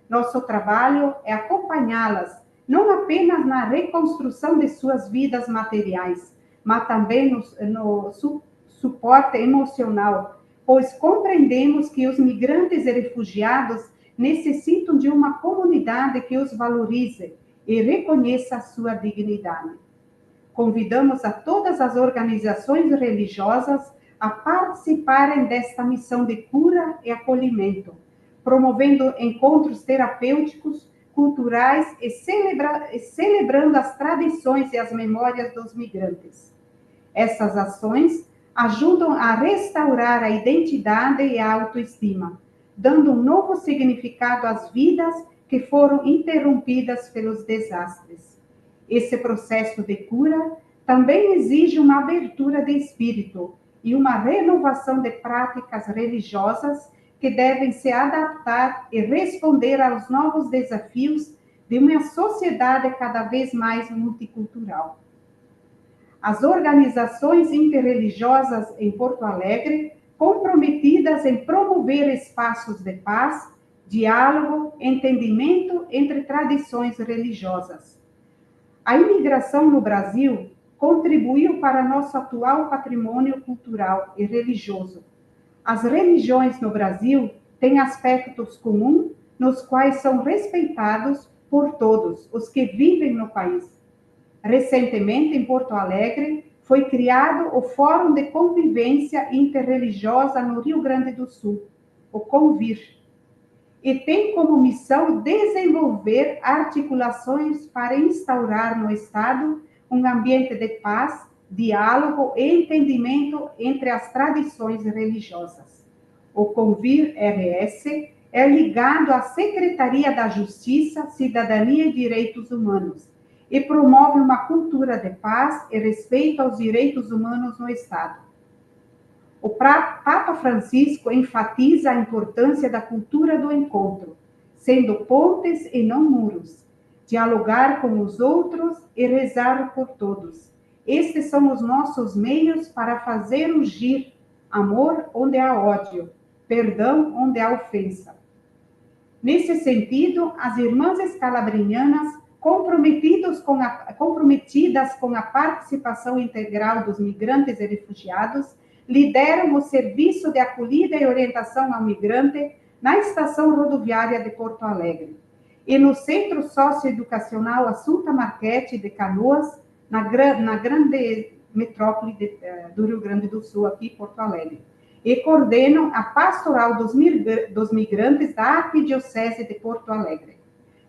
Speaker 8: Nosso trabalho é acompanhá-las, não apenas na reconstrução de suas vidas materiais, mas também no suporte emocional, pois compreendemos que os migrantes e refugiados necessitam de uma comunidade que os valorize e reconheça a sua dignidade. Convidamos a todas as organizações religiosas a participarem desta missão de cura e acolhimento, promovendo encontros terapêuticos, culturais e celebrando as tradições e as memórias dos migrantes. Essas ações ajudam a restaurar a identidade e a autoestima, dando um novo significado às vidas que foram interrompidas pelos desastres. Esse processo de cura também exige uma abertura de espírito e uma renovação de práticas religiosas que devem se adaptar e responder aos novos desafios de uma sociedade cada vez mais multicultural. As organizações interreligiosas em Porto Alegre, comprometidas em promover espaços de paz, diálogo, entendimento entre tradições religiosas. A imigração no Brasil contribuiu para nosso atual patrimônio cultural e religioso. As religiões no Brasil têm aspectos comuns nos quais são respeitados por todos os que vivem no país. Recentemente, em Porto Alegre, foi criado o Fórum de Convivência Interreligiosa no Rio Grande do Sul, o CONVIR, e tem como missão desenvolver articulações para instaurar no Estado um ambiente de paz, diálogo e entendimento entre as tradições religiosas. O CONVIR-RS é ligado à Secretaria da Justiça, Cidadania e Direitos Humanos e promove uma cultura de paz e respeito aos direitos humanos no Estado. O Papa Francisco enfatiza a importância da cultura do encontro, sendo pontes e não muros, dialogar com os outros e rezar por todos. Estes são os nossos meios para fazer urgir amor onde há ódio, perdão onde há ofensa. Nesse sentido, as irmãs escalabrinianas, comprometidas com a participação integral dos migrantes e refugiados, lideram o serviço de acolhida e orientação ao migrante na estação rodoviária de Porto Alegre e no Centro Socioeducacional Assunta Marchetti de Canoas, na grande metrópole do Rio Grande do Sul, aqui em Porto Alegre, e coordenam a pastoral dos migrantes da Arquidiocese de Porto Alegre.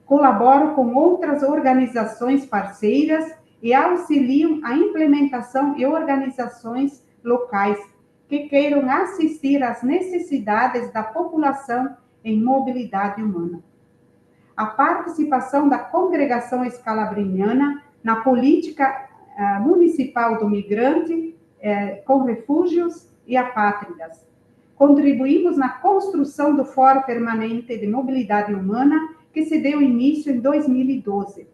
Speaker 8: Colaboram com outras organizações parceiras e auxiliam a implementação e organizações locais que queiram assistir às necessidades da população em mobilidade humana. A participação da congregação escalabriniana na política municipal do migrante com refúgios e apátridas. Contribuímos na construção do Fórum Permanente de Mobilidade Humana, que se deu início em 2012.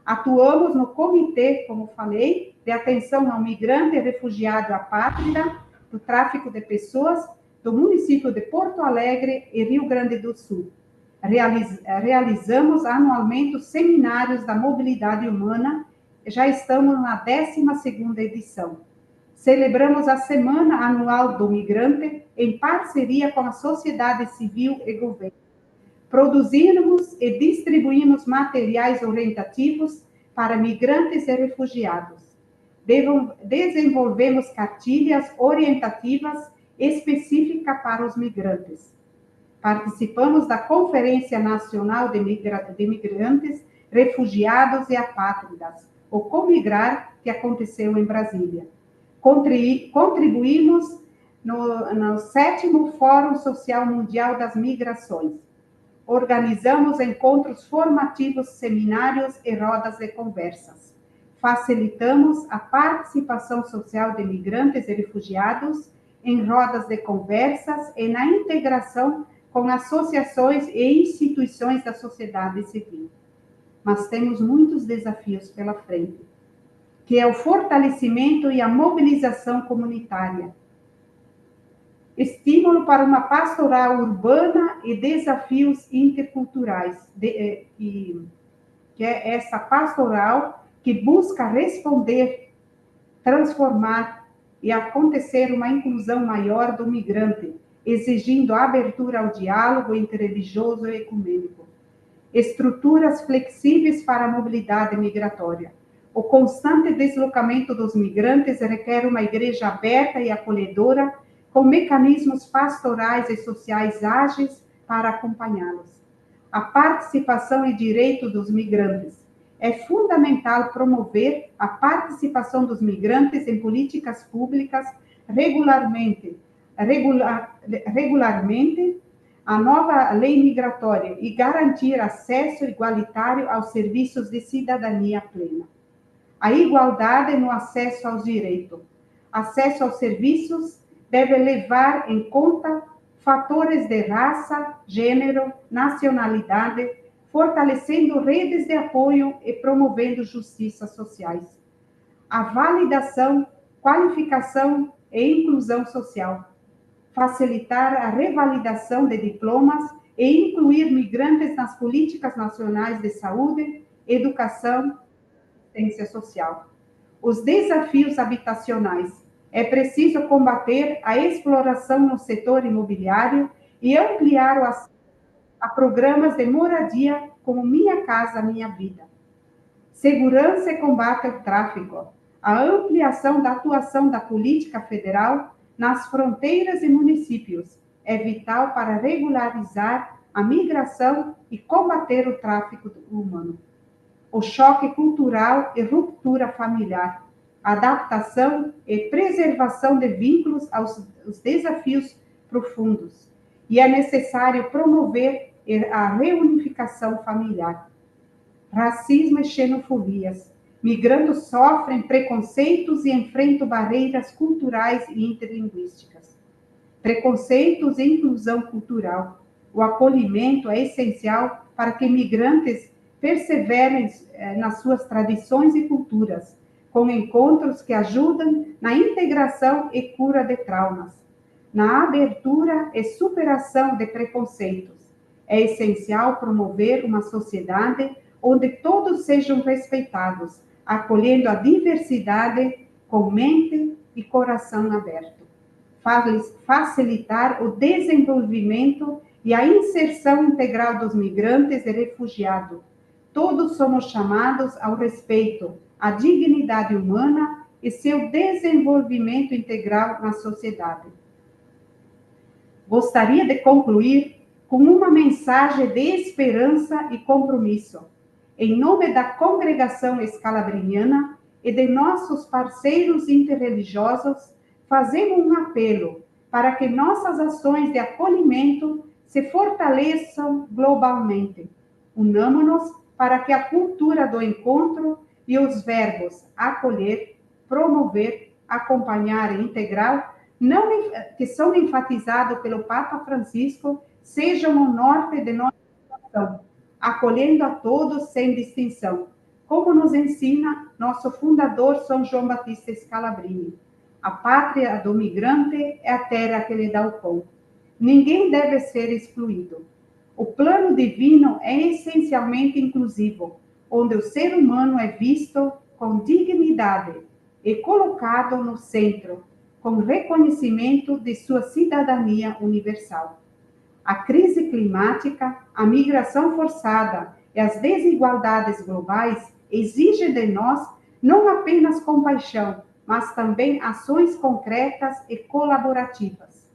Speaker 8: Atuamos no comitê, como falei, de atenção ao migrante e refugiado apátrida, do tráfico de pessoas, do município de Porto Alegre e Rio Grande do Sul. Realizamos anualmente os seminários da mobilidade humana, já estamos na 12ª edição. Celebramos a Semana Anual do Migrante em parceria com a sociedade civil e governo. Produzimos e distribuímos materiais orientativos para migrantes e refugiados. Desenvolvemos cartilhas orientativas específicas para os migrantes. Participamos da Conferência Nacional de Migrantes, Refugiados e Apátridas, o Comigrar, que aconteceu em Brasília. Contribuímos no 7º Fórum Social Mundial das Migrações. Organizamos encontros formativos, seminários e rodas de conversas. Facilitamos a participação social de migrantes e refugiados em rodas de conversas e na integração com associações e instituições da sociedade civil. Mas temos muitos desafios pela frente, que é o fortalecimento e a mobilização comunitária, estímulo para uma pastoral urbana e desafios interculturais, que é essa pastoral que busca responder, transformar e acontecer uma inclusão maior do migrante, exigindo a abertura ao diálogo interreligioso e ecumênico. Estruturas flexíveis para a mobilidade migratória. O constante deslocamento dos migrantes requer uma igreja aberta e acolhedora, com mecanismos pastorais e sociais ágeis para acompanhá-los. A participação e direito dos migrantes. É fundamental promover a participação dos migrantes em políticas públicas regularmente a nova lei migratória e garantir acesso igualitário aos serviços de cidadania plena. A igualdade no acesso aos direitos. Acesso aos serviços deve levar em conta fatores de raça, gênero, nacionalidade, fortalecendo redes de apoio e promovendo justiças sociais. A validação, qualificação e inclusão social. Facilitar a revalidação de diplomas e incluir migrantes nas políticas nacionais de saúde, educação e assistência social. Os desafios habitacionais. É preciso combater a exploração no setor imobiliário e ampliar o acesso a programas de moradia como Minha Casa Minha Vida. Segurança e combate ao tráfico. A ampliação da atuação da política federal nas fronteiras e municípios é vital para regularizar a migração e combater o tráfico humano. O choque cultural e ruptura familiar. Adaptação e preservação de vínculos aos desafios profundos. E é necessário promover a reunificação familiar. Racismo e xenofobias. Migrantes sofrem preconceitos e enfrentam barreiras culturais e interlinguísticas. Preconceitos e inclusão cultural. O acolhimento é essencial para que migrantes perseverem nas suas tradições e culturas, com encontros que ajudam na integração e cura de traumas, na abertura e superação de preconceitos. É essencial promover uma sociedade onde todos sejam respeitados, acolhendo a diversidade com mente e coração aberto. Facilitar o desenvolvimento e a inserção integral dos migrantes e refugiados. Todos somos chamados ao respeito, à dignidade humana e seu desenvolvimento integral na sociedade. Gostaria de concluir com uma mensagem de esperança e compromisso. Em nome da congregação escalabriniana e de nossos parceiros interreligiosos, fazemos um apelo para que nossas ações de acolhimento se fortaleçam globalmente. Unamo-nos para que a cultura do encontro e os verbos acolher, promover, acompanhar e integrar, que são enfatizados pelo Papa Francisco, sejam o norte de nossa ação, acolhendo a todos sem distinção, como nos ensina nosso fundador São João Batista Scalabrini. A pátria do migrante é a terra que lhe dá o pão. Ninguém deve ser excluído. O plano divino é essencialmente inclusivo, onde o ser humano é visto com dignidade e colocado no centro, com reconhecimento de sua cidadania universal. A crise climática, a migração forçada e as desigualdades globais exigem de nós não apenas compaixão, mas também ações concretas e colaborativas.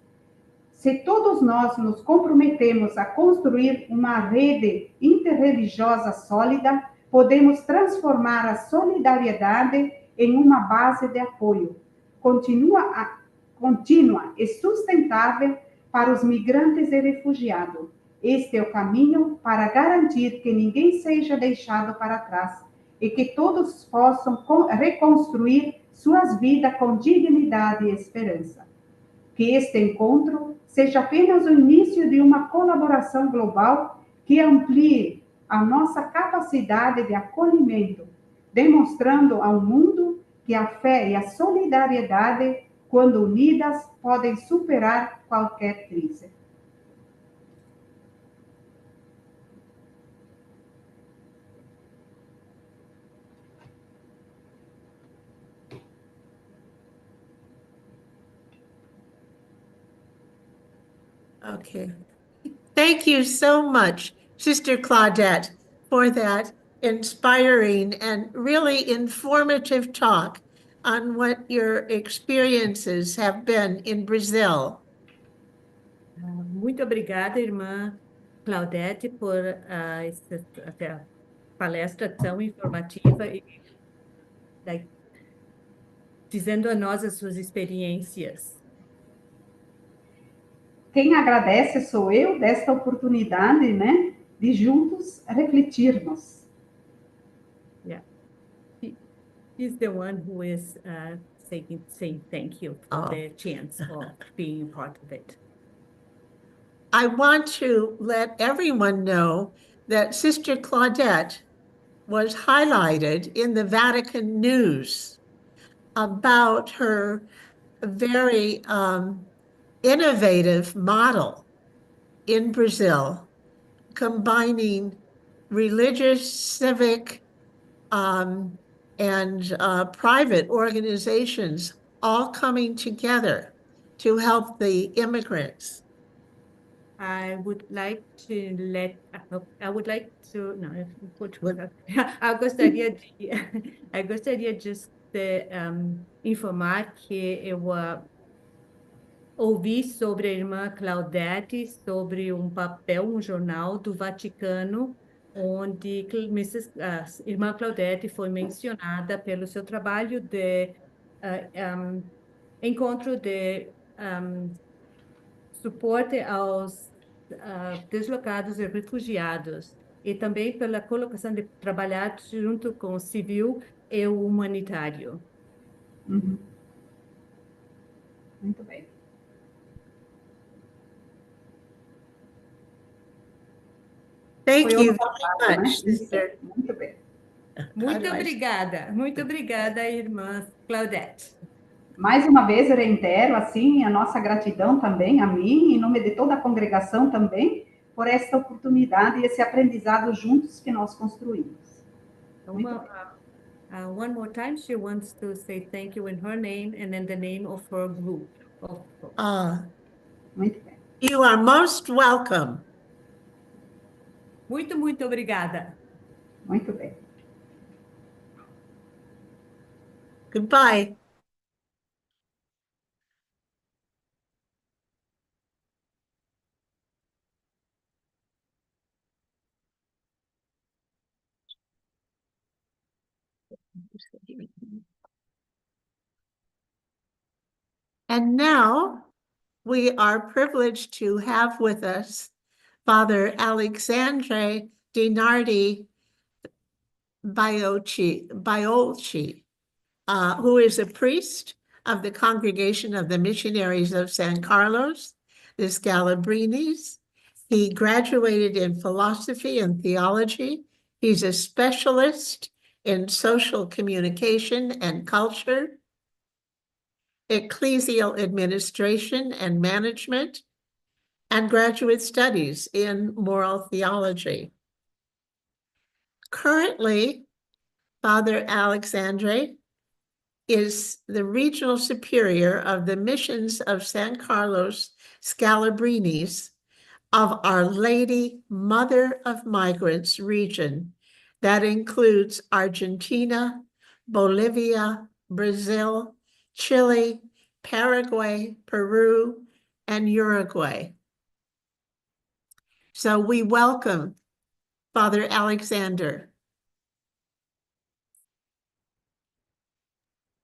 Speaker 8: Se todos nós nos comprometemos a construir uma rede interreligiosa sólida, podemos transformar a solidariedade em uma base de apoio contínua e sustentável para os migrantes e refugiados. Este é o caminho para garantir que ninguém seja deixado para trás e que todos possam reconstruir suas vidas com dignidade e esperança. Que este encontro seja apenas o início de uma colaboração global que amplie a nossa capacidade de acolhimento, demonstrando ao mundo que a fé e a solidariedade, quando unidas, podem superar qualquer crise.
Speaker 1: Okay. Thank you so much, Sister Claudete, for that inspiring and really informative talk on what your experiences have been in Brazil.
Speaker 7: Muito obrigada, irmã Claudete, por essa palestra tão informativa e dizendo a nós as suas experiências.
Speaker 8: Quem agradece sou eu desta oportunidade, né, de juntos refletirmos.
Speaker 7: Yeah. He's the one who is saying thank you for the chance of being part of it.
Speaker 1: I want to let everyone know that Sister Claudete was highlighted in the Vatican News about her very innovative model in Brazil, combining religious, civic, and private organizations all coming together to help the immigrants.
Speaker 7: I would like to não, em Portugal. Eu gostaria just de informar que eu ouvi sobre a irmã Claudete, sobre um papel, um jornal do Vaticano, onde a irmã Claudete foi mencionada pelo seu trabalho de encontro de suporte aos deslocados e refugiados, e também pela colocação de trabalhar junto com o civil e o humanitário.
Speaker 8: Uhum. Muito bem.
Speaker 1: Thank
Speaker 8: Foi
Speaker 1: you
Speaker 8: ousado,
Speaker 1: very
Speaker 8: né?
Speaker 1: much, sister.
Speaker 8: Muito bem.
Speaker 7: Muito obrigada, irmã Claudete.
Speaker 8: Mais uma vez, eu reitero, assim, a nossa gratidão também a mim, em nome de toda a congregação também, por esta oportunidade e esse aprendizado juntos que nós construímos.
Speaker 7: One more time, she wants to say thank you in her name and in the name of her group.
Speaker 8: Muito bem.
Speaker 1: You are most welcome.
Speaker 7: Muito obrigada.
Speaker 8: Muito bem.
Speaker 1: Goodbye. And now we are privileged to have with us Father Alexandre di Nardi Biolchi, who is a priest of the Congregation of the Missionaries of San Carlos, the Scalabrinis. He graduated in philosophy and theology. He's a specialist in social communication and culture, ecclesial administration and management, and graduate studies in moral theology. Currently, Father Alexandre is the regional superior of the missions of San Carlos Scalabrinis of Our Lady Mother of Migrants region that includes Argentina, Bolivia, Brazil, Chile, Paraguay, Peru, and Uruguay. So we welcome Father Alexandre.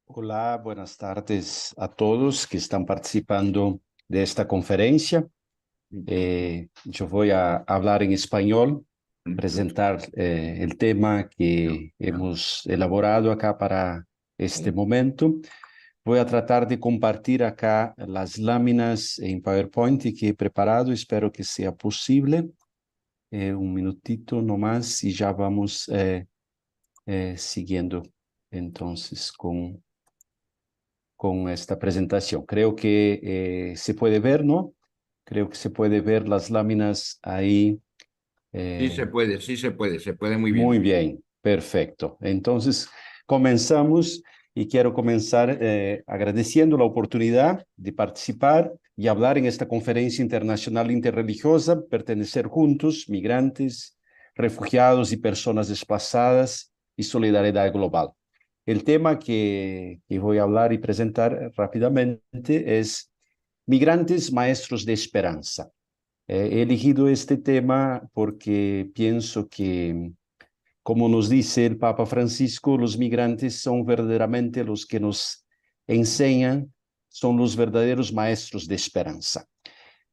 Speaker 9: Hola, buenas tardes a todos que están participando de esta conferencia. Yo voy a hablar en español, presentar el tema que hemos elaborado acá para este momento. Voy a tratar de compartir acá las láminas en PowerPoint que he preparado. Espero que sea posible. Un minutito nomás y ya vamos siguiendo entonces con esta presentación. Creo que se puede ver, ¿no? Creo que se puede ver las láminas ahí.
Speaker 10: Sí se puede muy bien.
Speaker 9: Muy bien, perfecto. Entonces, comenzamos y quiero comenzar agradeciendo la oportunidad de participar y hablar en esta conferencia internacional interreligiosa, pertenecer juntos, migrantes, refugiados y personas desplazadas y solidaridad global. El tema que voy a hablar y presentar rápidamente es Migrantes, Maestros de Esperanza. He elegido este tema porque pienso que, como nos dice el Papa Francisco, los migrantes son verdaderamente los que nos enseñan, son los verdaderos maestros de esperanza.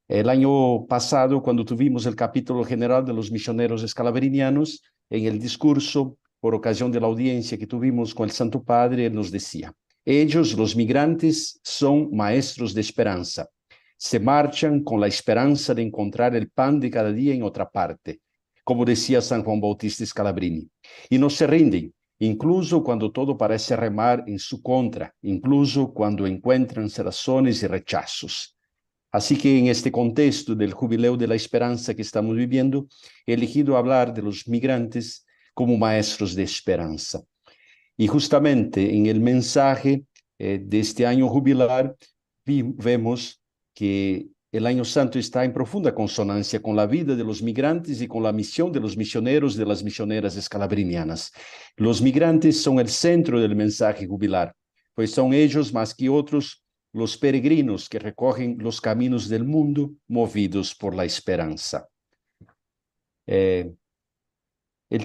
Speaker 9: El año pasado, cuando tuvimos el capítulo general de los misioneros escalabrinianos, en el discurso por ocasión de la audiencia que tuvimos con el Santo Padre, él nos decía: ellos, los migrantes, son maestros de esperanza. Se marchan con la esperanza de encontrar el pan de cada día en otra parte, como decía San Juan Bautista Scalabrini, y no se rinden, incluso cuando todo parece remar en su contra, incluso cuando encuentran cerrazones y rechazos. Así que en este contexto del Jubileo de la Esperanza que estamos viviendo, he elegido hablar de los migrantes como maestros de esperanza. Y justamente en el mensaje de este año jubilar, vemos que el Año Santo está en profunda consonancia con la vida de los migrantes y con la misión de los misioneros y de las misioneras escalabrinianas. Los migrantes son el centro del mensaje jubilar, pues son ellos más que otros los peregrinos que recogen los caminos del mundo movidos por la esperanza. El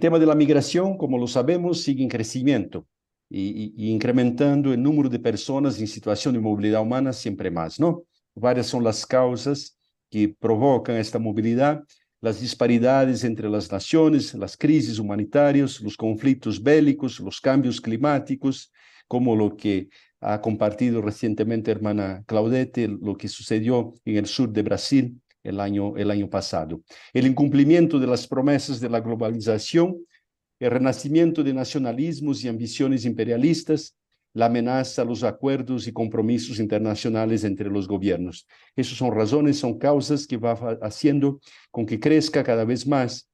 Speaker 9: tema de la migración, como lo sabemos, sigue en crecimiento y incrementando el número de personas en situación de movilidad humana siempre más, ¿no? Varias son las causas que provocan esta movilidad: las disparidades entre las naciones, las crisis humanitarias, los conflictos bélicos, los cambios climáticos, como lo que ha compartido recientemente hermana Claudete, lo que sucedió en el sur de Brasil el año pasado. El incumplimiento de las promesas de la globalización, el renacimiento de nacionalismos y ambiciones imperialistas, la amenaza a los acuerdos y compromisos internacionales entre los gobiernos. Esas son razones, son causas que van haciendo con que crezca cada vez más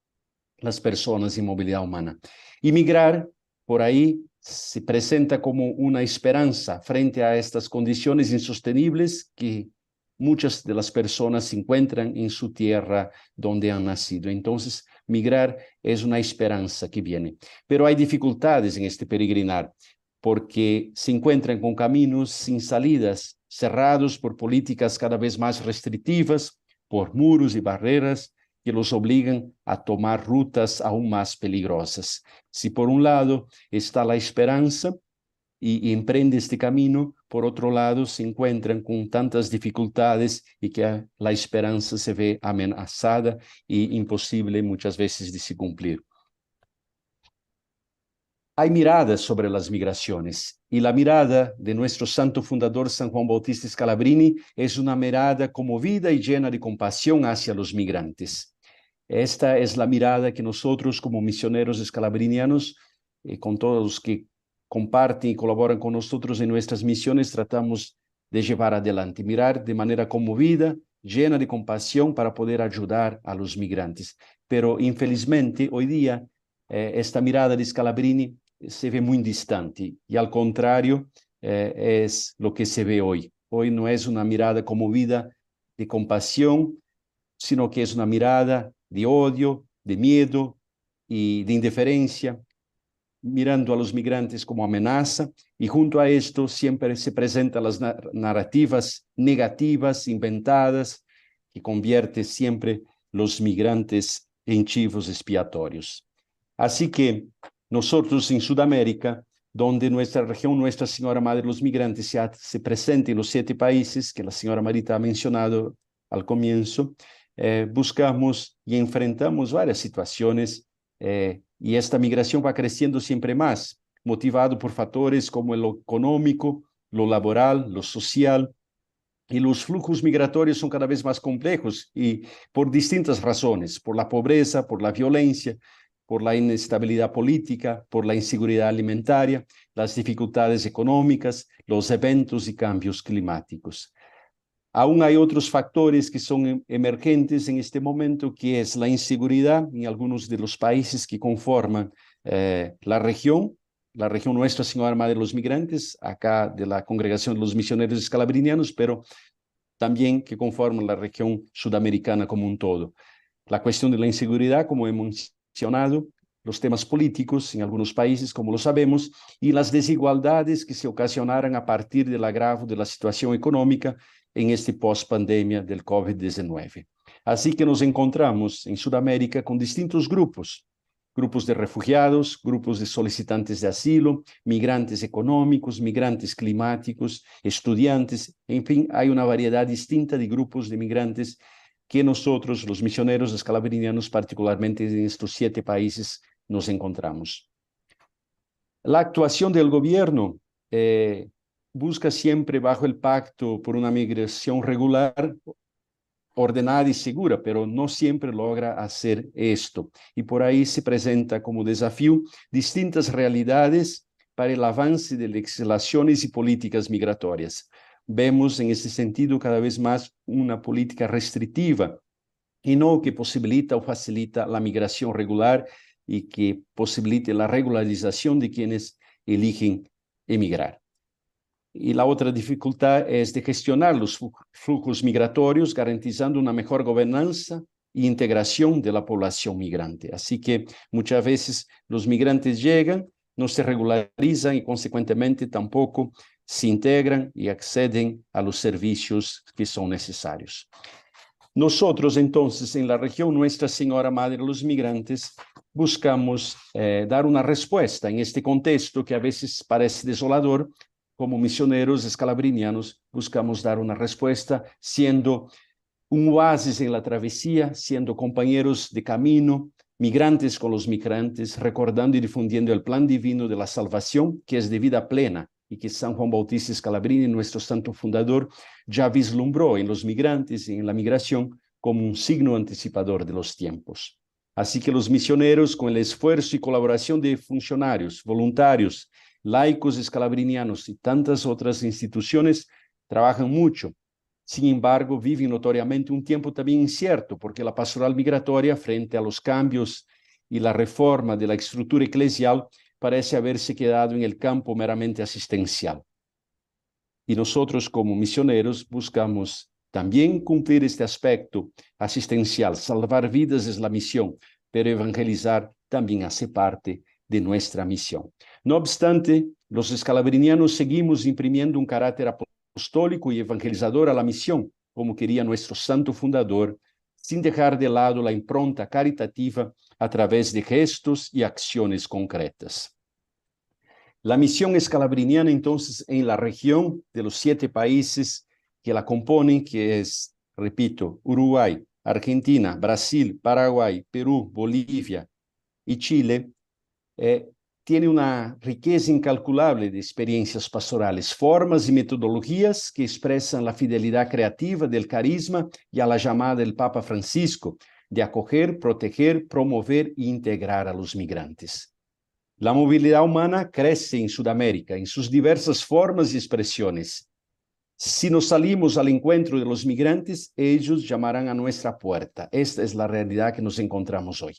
Speaker 9: las personas en movilidad humana. Y migrar, por ahí, se presenta como una esperanza frente a estas condiciones insostenibles que muchas de las personas se encuentran en su tierra donde han nacido. Entonces, migrar es una esperanza que viene. Pero hay dificultades en este peregrinar, porque se encuentran con caminos sin salidas, cerrados por políticas cada vez más restrictivas, por muros y barreras que los obligan a tomar rutas aún más peligrosas. Si por un lado está la esperanza y emprende este camino, por otro lado se encuentran con tantas dificultades y que la esperanza se ve amenazada y imposible muchas veces de se cumplir. Hay miradas sobre las migraciones y la mirada de nuestro santo fundador San Juan Bautista Scalabrini es una mirada conmovida y llena de compasión hacia los migrantes. Esta es la mirada que nosotros como misioneros escalabrinianos, con todos los que comparten y colaboran con nosotros en nuestras misiones, tratamos de llevar adelante, mirar de manera conmovida, llena de compasión para poder ayudar a los migrantes. Pero infelizmente hoy día esta mirada de Scalabrini se ve muy distante y al contrario es lo que se ve hoy. Hoy no es una mirada conmovida de compasión, sino que es una mirada de odio, de miedo y de indiferencia, mirando a los migrantes como amenaza, y junto a esto siempre se presentan las narrativas negativas, inventadas, que convierten siempre los migrantes en chivos expiatorios. Así que nosotros en Sudamérica, donde nuestra región, Nuestra Señora Madre de los Migrantes, se presenta en los 7 países que la señora Marita ha mencionado al comienzo, buscamos y enfrentamos varias situaciones y esta migración va creciendo siempre más, motivado por factores como lo económico, lo laboral, lo social, y los flujos migratorios son cada vez más complejos y por distintas razones, por la pobreza, por la violencia, por la inestabilidad política, por la inseguridad alimentaria, las dificultades económicas, los eventos y cambios climáticos. Aún hay otros factores que son emergentes en este momento, que es la inseguridad en algunos de los países que conforman la región Nuestra Señora Madre de los Migrantes, acá de la Congregación de los Misioneros Escalabrinianos, pero también que conforman la región sudamericana como un todo. La cuestión de la inseguridad, como hemos mencionado, los temas políticos en algunos países, como lo sabemos, y las desigualdades que se ocasionaron a partir del agravo de la situación económica en este post-pandemia del COVID-19. Así que nos encontramos en Sudamérica con distintos grupos de refugiados, grupos de solicitantes de asilo, migrantes económicos, migrantes climáticos, estudiantes, en fin, hay una variedad distinta de grupos de migrantes que nosotros, los misioneros escalabrinianos, particularmente en estos 7 países, nos encontramos. La actuación del gobierno busca siempre bajo el pacto por una migración regular, ordenada y segura, pero no siempre logra hacer esto. Y por ahí se presenta como desafío distintas realidades para el avance de legislaciones y políticas migratorias. Vemos en ese sentido cada vez más una política restrictiva y no que posibilita o facilita la migración regular y que posibilite la regularización de quienes eligen emigrar. Y la otra dificultad es de gestionar los flujos migratorios, garantizando una mejor gobernanza e integración de la población migrante. Así que muchas veces los migrantes llegan, no se regularizan y consecuentemente tampoco se integran y acceden a los servicios que son necesarios. Nosotros entonces en la región Nuestra Señora Madre de los Migrantes buscamos dar una respuesta en este contexto que a veces parece desolador. Como misioneros escalabrinianos buscamos dar una respuesta siendo un oasis en la travesía, siendo compañeros de camino, migrantes con los migrantes, recordando y difundiendo el plan divino de la salvación que es de vida plena y que San Juan Bautista Scalabrini, nuestro santo fundador, ya vislumbró en los migrantes y en la migración como un signo anticipador de los tiempos. Así que los misioneros, con el esfuerzo y colaboración de funcionarios, voluntarios, laicos escalabrinianos y tantas otras instituciones, trabajan mucho. Sin embargo, viven notoriamente un tiempo también incierto, porque la pastoral migratoria, frente a los cambios y la reforma de la estructura eclesial, parece haberse quedado en el campo meramente asistencial. Y nosotros, como misioneros, buscamos también cumplir este aspecto asistencial. Salvar vidas es la misión, pero evangelizar también hace parte de nuestra misión. No obstante, los escalabrinianos seguimos imprimiendo un carácter apostólico y evangelizador a la misión, como quería nuestro santo fundador, sin dejar de lado la impronta caritativa a través de gestos y acciones concretas. La misión escalabriniana, entonces, en la región de los 7 países que la componen, que es, repito, Uruguay, Argentina, Brasil, Paraguay, Perú, Bolivia y Chile, tiene una riqueza incalculable de experiencias pastorales, formas y metodologías que expresan la fidelidad creativa del carisma y a la llamada del Papa Francisco de acoger, proteger, promover e integrar a los migrantes. La movilidad humana crece en Sudamérica en sus diversas formas y expresiones. Si nos salimos al encuentro de los migrantes, ellos llamarán a nuestra puerta. Esta es la realidad que nos encontramos hoy.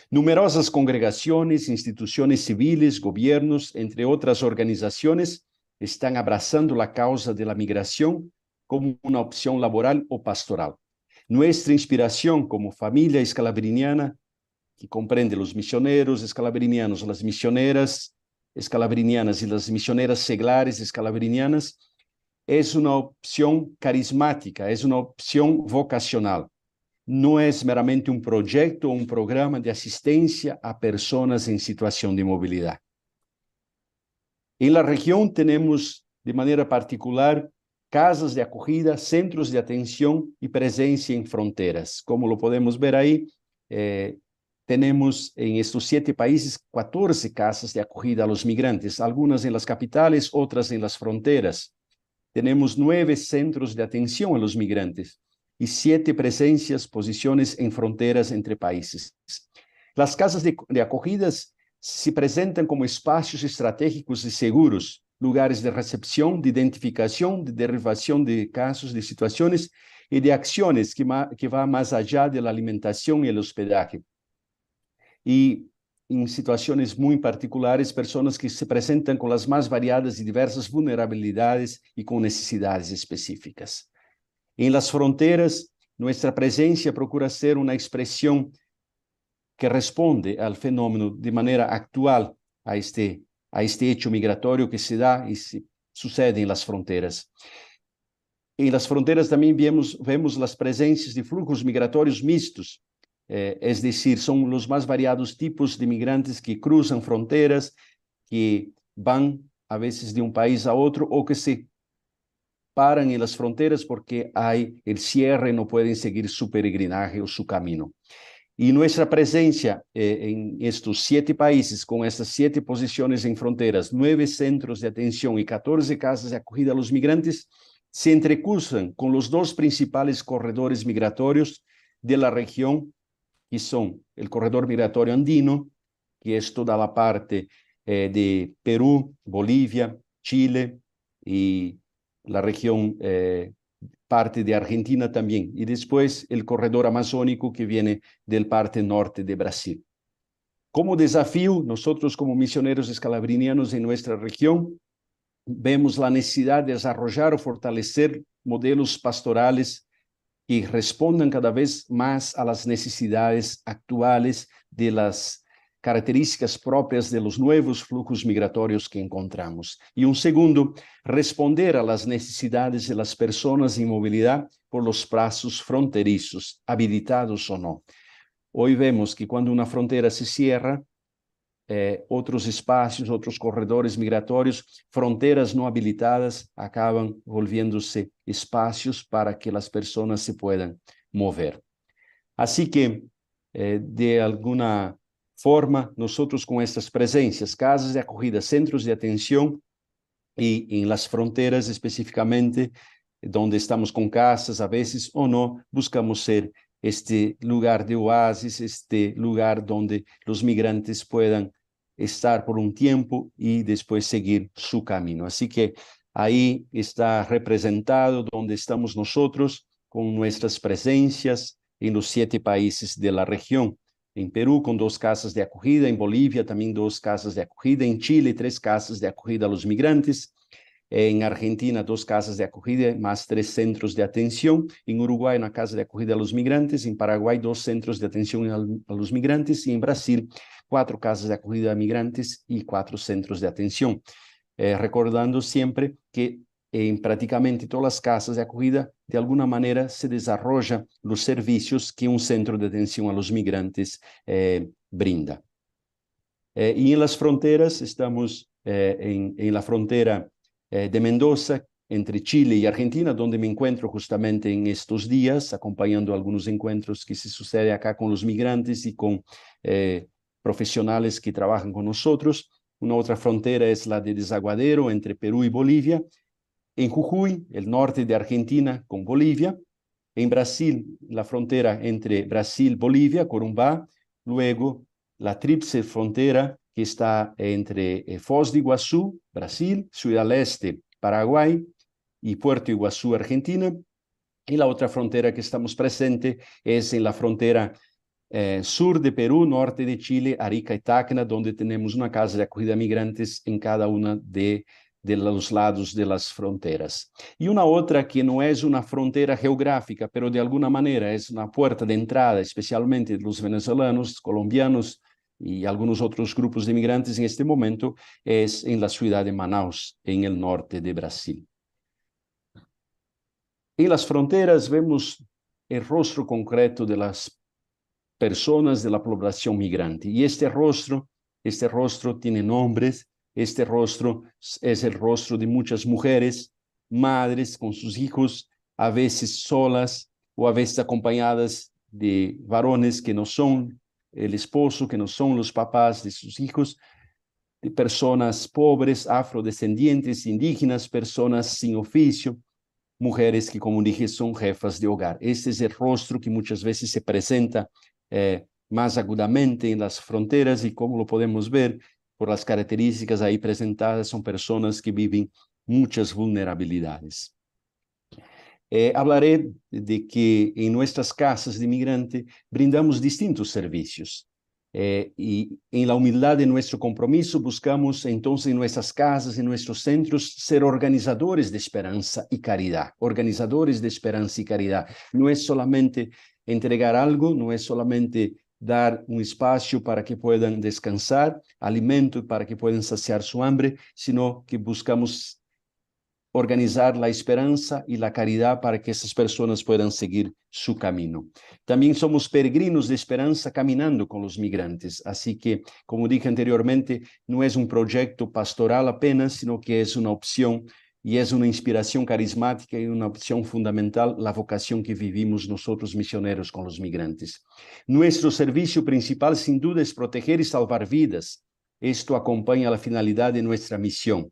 Speaker 9: Numerosas congregaciones, instituciones civiles, gobiernos, entre otras organizaciones, están abrazando la causa de la migración como una opción laboral o pastoral. Nuestra inspiración como familia escalabriniana, que comprende los misioneros escalabrinianos, las misioneras escalabrinianas y las misioneras seglares escalabrinianas, es una opción carismática, es una opción vocacional. No es meramente un proyecto o un programa de asistencia a personas en situación de movilidad. En la región tenemos de manera particular casas de acogida, centros de atención y presencia en fronteras. Como lo podemos ver ahí, tenemos en estos 7 países 14 casas de acogida a los migrantes, algunas en las capitales, otras en las fronteras. Tenemos 9 centros de atención a los migrantes y 7 presencias, posiciones en fronteras entre países. Las casas de acogidas se presentan como espacios estratégicos y seguros, lugares de recepción, de identificación, de derivación de casos, de situaciones y de acciones que va más allá de la alimentación y el hospedaje. Y en situaciones muy particulares, personas que se presentan con las más variadas y diversas vulnerabilidades y con necesidades específicas. En las fronteras, nuestra presencia procura ser una expresión que responde al fenómeno de manera actual a este hecho migratorio que se da y se sucede en las fronteras. En las fronteras también vemos las presencias de flujos migratorios mixtos, es decir, son los más variados tipos de migrantes que cruzan fronteras, que van a veces de un país a otro o que se paran en las fronteras porque hay el cierre, no pueden seguir su peregrinaje o su camino. Y nuestra presencia en estos 7 países, con estas 7 posiciones en fronteras, 9 centros de atención y 14 casas de acogida a los migrantes, se entrecruzan con los 2 principales corredores migratorios de la región, que son el corredor migratorio andino, que es toda la parte de Perú, Bolivia, Chile y la región parte de Argentina también, y después el corredor amazónico que viene del parte norte de Brasil. Como desafío, nosotros como misioneros escalabrinianos en nuestra región, vemos la necesidad de desarrollar o fortalecer modelos pastorales que respondan cada vez más a las necesidades actuales de las características propias de los nuevos flujos migratorios que encontramos. Y un segundo, responder a las necesidades de las personas en movilidad por los plazos fronterizos, habilitados o no. Hoy vemos que cuando una frontera se cierra, otros espacios, otros corredores migratorios, fronteras no habilitadas acaban volviéndose espacios para que las personas se puedan mover. Así que, de alguna forma, nosotros con estas presencias, casas de acogida, centros de atención y en las fronteras específicamente, donde estamos con casas a veces o no, buscamos ser este lugar de oasis, este lugar donde los migrantes puedan estar por un tiempo y después seguir su camino. Así que ahí está representado donde estamos nosotros con nuestras presencias en los 7 países de la región. En Perú con 2 casas de acogida, en Bolivia también 2 casas de acogida, en Chile 3 casas de acogida a los migrantes, en Argentina 2 casas de acogida más 3 centros de atención, en Uruguay una casa de acogida a los migrantes, en Paraguay 2 centros de atención a los migrantes y en Brasil 4 casas de acogida a migrantes y 4 centros de atención. Recordando siempre que en prácticamente todas las casas de acogida, de alguna manera se desarrollan los servicios que un centro de atención a los migrantes brinda. Y en las fronteras, estamos en la frontera de Mendoza, entre Chile y Argentina, donde me encuentro justamente en estos días, acompañando algunos encuentros que se suceden acá con los migrantes y con profesionales que trabajan con nosotros. Una otra frontera es la de Desaguadero, entre Perú y Bolivia. En Jujuy, el norte de Argentina con Bolivia. En Brasil, la frontera entre Brasil y Bolivia, Corumbá. Luego, la tríplice frontera que está entre Foz de Iguazú, Brasil, Ciudad del Este, Paraguay y Puerto Iguazú, Argentina. Y la otra frontera que estamos presente es en la frontera sur de Perú, norte de Chile, Arica y Tacna, donde tenemos una casa de acogida a migrantes en cada una de los lados de las fronteras. Y una otra que no es una frontera geográfica, pero de alguna manera es una puerta de entrada, especialmente de los venezolanos, colombianos y algunos otros grupos de migrantes en este momento, es en la ciudad de Manaus, en el norte de Brasil. En las fronteras vemos el rostro concreto de las personas de la población migrante. Y este rostro tiene nombres, este rostro es el rostro de muchas mujeres, madres con sus hijos, a veces solas o a veces acompañadas de varones que no son el esposo, que no son los papás de sus hijos, de personas pobres, afrodescendientes, indígenas, personas sin oficio, mujeres que, como dije, son jefas de hogar. Este es el rostro que muchas veces se presenta más agudamente en las fronteras y, como lo podemos ver por las características ahí presentadas, son personas que viven muchas vulnerabilidades. Hablaré de que en nuestras casas de inmigrante brindamos distintos servicios. Y en la humildad de nuestro compromiso buscamos entonces en nuestras casas, en nuestros centros, ser organizadores de esperanza y caridad. Organizadores de esperanza y caridad. No es solamente entregar algo, no es solamente dar un espacio para que puedan descansar, alimento para que puedan saciar su hambre, sino que buscamos organizar la esperanza y la caridad para que esas personas puedan seguir su camino. También somos peregrinos de esperanza caminando con los migrantes, así que, como dije anteriormente, no es un proyecto pastoral apenas, sino que es una opción y es una inspiración carismática y una opción fundamental la vocación que vivimos nosotros misioneros con los migrantes. Nuestro servicio principal sin duda es proteger y salvar vidas. Esto acompaña la finalidad de nuestra misión,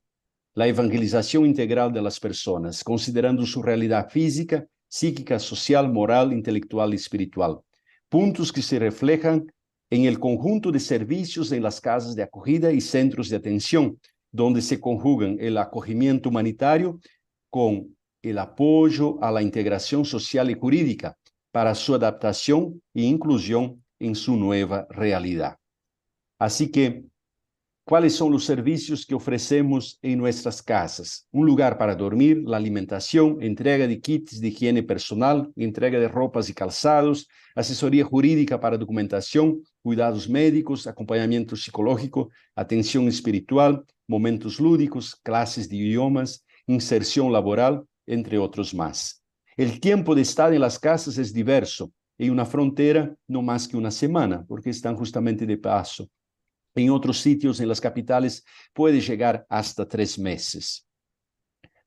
Speaker 9: la evangelización integral de las personas, considerando su realidad física, psíquica, social, moral, intelectual y espiritual. Puntos que se reflejan en el conjunto de servicios en las casas de acogida y centros de atención, donde se conjugan el acogimiento humanitario con el apoyo a la integración social y jurídica para su adaptación e inclusión en su nueva realidad. Así que, ¿cuáles son los servicios que ofrecemos en nuestras casas? Un lugar para dormir, la alimentación, entrega de kits de higiene personal, entrega de ropas y calzados, asesoría jurídica para documentación, cuidados médicos, acompañamiento psicológico, atención espiritual, momentos lúdicos, clases de idiomas, inserción laboral, entre otros más. El tiempo de estar en las casas es diverso. En una frontera, no más que una semana, porque están justamente de paso. En otros sitios, en las capitales, puede llegar hasta 3 meses.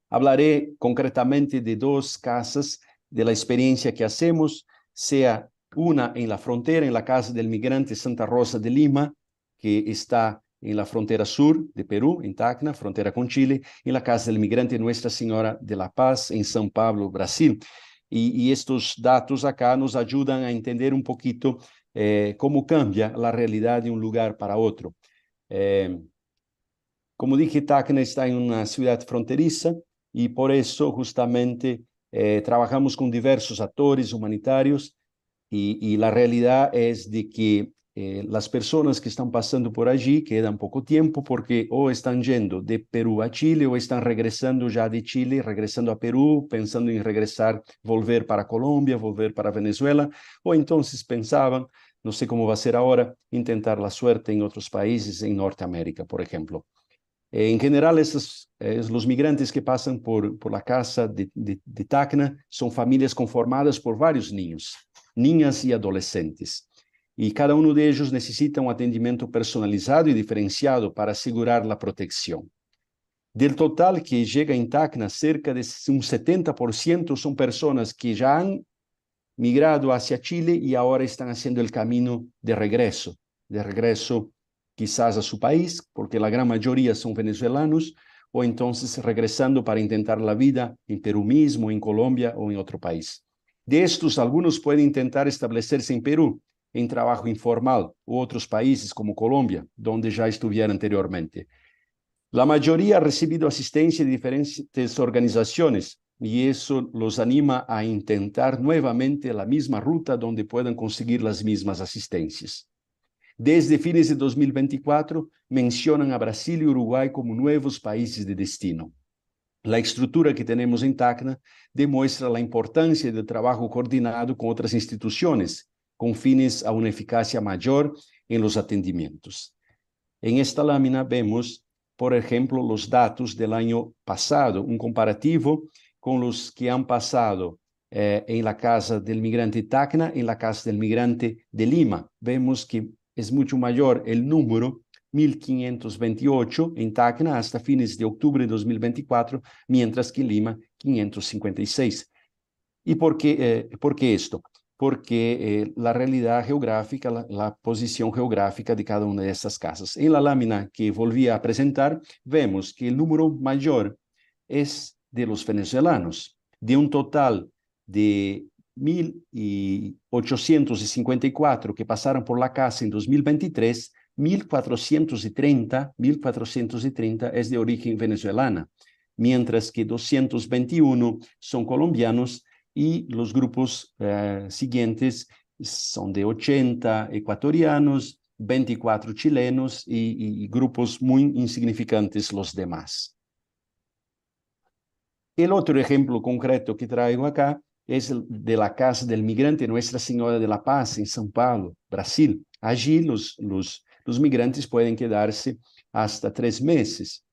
Speaker 9: Hablaré concretamente de 2 casas de la experiencia que hacemos, sea una en la frontera, en la Casa del Migrante Santa Rosa de Lima, que está en la frontera sur de Perú, en Tacna, frontera con Chile, en la Casa del Migrante Nuestra Señora de la Paz, en São Paulo, Brasil. Y estos datos acá nos ayudan a entender un poquito cómo cambia la realidad de un lugar para otro. Como dije, Tacna está en una ciudad fronteriza y por eso justamente trabajamos con diversos actores humanitarios y la realidad es de que las personas que están pasando por allí quedan poco tiempo porque o están yendo de Perú a Chile o están regresando ya de Chile, regresando a Perú, pensando en regresar, volver para Colombia, volver para Venezuela, o entonces pensaban, no sé cómo va a ser ahora, intentar la suerte en otros países, en Norteamérica, por ejemplo. En general, los migrantes que pasan por la casa de Tacna son familias conformadas por varios niños, niñas y adolescentes. Y cada uno de ellos necesita un atendimiento personalizado y diferenciado para asegurar la protección. Del total que llega en Tacna, cerca de un 70% son personas que ya han migrado hacia Chile y ahora están haciendo el camino de regreso quizás a su país, porque la gran mayoría son venezolanos, o entonces regresando para intentar la vida en Perú mismo, en Colombia o en otro país. De estos, algunos pueden intentar establecerse en Perú, en trabajo informal, u otros países como Colombia, donde ya estuvieron anteriormente. La mayoría ha recibido asistencia de diferentes organizaciones y eso los anima a intentar nuevamente la misma ruta donde puedan conseguir las mismas asistencias. Desde fines de 2024, mencionan a Brasil y Uruguay como nuevos países de destino. La estructura que tenemos en Tacna demuestra la importancia del trabajo coordinado con otras instituciones, con fines a una eficacia mayor en los atendimientos. En esta lámina vemos, por ejemplo, los datos del año pasado, un comparativo con los que han pasado en la Casa del Migrante Tacna, en la Casa del Migrante de Lima. Vemos que es mucho mayor el número, 1.528 en Tacna hasta fines de octubre de 2024, mientras que en Lima 556. ¿Y por qué esto? Porque la realidad geográfica, la posición geográfica de cada una de estas casas. En la lámina que volví a presentar, vemos que el número mayor es de los venezolanos, de un total de 1.854 que pasaron por la casa en 2023, 1.430 es de origen venezolana, mientras que 221 son colombianos y los grupos siguientes son de 80 ecuatorianos, 24 chilenos y grupos muy insignificantes los demás. El otro ejemplo concreto que traigo acá es el de la Casa del Migrante Nuestra Señora de la Paz en São Paulo, Brasil. Allí los migrantes pueden quedarse hasta 3 meses.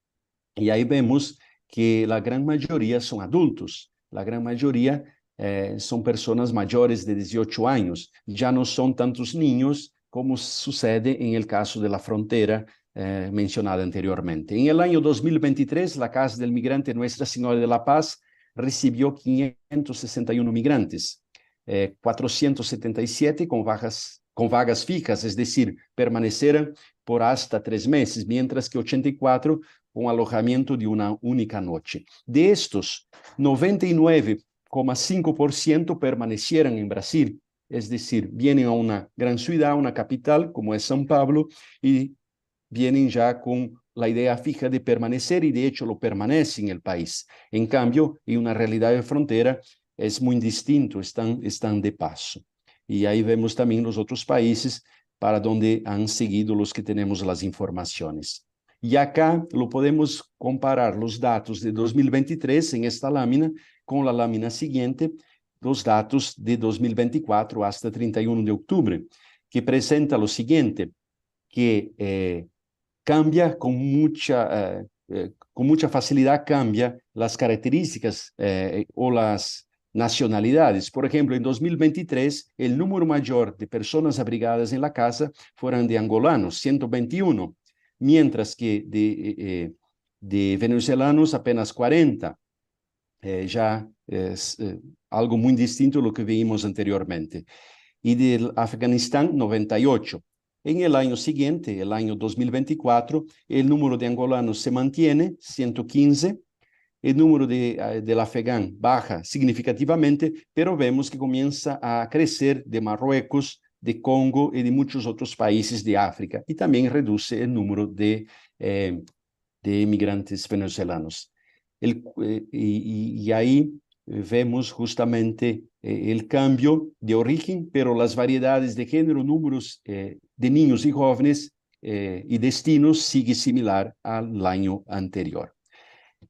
Speaker 9: Y ahí vemos que la gran mayoría son adultos, la gran mayoría son personas mayores de 18 años, ya no son tantos niños como sucede en el caso de la frontera mencionada anteriormente. En el año 2023, la Casa del Migrante Nuestra Señora de la Paz recibió 561 migrantes, 477 con vagas fijas, es decir, permanecerán por hasta 3 meses, mientras que 84 con alojamiento de una única noche. De estos, 99,5% permanecieron en Brasil, es decir, vienen a una gran ciudad, una capital como es São Paulo, y vienen ya con la idea fija de permanecer y de hecho lo permanecen en el país. En cambio, en una realidad de frontera es muy distinto, están de paso. Y ahí vemos también los otros países para donde han seguido los que tenemos las informaciones. Y acá lo podemos comparar los datos de 2023 en esta lámina con la lámina siguiente, los datos de 2024 hasta 31 de octubre, que presenta lo siguiente, que cambia con mucha facilidad, cambia las características o las nacionalidades. Por ejemplo, en 2023, el número mayor de personas abrigadas en la casa fueron de angolanos, 121, mientras que de venezolanos apenas 40. Ya es algo muy distinto a lo que vimos anteriormente. Y del Afganistán, 98. En el año siguiente, el año 2024, el número de angolanos se mantiene, 115. El número del afgán baja significativamente, pero vemos que comienza a crecer de Marruecos, de Congo y de muchos otros países de África. Y también reduce el número de inmigrantes venezolanos. Y ahí vemos justamente el cambio de origen, pero las variedades de género, números de niños y jóvenes y destinos sigue similar al año anterior.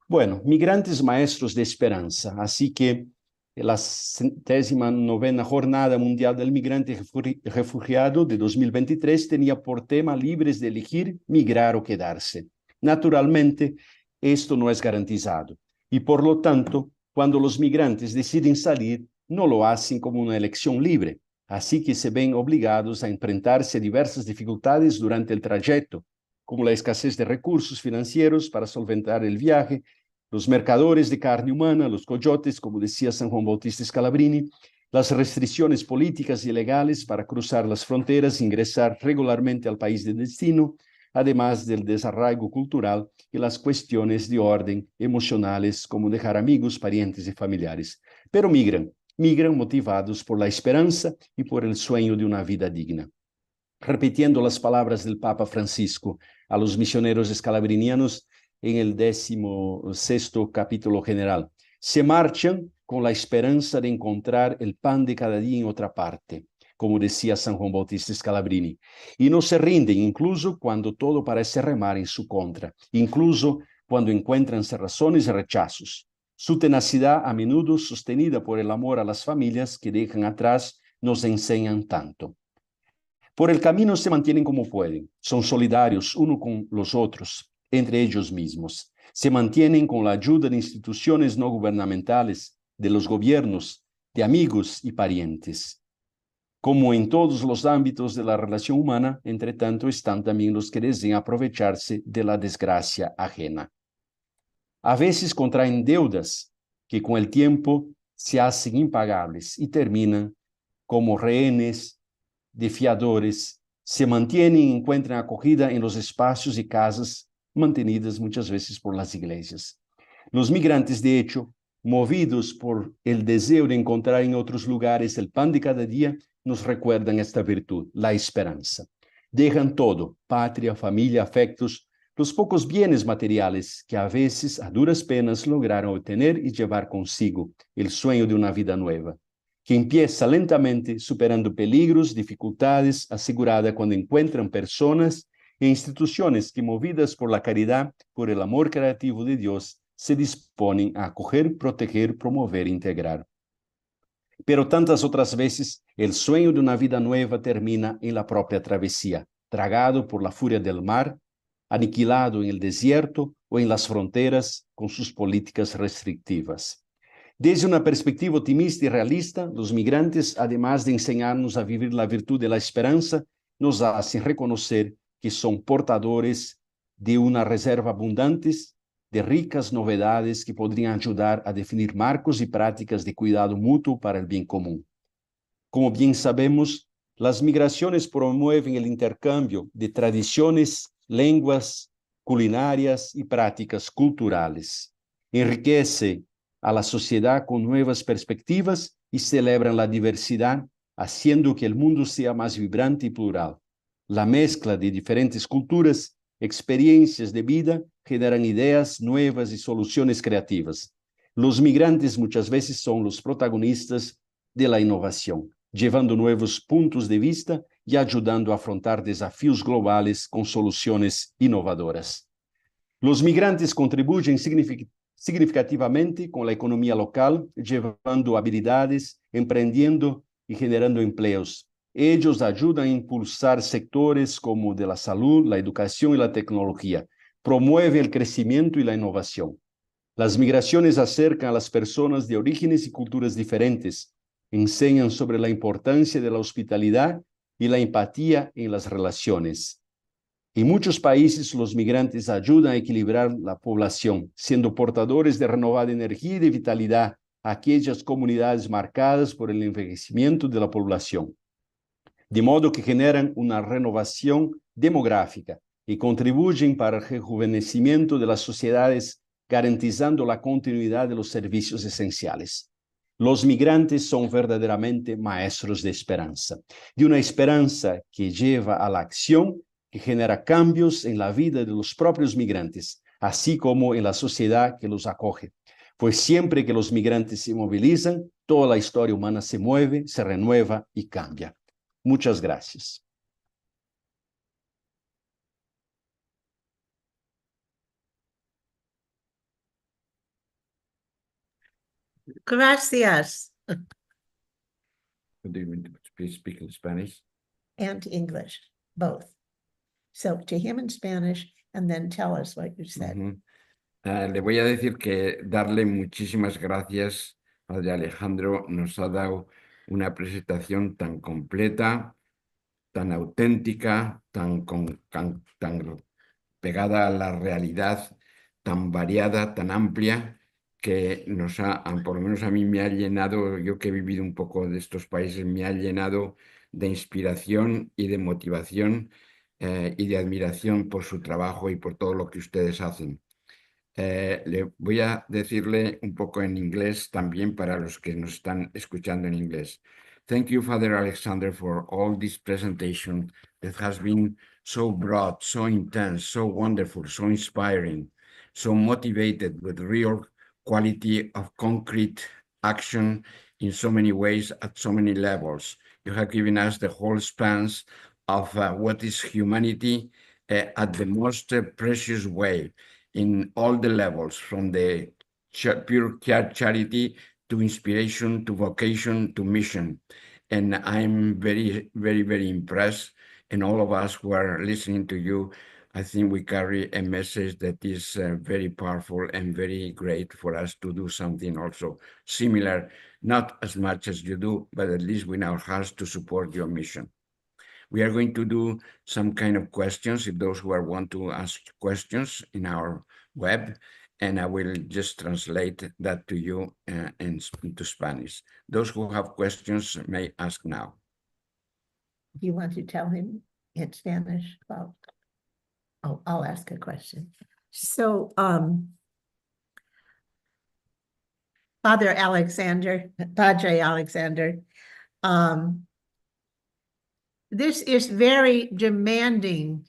Speaker 9: Bueno, migrantes maestros de esperanza, así que la 79ª Jornada Mundial del Migrante Refugiado de 2023 tenía por tema libres de elegir migrar o quedarse. Naturalmente, esto no es garantizado y por lo tanto, cuando los migrantes deciden salir, no lo hacen como una elección libre, así que se ven obligados a enfrentarse a diversas dificultades durante el trayecto, como la escasez de recursos financieros para solventar el viaje, los mercadores de carne humana, los coyotes, como decía San Juan Bautista Scalabrini, las restricciones políticas y legales para cruzar las fronteras e ingresar regularmente al país de destino, además del desarraigo cultural y las cuestiones de orden emocionales, como dejar amigos, parientes y familiares. Pero migran motivados por la esperanza y por el sueño de una vida digna. Repitiendo las palabras del Papa Francisco a los misioneros escalabrinianos en el 16º capítulo general, se marchan con la esperanza de encontrar el pan de cada día en otra parte, como decía San Juan Bautista Scalabrini, y no se rinden incluso cuando todo parece remar en su contra, incluso cuando encuentran cerrazones y rechazos. Su tenacidad, a menudo sostenida por el amor a las familias que dejan atrás, nos enseñan tanto. Por el camino se mantienen como pueden, son solidarios uno con los otros, entre ellos mismos. Se mantienen con la ayuda de instituciones no gubernamentales, de los gobiernos, de amigos y parientes. Como en todos los ámbitos de la relación humana, entre tanto están también los que desean aprovecharse de la desgracia ajena. A veces contraen deudas que con el tiempo se hacen impagables y terminan como rehenes de fiadores, se mantienen y encuentran acogida en los espacios y casas mantenidas muchas veces por las iglesias. Los migrantes, de hecho, movidos por el deseo de encontrar en otros lugares el pan de cada día, nos recuerdan esta virtud, la esperanza. Dejan todo, patria, familia, afectos, los pocos bienes materiales que a veces a duras penas lograron obtener y llevar consigo el sueño de una vida nueva, que empieza lentamente superando peligros, dificultades, asegurada cuando encuentran personas e instituciones que, movidas por la caridad, por el amor creativo de Dios, se disponen a acoger, proteger, promover e integrar. Pero tantas otras veces, el sueño de una vida nueva termina en la propia travesía, tragado por la furia del mar, aniquilado en el desierto o en las fronteras con sus políticas restrictivas. Desde una perspectiva optimista y realista, los migrantes, además de enseñarnos a vivir la virtud de la esperanza, nos hacen reconocer que son portadores de una reserva abundantes de ricas novedades que podrían ayudar a definir marcos y prácticas de cuidado mutuo para el bien común. Como bien sabemos, las migraciones promueven el intercambio de tradiciones, lenguas, culinarias y prácticas culturales. Enriquece a la sociedad con nuevas perspectivas y celebran la diversidad, haciendo que el mundo sea más vibrante y plural. La mezcla de diferentes culturas, experiencias de vida, generan ideas nuevas y soluciones creativas. Los migrantes muchas veces son los protagonistas de la innovación, llevando nuevos puntos de vista y ayudando a afrontar desafíos globales con soluciones innovadoras. Los migrantes contribuyen significativamente con la economía local, llevando habilidades, emprendiendo y generando empleos. Ellos ayudan a impulsar sectores como de la salud, la educación y la tecnología. Promueven el crecimiento y la innovación. Las migraciones acercan a las personas de orígenes y culturas diferentes, enseñan sobre la importancia de la hospitalidad y la empatía en las relaciones. En muchos países, los migrantes ayudan a equilibrar la población, siendo portadores de renovada energía y de vitalidad a aquellas comunidades marcadas por el envejecimiento de la población, de modo que generan una renovación demográfica y contribuyen para el rejuvenecimiento de las sociedades, garantizando la continuidad de los servicios esenciales. Los migrantes son verdaderamente maestros de esperanza, de una esperanza que lleva a la acción, que genera cambios en la vida de los propios migrantes, así como en la sociedad que los acoge. Pues siempre que los migrantes se movilizan, toda la historia humana se mueve, se renueva y cambia. Muchas gracias.
Speaker 1: Gracias.
Speaker 10: Do you want to please speak in Spanish?
Speaker 1: And English, both. So to him in Spanish, and then tell us what you said.
Speaker 10: Le voy a decir que darle muchísimas gracias, Padre Alejandro. Nos ha dado una presentación tan completa, tan auténtica, tan pegada a la realidad, tan variada, tan amplia, que por lo menos a mí me ha llenado, yo que he vivido un poco de estos países, me ha llenado de inspiración y de motivación y de admiración por su trabajo y por todo lo que ustedes hacen. Le voy a decirle un poco en inglés también para los que nos están escuchando en inglés. Thank you, Father Alexandre, for all this presentation that has been so broad, so intense, so wonderful, so inspiring, so motivated with real quality of concrete action in so many ways at so many levels. You have given us the whole span of what is humanity at the most precious way in all the levels, from the pure charity to inspiration, to vocation, to mission. And I'm very, very, very impressed. And all of us who are listening to you, I think we carry a message that is very powerful and very great for us to do something also similar, not as much as you do, but at least with our hearts to support your mission. We are going to do some kind of questions, if those who want to ask questions in our web, and I will just translate that to you into Spanish. Those who have questions may ask now.
Speaker 1: Do you want to tell him in Spanish about? Oh, I'll ask a question. So, Padre Alexandre, this is very demanding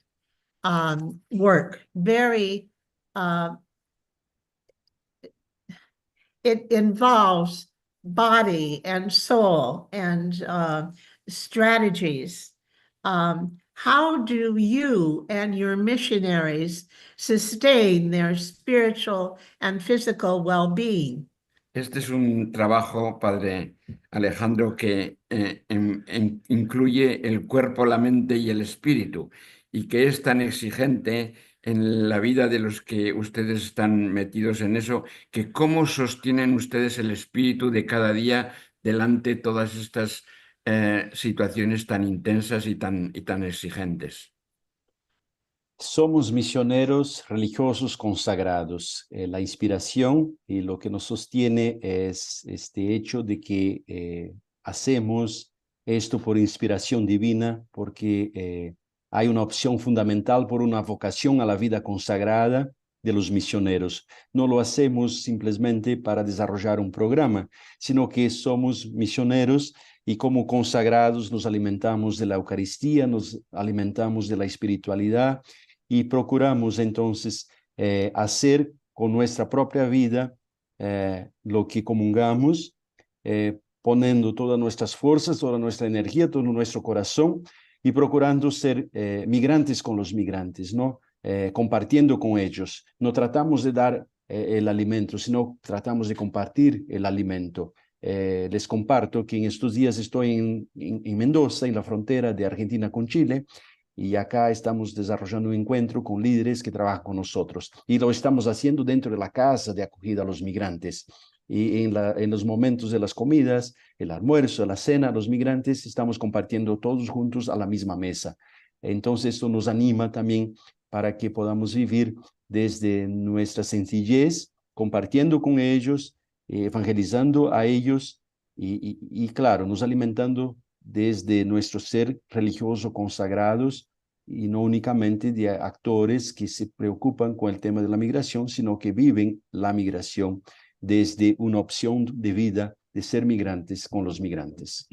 Speaker 1: work, very, it involves body and soul and strategies. How do you and your missionaries sustain their spiritual and physical well-being?
Speaker 10: Este es un trabajo, Padre Alejandro, que incluye el cuerpo, la mente y el espíritu, y que es tan exigente en la vida de los que ustedes están metidos en eso, que cómo sostienen ustedes el espíritu de cada día delante de todas estas situaciones tan intensas y tan exigentes.
Speaker 9: Somos misioneros religiosos consagrados. La inspiración y lo que nos sostiene es este hecho de que hacemos esto por inspiración divina, porque hay una opción fundamental por una vocación a la vida consagrada de los misioneros. No lo hacemos simplemente para desarrollar un programa, sino que somos misioneros y como consagrados nos alimentamos de la Eucaristía, nos alimentamos de la espiritualidad y procuramos entonces hacer con nuestra propia vida lo que comungamos, poniendo todas nuestras fuerzas, toda nuestra energía, todo nuestro corazón y procurando ser migrantes con los migrantes, ¿no? Compartiendo con ellos. No tratamos de dar el alimento, sino tratamos de compartir el alimento. Les comparto que en estos días estoy en Mendoza, en la frontera de Argentina con Chile, y acá estamos desarrollando un encuentro con líderes que trabajan con nosotros. Y lo estamos haciendo dentro de la casa de acogida a los migrantes. Y en los momentos de las comidas, el almuerzo, la cena, los migrantes estamos compartiendo todos juntos a la misma mesa. Entonces, esto nos anima también para que podamos vivir desde nuestra sencillez, compartiendo con ellos, evangelizando a ellos y claro, nos alimentando desde nuestro ser religioso consagrados y no únicamente de actores que se preocupan con el tema de la migración, sino que viven la migración desde una opción de vida de ser migrantes con los migrantes.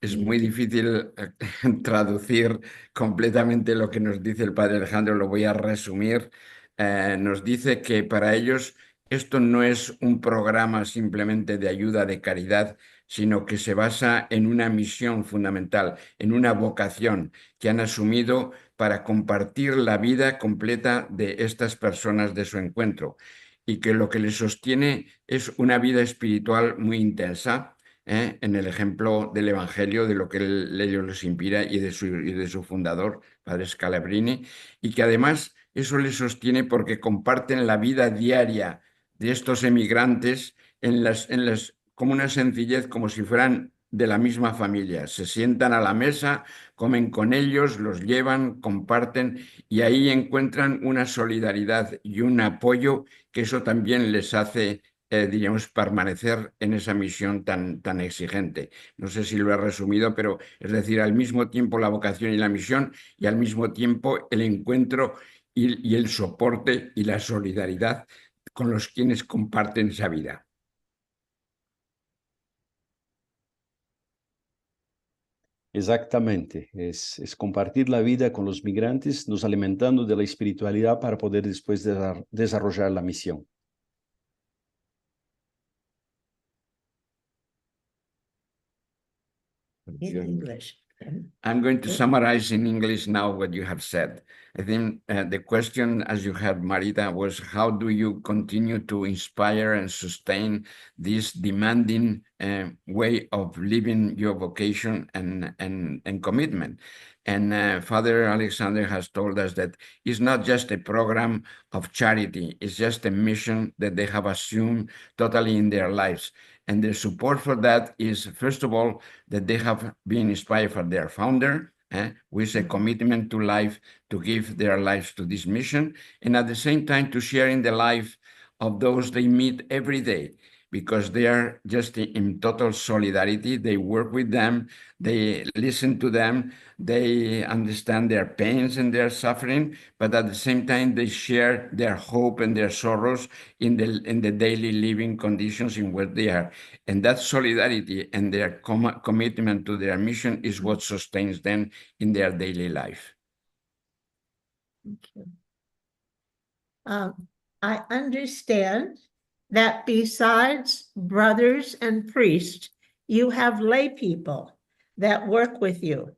Speaker 10: Es muy difícil traducir completamente lo que nos dice el padre Alejandro, lo voy a resumir. Nos dice que para ellos esto no es un programa simplemente de ayuda, de caridad, sino que se basa en una misión fundamental, en una vocación que han asumido para compartir la vida completa de estas personas de su encuentro y que lo que les sostiene es una vida espiritual muy intensa. En el ejemplo del Evangelio, de lo que ellos les inspira y de su fundador, padre Scalabrini, y que además eso les sostiene porque comparten la vida diaria de estos emigrantes como una sencillez, como si fueran de la misma familia. Se sientan a la mesa, comen con ellos, los llevan, comparten y ahí encuentran una solidaridad y un apoyo que eso también les hace diríamos, permanecer en esa misión tan exigente. No sé si lo he resumido, pero es decir, al mismo tiempo la vocación y la misión y al mismo tiempo el encuentro y el soporte y la solidaridad con los quienes comparten esa vida.
Speaker 9: Exactamente, es compartir la vida con los migrantes, nos alimentando de la espiritualidad para poder después desarrollar la misión.
Speaker 1: In English.
Speaker 10: I'm going to summarize in English now what you have said. I think the question, as you had, Marita, was how do you continue to inspire and sustain this demanding way of living your vocation and commitment? And Father Alexandre has told us that it's not just a program of charity, it's just a mission that they have assumed totally in their lives. And the support for that is, first of all, that they have been inspired for their founder, with a commitment to life, to give their lives to this mission, and at the same time to share in the life of those they meet every day, because they are just in total solidarity. They work with them, they listen to them, they understand their pains and their suffering, but at the same time they share their hope and their sorrows in the daily living conditions in which they are. And that solidarity and their commitment to their mission is what sustains them in their daily life.
Speaker 1: Thank you. I understand that besides brothers and priests, you have lay people that work with you.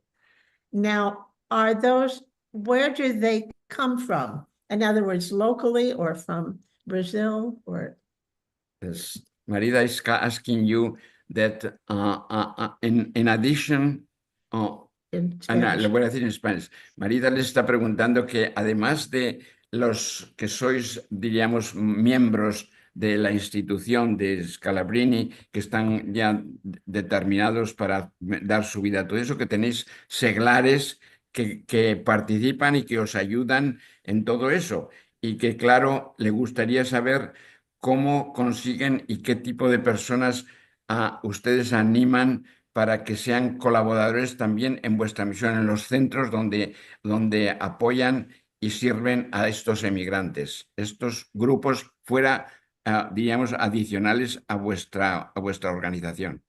Speaker 1: Now, where do they come from? In other words, locally or from Brazil or?
Speaker 10: Yes. Marida is asking you that in addition, le voy a decir en español. Marida les está preguntando que además de los que sois, diríamos, miembros de la institución de Scalabrini, que están ya determinados para dar su vida a todo eso, que tenéis seglares que participan y que os ayudan en todo eso. Y que, claro, le gustaría saber cómo consiguen y qué tipo de personas ustedes animan para que sean colaboradores también en vuestra misión, en los centros donde apoyan y sirven a estos emigrantes, estos grupos fuera, diríamos, adicionales a vuestra organización.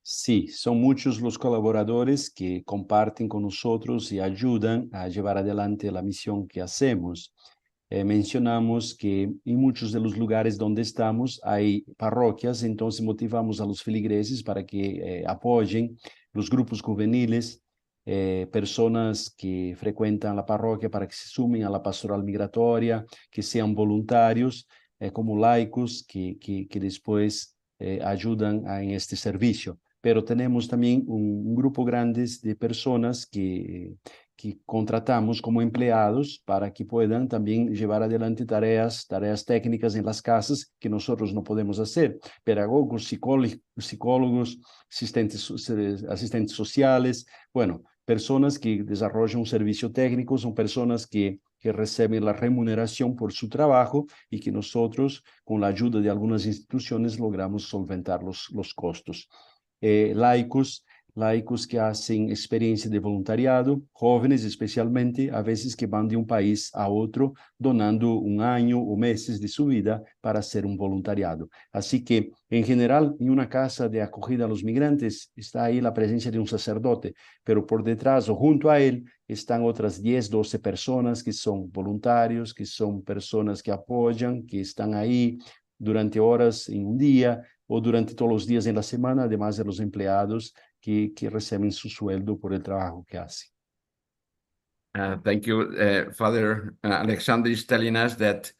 Speaker 9: Sí, son muchos los colaboradores que comparten con nosotros y ayudan a llevar adelante la misión que hacemos. Mencionamos que en muchos de los lugares donde estamos hay parroquias, entonces motivamos a los feligreses para que apoyen los grupos juveniles, personas que frecuentan la parroquia para que se sumen a la pastoral migratoria, que sean voluntarios como laicos que después ayudan en este servicio. Pero tenemos también un grupo grande de personas que contratamos como empleados para que puedan también llevar adelante tareas técnicas en las casas que nosotros no podemos hacer. Pedagogos, psicólogos, asistentes sociales, bueno, personas que desarrollan un servicio técnico, son personas que reciben la remuneración por su trabajo y que nosotros, con la ayuda de algunas instituciones, logramos solventar los costos. Laicos que hacen experiencia de voluntariado, jóvenes especialmente, a veces que van de un país a otro, donando un año o meses de su vida para hacer un voluntariado. Así que, en general, en una casa de acogida a los migrantes está ahí la presencia de un sacerdote, pero por detrás o junto a él están otras 10, 12 personas que son voluntarios, que son personas que apoyan, que están ahí durante horas en un día o durante todos los días en la semana, además de los empleados que reciben su sueldo por el trabajo que hacen.
Speaker 10: Thank you. Father Alexandre is telling us that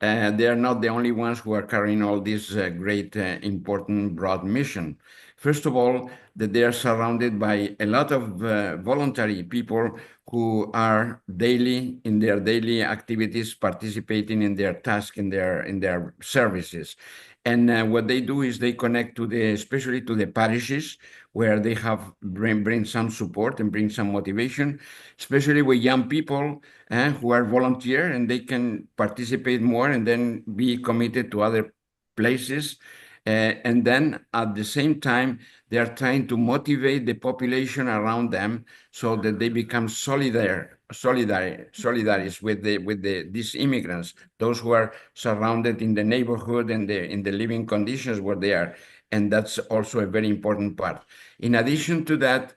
Speaker 10: they are not the only ones who are carrying all this great, important, broad mission. First of all, that they are surrounded by a lot of voluntary people who are in their daily activities, participating in their tasks, in their services. And what they do is they connect especially to the parishes, where they bring some support and bring some motivation, especially with young people who are volunteer, and they can participate more and then be committed to other places. And then at the same time, they are trying to motivate the population around them so that they become solidaries with these immigrants, those who are surrounded in the neighborhood and in the living conditions where they are. And that's also a very important part. In addition to that,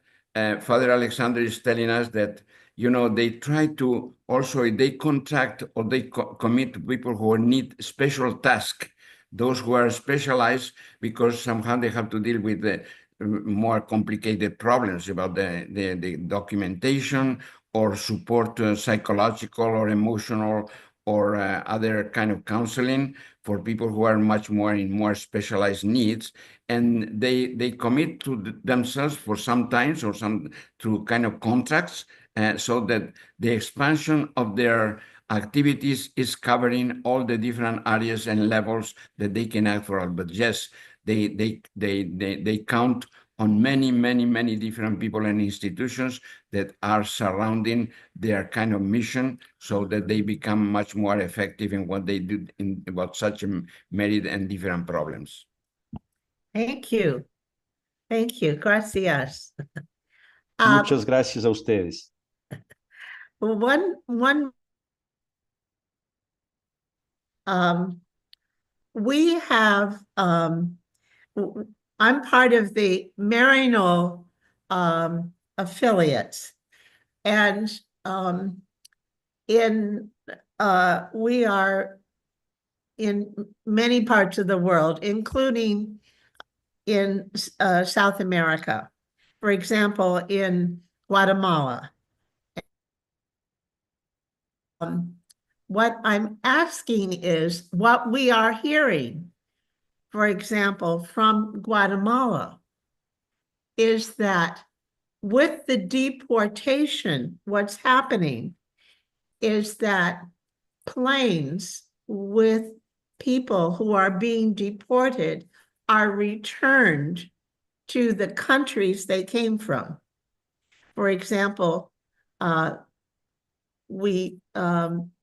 Speaker 10: Father Alexandre is telling us that, they try to also, they contract or they commit to people who need special tasks, those who are specialized, because somehow they have to deal with the more complicated problems about the documentation or support, psychological or emotional or other kind of counseling for people who are much more in more specialized needs. And they commit to themselves for some times or through kind of contracts, so that the expansion of their activities is covering all the different areas and levels that they can act for. But yes, they count on many different people and institutions that are surrounding their kind of mission, so that they become much more effective in what they do about such myriad and different problems.
Speaker 1: Thank you. Thank you. Gracias.
Speaker 9: Muchas gracias a ustedes.
Speaker 1: We have, I'm part of the Marino affiliates, and we are in many parts of the world, including in South America. For example, in Guatemala. What I'm asking is what we are hearing, for example, from Guatemala, is that with the deportation, what's happening is that planes with people who are being deported are returned to the countries they came from. For example, we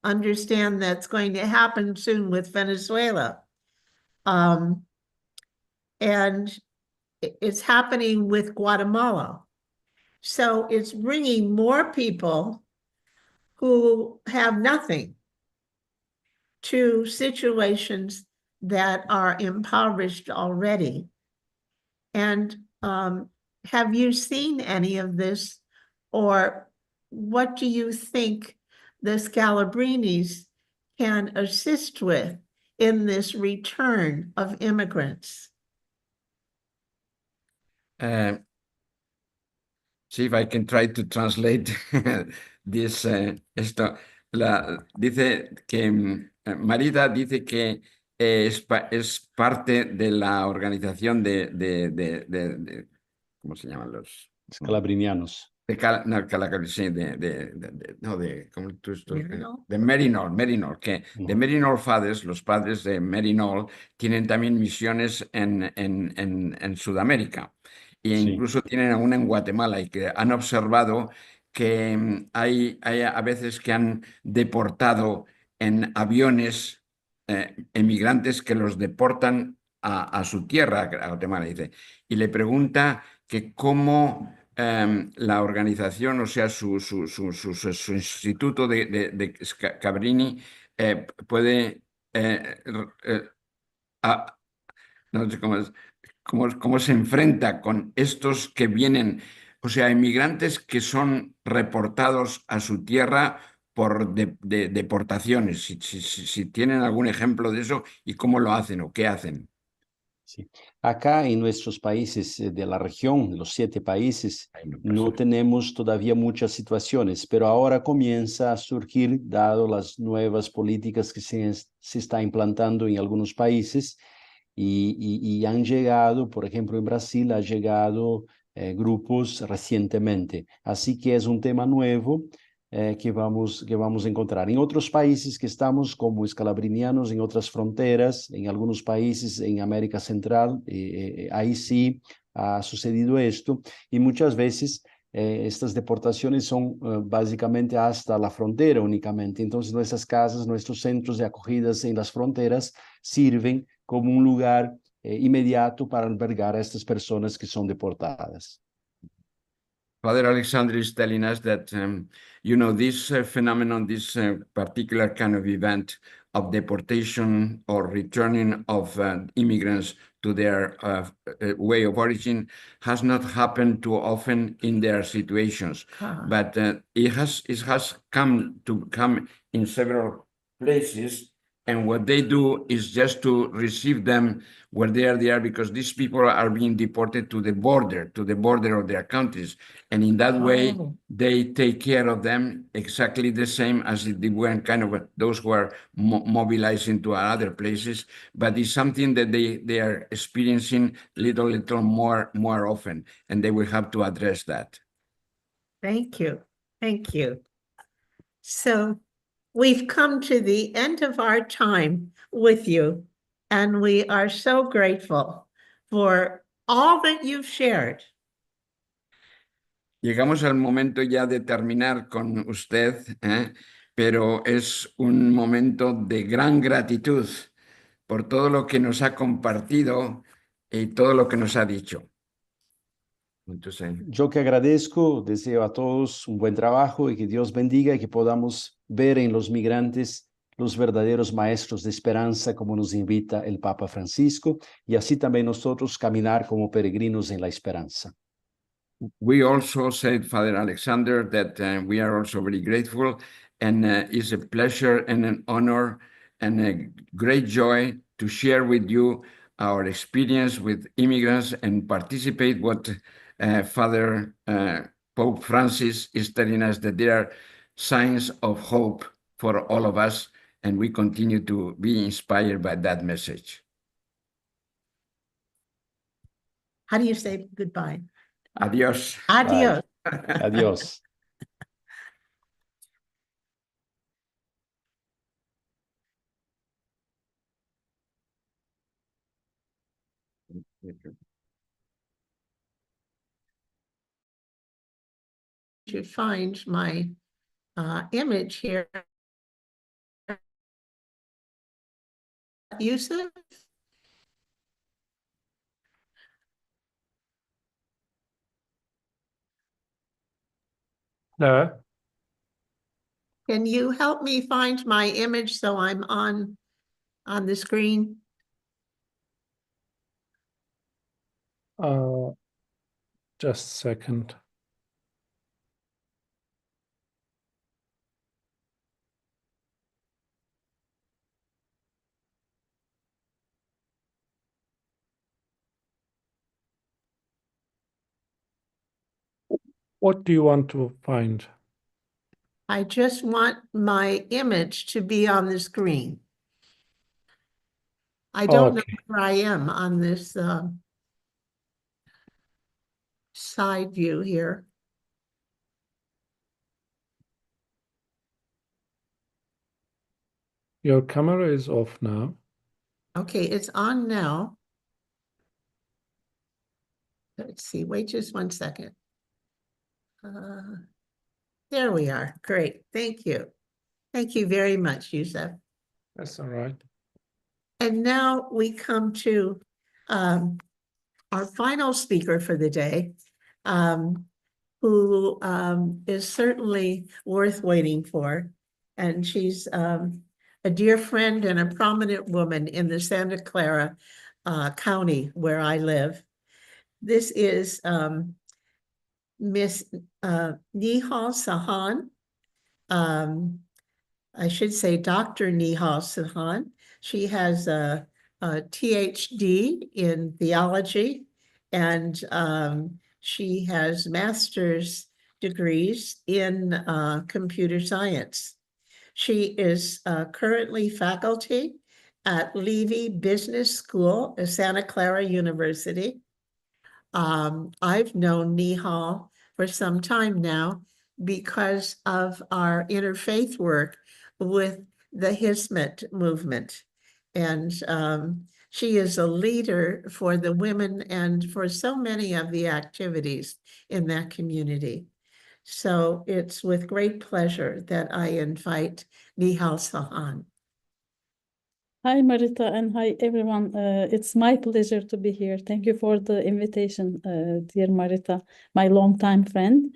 Speaker 1: understand that's going to happen soon with Venezuela. And it's happening with Guatemala. So it's bringing more people who have nothing to situations that are impoverished already. And have you seen any of this, or what do you think the Scalabrinis can assist with in this return of immigrants?
Speaker 10: See if I can try to translate this. Dice que Marita dice que es parte de la organización ¿cómo se llaman los?
Speaker 9: Scalabrinianos.
Speaker 10: De Merinol, que de Merinol Fathers, los padres de Merinol, tienen también misiones en Sudamérica. E incluso tienen una en Guatemala y que han observado que hay a veces que han deportado en aviones emigrantes que los deportan a su tierra, a Guatemala, dice. Y le pregunta que cómo la organización, o sea, su instituto de Scalabrini puede no sé cómo se enfrenta con estos que vienen, o sea, inmigrantes que son reportados a su tierra por deportaciones. Si tienen algún ejemplo de eso y cómo lo hacen o qué hacen.
Speaker 9: Sí. Acá en nuestros países de la región, los 7 países, no tenemos todavía muchas situaciones, pero ahora comienza a surgir, dado las nuevas políticas que se está implantando en algunos países, y han llegado, por ejemplo, en Brasil ha llegado grupos recientemente. Así que es un tema nuevo que vamos a encontrar. En otros países que estamos como escalabrinianos, en otras fronteras, en algunos países en América Central, ahí sí ha sucedido esto, y muchas veces estas deportaciones son básicamente hasta la frontera únicamente. Entonces nuestras casas, nuestros centros de acogidas en las fronteras sirven como un lugar inmediato para albergar a estas personas que son deportadas.
Speaker 10: Father Alexandre is telling us that, this phenomenon, this particular kind of event of deportation or returning of immigrants to their way of origin has not happened too often in their situations, but it has come in several places. And what they do is just to receive them where they are there, because these people are being deported to the border of their countries. And in that way, they take care of them exactly the same as if they were kind of those who are mobilized into other places. But it's something that they are experiencing little more often, and they will have to address that.
Speaker 1: Thank you. Thank you. So we've come to the end of our time with you, and we are so grateful for all that you've shared.
Speaker 10: Llegamos al momento ya de terminar con usted, pero es un momento de gran gratitud por todo lo que nos ha compartido y todo lo que nos ha dicho. Entonces,
Speaker 9: yo que agradezco, deseo a todos un buen trabajo y que Dios bendiga y que podamos ver en los migrantes los verdaderos maestros de esperanza, como nos invita el Papa Francisco, y así también nosotros caminar como peregrinos en la esperanza.
Speaker 10: We also said, Father Alexandre, that we are also very grateful, and it's a pleasure and an honor and a great joy to share with you our experience with immigrants and participate what Father Pope Francis is telling us, that there are signs of hope for all of us, and we continue to be inspired by that message.
Speaker 1: How do you say goodbye?
Speaker 10: Adiós.
Speaker 1: Adiós.
Speaker 9: Adiós.
Speaker 1: To find my image here. Yusuf?
Speaker 11: No.
Speaker 1: Can you help me find my image so I'm on the screen?
Speaker 11: Just a second. What do you want to find?
Speaker 1: I just want my image to be on the screen. I don't know
Speaker 11: Okay.
Speaker 1: where I am on this side view here.
Speaker 11: Your camera is off now.
Speaker 1: Okay, it's on now. Let's see, wait just 1 second. There we are. Great. Thank you. Thank you very much, Yusuf.
Speaker 11: That's all right.
Speaker 1: And now we come to our final speaker for the day, who is certainly worth waiting for. And she's a dear friend and a prominent woman in the Santa Clara County where I live. This is Miss Nihal Sahan. I should say Dr. Nihal Sahan. She has a PhD in theology, and she has master's degrees in computer science. She is currently faculty at Levy Business School at Santa Clara University. I've known Nihal for some time now because of our interfaith work with the Hismet movement. And she is a leader for the women and for so many of the activities in that community. So it's with great pleasure that I invite Nihal Sahan.
Speaker 12: Hi, Marita, and hi, everyone. It's my pleasure to be here. Thank you for the invitation, dear Marita, my longtime friend.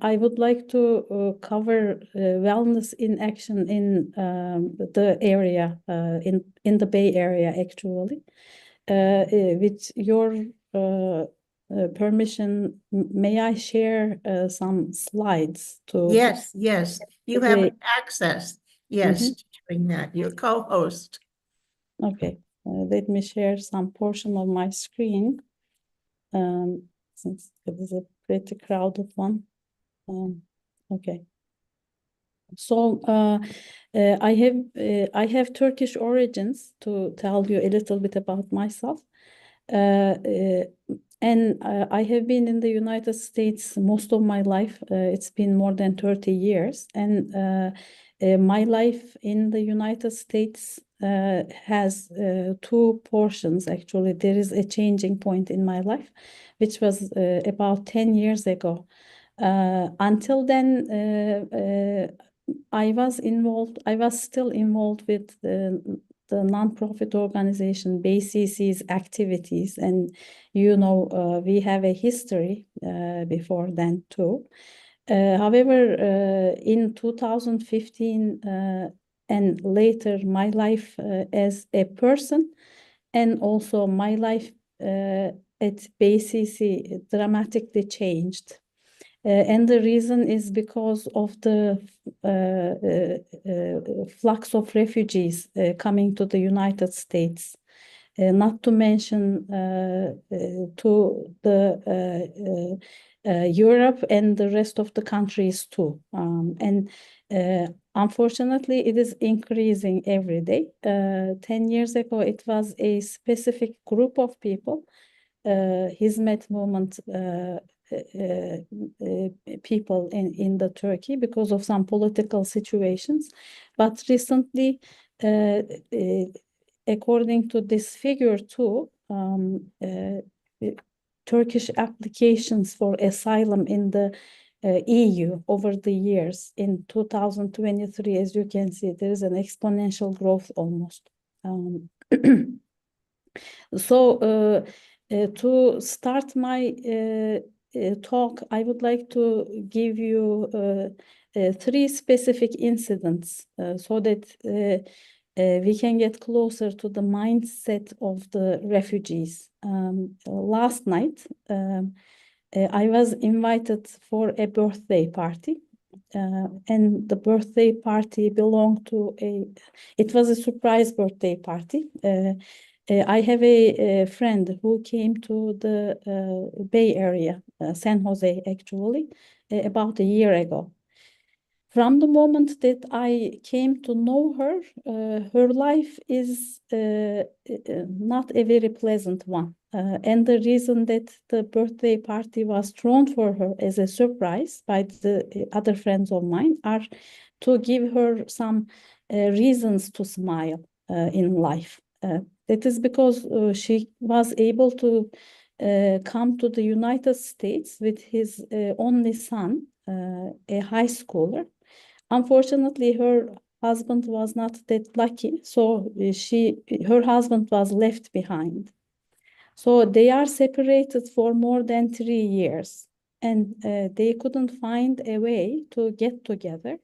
Speaker 12: I would like to cover wellness in action in the area, in the Bay Area, actually. With your permission, may I share some slides to?
Speaker 1: Yes, yes, you have access. Yes, to doing that. Your co-host.
Speaker 12: Okay, let me share some portion of my screen, since it is a pretty crowded one. Okay. So I have Turkish origins, to tell you a little bit about myself. And I have been in the United States most of my life. It's been more than 30 years. And my life in the United States has two portions, actually. There is a changing point in my life, which was about 10 years ago. Until then, I was still involved with the non-profit organization BCC's activities, and we have a history before then too. However, in 2015 and later, my life as a person and also my life at BCC dramatically changed. And the reason is because of the flux of refugees coming to the United States, not to mention to the Europe and the rest of the countries too. And unfortunately, it is increasing every day. 10 years ago, it was a specific group of people, Hizmet movement people in the Turkey, because of some political situations. But recently, according to this figure too, Turkish applications for asylum in the EU over the years. In 2023, as you can see, there is an exponential growth almost. So to start my talk, I would like to give you 3 specific incidents so that we can get closer to the mindset of the refugees. Last night, I was invited for a birthday party. And the birthday party belonged to it was a surprise birthday party. I have a friend who came to the Bay Area, San Jose actually, about a year ago. From the moment that I came to know her, her life is not a very pleasant one. And the reason that the birthday party was thrown for her as a surprise by the other friends of mine are to give her some reasons to smile in life. That is because she was able to come to the United States with his only son, a high schooler. Unfortunately, her husband was not that lucky, so her husband was left behind. So they are separated for more than 3 years, and they couldn't find a way to get together.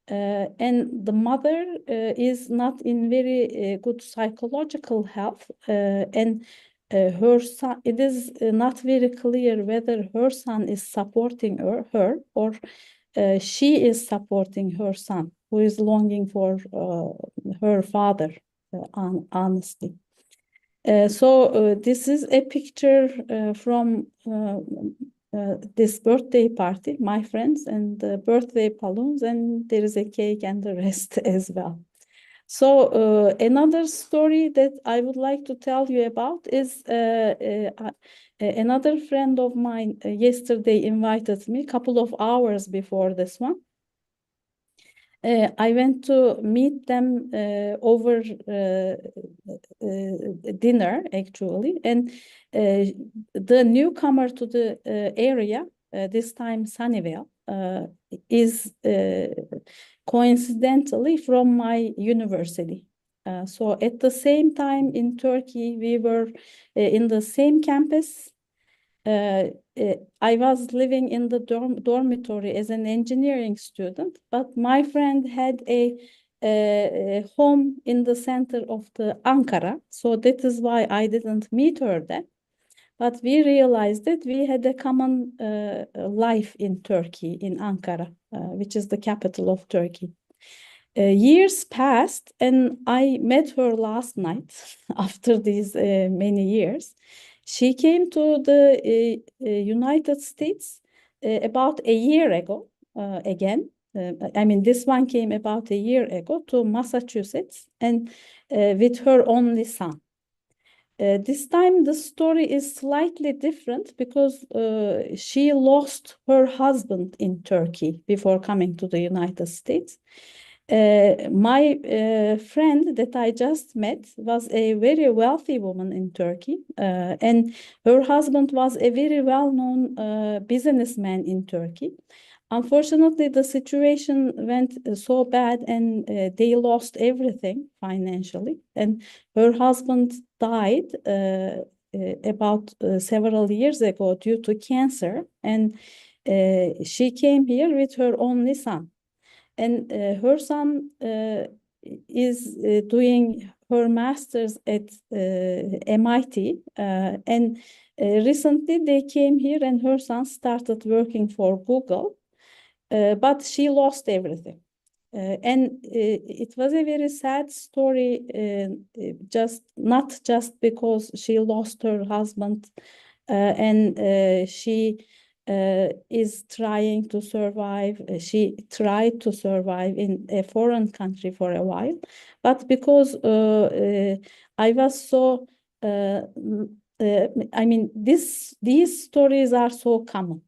Speaker 12: And the mother is not in very good psychological health, and her son, it is not very clear whether her son is supporting her or she is supporting her son, who is longing for her father, honestly. So this is a picture from this birthday party, my friends, and the birthday balloons, and there is a cake and the rest as well. So another story that I would like to tell you about is another friend of mine yesterday invited me a couple of hours before this one. I went to meet them over dinner, actually, and the newcomer to the area, this time Sunnyvale, is coincidentally from my university. So at the same time in Turkey, we were in the same campus. I was living in the dormitory as an engineering student, but my friend had a home in the center of the Ankara. So that is why I didn't meet her then. But we realized that we had a common life in Turkey, in Ankara, which is the capital of Turkey. Years passed, and I met her last night after these many years. She came to the United States about a year ago again. I mean, this one came about a year ago to Massachusetts, and with her only son. This time the story is slightly different because she lost her husband in Turkey before coming to the United States. My friend that I just met was a very wealthy woman in Turkey, and her husband was a very well-known businessman in Turkey. Unfortunately, the situation went so bad, and they lost everything financially, and her husband died about several years ago due to cancer, and she came here with her only son. And her son is doing her master's at MIT, and recently they came here and her son started working for Google, but she lost everything. And it was a very sad story, not just because she lost her husband and she is trying to survive. She tried to survive in a foreign country for a while, but because I was so, I mean, these stories are so common.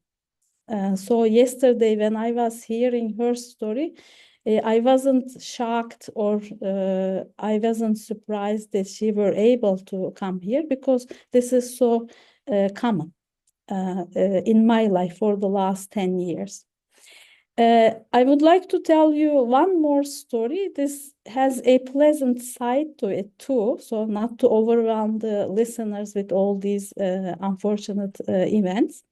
Speaker 12: So yesterday when I was hearing her story, I wasn't shocked or I wasn't surprised that she were able to come here, because this is so common in my life for the last 10 years. I would like to tell you one more story. This has a pleasant side to it too, so not to overwhelm the listeners with all these unfortunate events.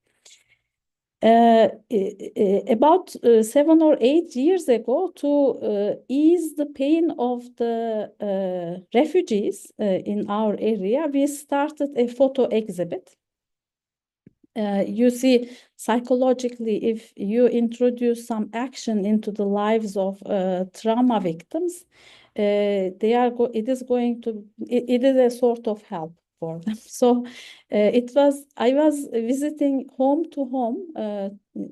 Speaker 12: About 7 or 8 years ago, to ease the pain of the refugees in our area, we started a photo exhibit. You see, psychologically, if you introduce some action into the lives of trauma victims, it is a sort of help for them. So I was visiting home to home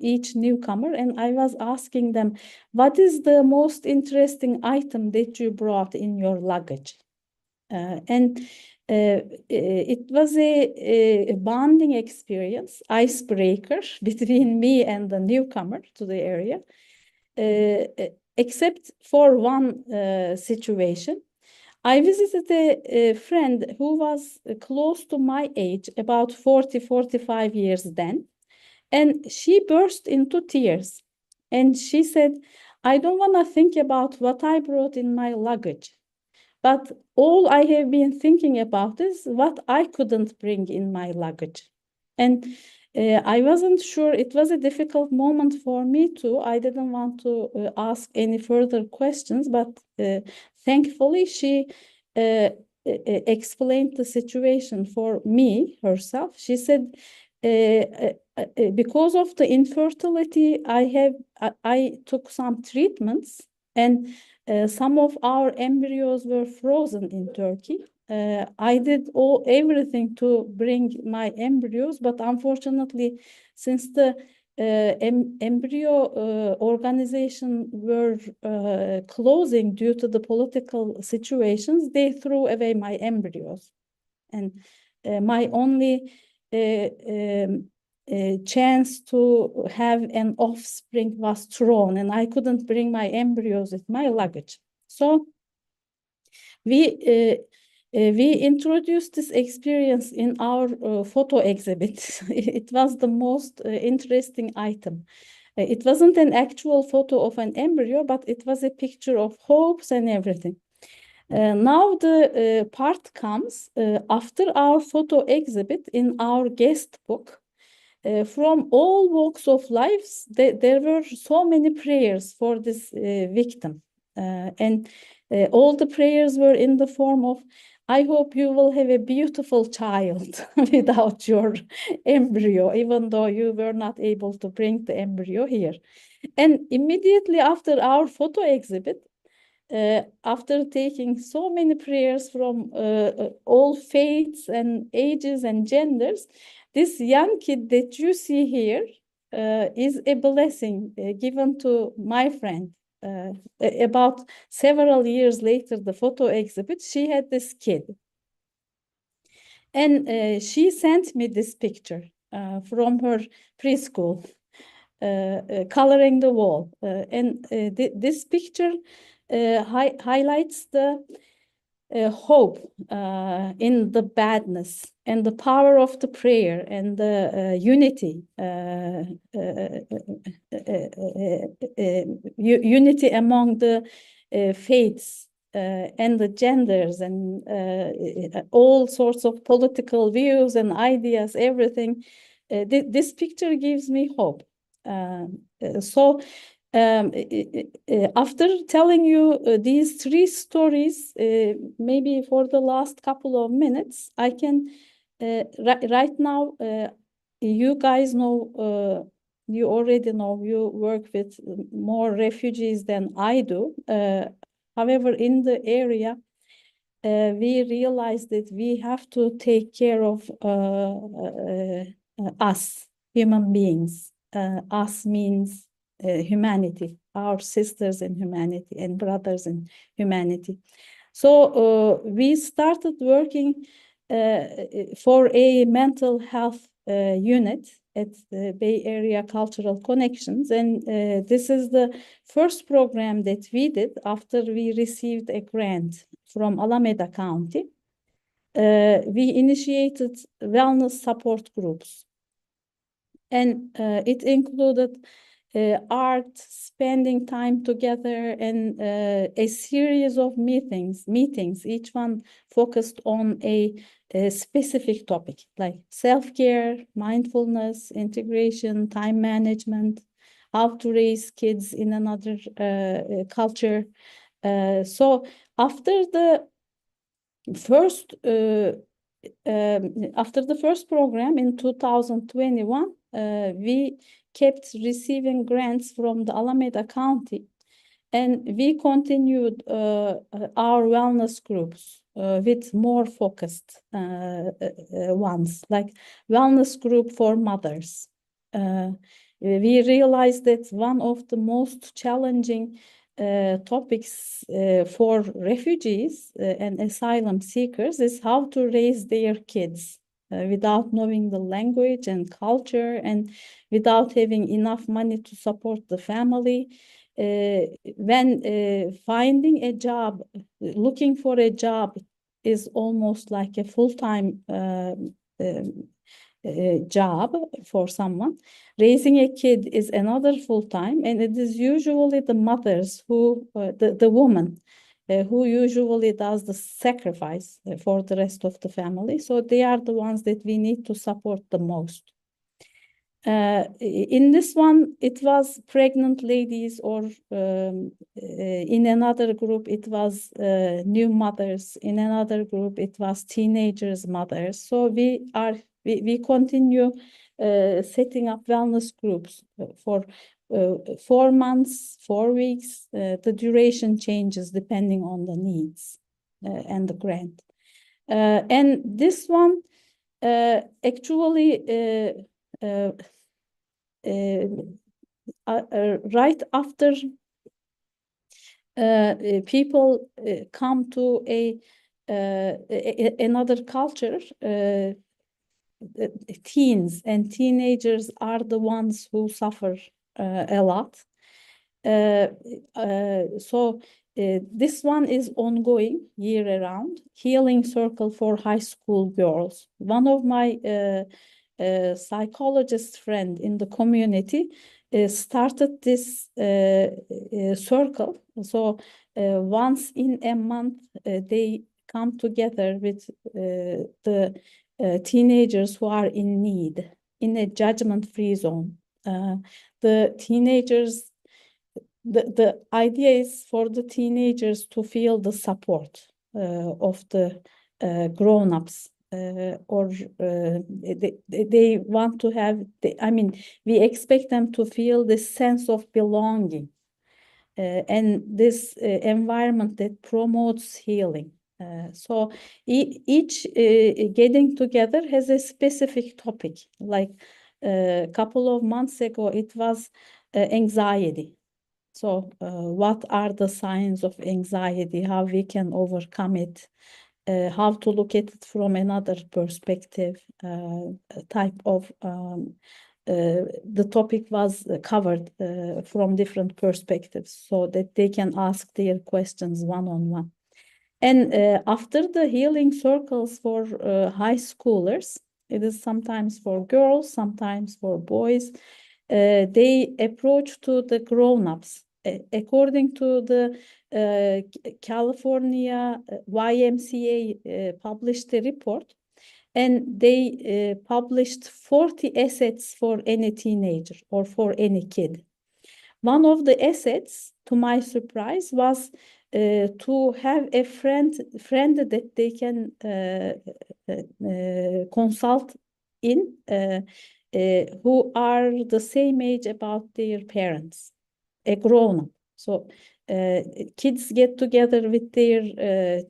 Speaker 12: each newcomer, and I was asking them, what is the most interesting item that you brought in your luggage? It was a bonding experience, icebreaker between me and the newcomer to the area, except for one situation. I visited a friend who was close to my age, about 40, 45 years then, and she burst into tears. And she said, I don't want to think about what I brought in my luggage, but all I have been thinking about is what I couldn't bring in my luggage. And I wasn't sure. It was a difficult moment for me too. I didn't want to ask any further questions, but thankfully she explained the situation for me herself. She said, because of the infertility, I took some treatments, and some of our embryos were frozen in Turkey. I did everything to bring my embryos, but unfortunately, since the embryo organization were closing due to the political situations, they threw away my embryos. And my only chance to have an offspring was thrown, and I couldn't bring my embryos with my luggage. So we introduced this experience in our photo exhibit. It was the most interesting item. It wasn't an actual photo of an embryo, but it was a picture of hopes and everything. Now the part comes after our photo exhibit in our guest book. From all walks of life, there were so many prayers for this victim. And all the prayers were in the form of, I hope you will have a beautiful child without your embryo, even though you were not able to bring the embryo here. And immediately after our photo exhibit, after taking so many prayers from all faiths and ages and genders, this young kid that you see here is a blessing given to my friend. About several years later, the photo exhibit, she had this kid. And she sent me this picture from her preschool, coloring the wall. This picture highlights the hope in the badness, and the power of the prayer, and the unity, unity among the faiths and the genders, and all sorts of political views and ideas, everything. This picture gives me hope. After telling you these three stories, maybe for the last couple of minutes, I can, right now, you guys know, you already know, you work with more refugees than I do. However, in the area, we realized that we have to take care of us, human beings. Us means humanity, our sisters in humanity and brothers in humanity. So we started working for a mental health unit at the Bay Area Cultural Connections. And this is the first program that we did after we received a grant from Alameda County. We initiated wellness support groups. And it included art, spending time together, and a series of meetings, each one focused on a specific topic, like self-care, mindfulness, integration, time management, how to raise kids in another culture. So after the first program in 2021, we kept receiving grants from the Alameda County, and we continued our wellness groups with more focused ones, like wellness group for mothers. We realized that one of the most challenging topics for refugees and asylum seekers is how to raise their kids without knowing the language and culture, and without having enough money to support the family. When finding a job, looking for a job is almost like a full-time job for someone. Raising a kid is another full-time, and it is usually the mothers who, the woman, who usually does the sacrifice for the rest of the family. So they are the ones that we need to support the most. In this one, it was pregnant ladies, or in another group, it was new mothers. In another group, it was teenagers, mothers. So we continue setting up wellness groups for 4 months, 4 weeks. The duration changes depending on the needs and the grant. And this one actually right after people come to another culture, teens and teenagers are the ones who suffer a lot. So this one is ongoing year-round, healing circle for high school girls. One of my psychologist friend in the community started this circle. So once in a month, they come together with the teenagers who are in need, in a judgment-free zone. The teenagers, the idea is for the teenagers to feel the support of the grown-ups, or they want to have, we expect them to feel this sense of belonging, and this environment that promotes healing. So each getting together has a specific topic. Like a couple of months ago, it was anxiety. So what are the signs of anxiety, how we can overcome it, how to look at it from another perspective, type of, the topic was covered from different perspectives so that they can ask their questions one-on-one. And after the healing circles for high schoolers, it is sometimes for girls, sometimes for boys, they approach to the grown-ups. According to the California YMCA published a report, and they published 40 assets for any teenager or for any kid. One of the assets, to my surprise, was to have a friend that they can consult in, who are the same age about their parents, a grown-up. So kids get together with their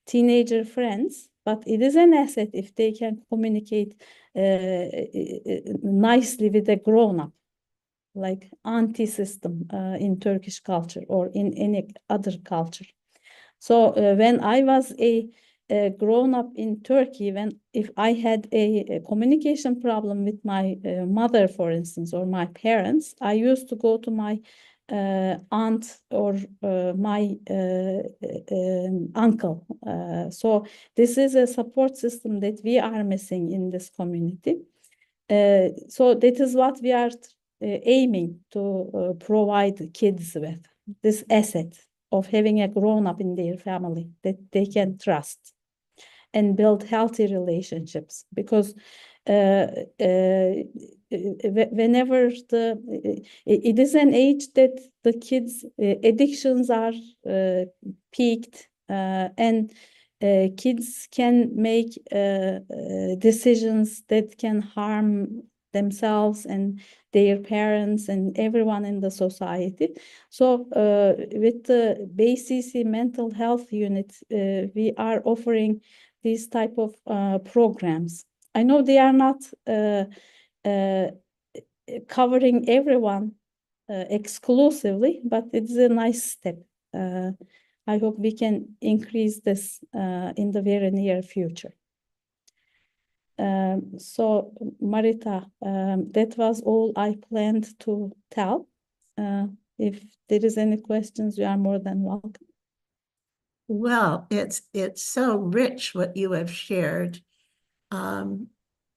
Speaker 12: teenager friends, but it is an asset if they can communicate nicely with a grown-up, like auntie system in Turkish culture or in any other culture. So when I was a grown up in Turkey, if I had a communication problem with my mother, for instance, or my parents, I used to go to my aunt or my uncle. So this is a support system that we are missing in this community. So that is what we are aiming to provide kids with, this asset of having a grown-up in their family that they can trust and build healthy relationships. Because whenever it is an age that the kids' addictions are peaked, and kids can make decisions that can harm themselves and their parents and everyone in the society. So with the BCC mental health unit, we are offering these type of programs. I know they are not covering everyone exclusively, but it's a nice step. I hope we can increase this in the very near future. So Marita, that was all I planned to tell. If there is any questions, you are more than welcome.
Speaker 1: Well, it's so rich what you have shared.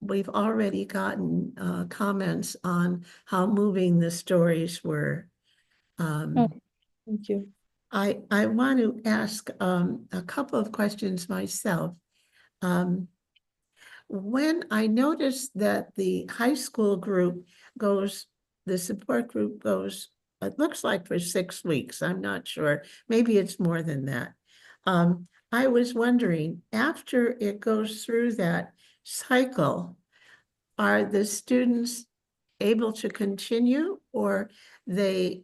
Speaker 1: We've already gotten comments on how moving the stories were.
Speaker 12: Oh, thank you.
Speaker 1: I want to ask a couple of questions myself. When I noticed that the high school group goes, the support group goes, it looks like for 6 weeks, I'm not sure, maybe it's more than that. I was wondering, after it goes through that cycle, are the students able to continue, or that's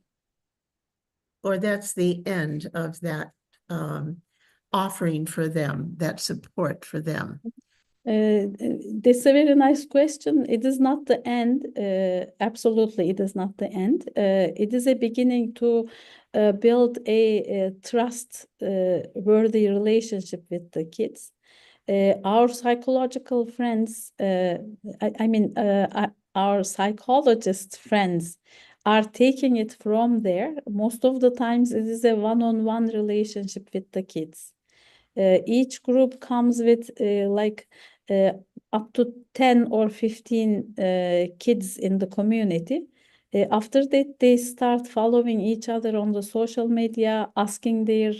Speaker 1: the end of that offering for them, that support for them?
Speaker 12: That's a very nice question. It is not the end. Absolutely, it is not the end. It is a beginning to build a trust-worthy relationship with the kids. Our psychological friends, our psychologist friends are taking it from there. Most of the times it is a one-on-one relationship with the kids. Each group comes with up to 10 or 15 kids in the community. After that, they start following each other on the social media, asking their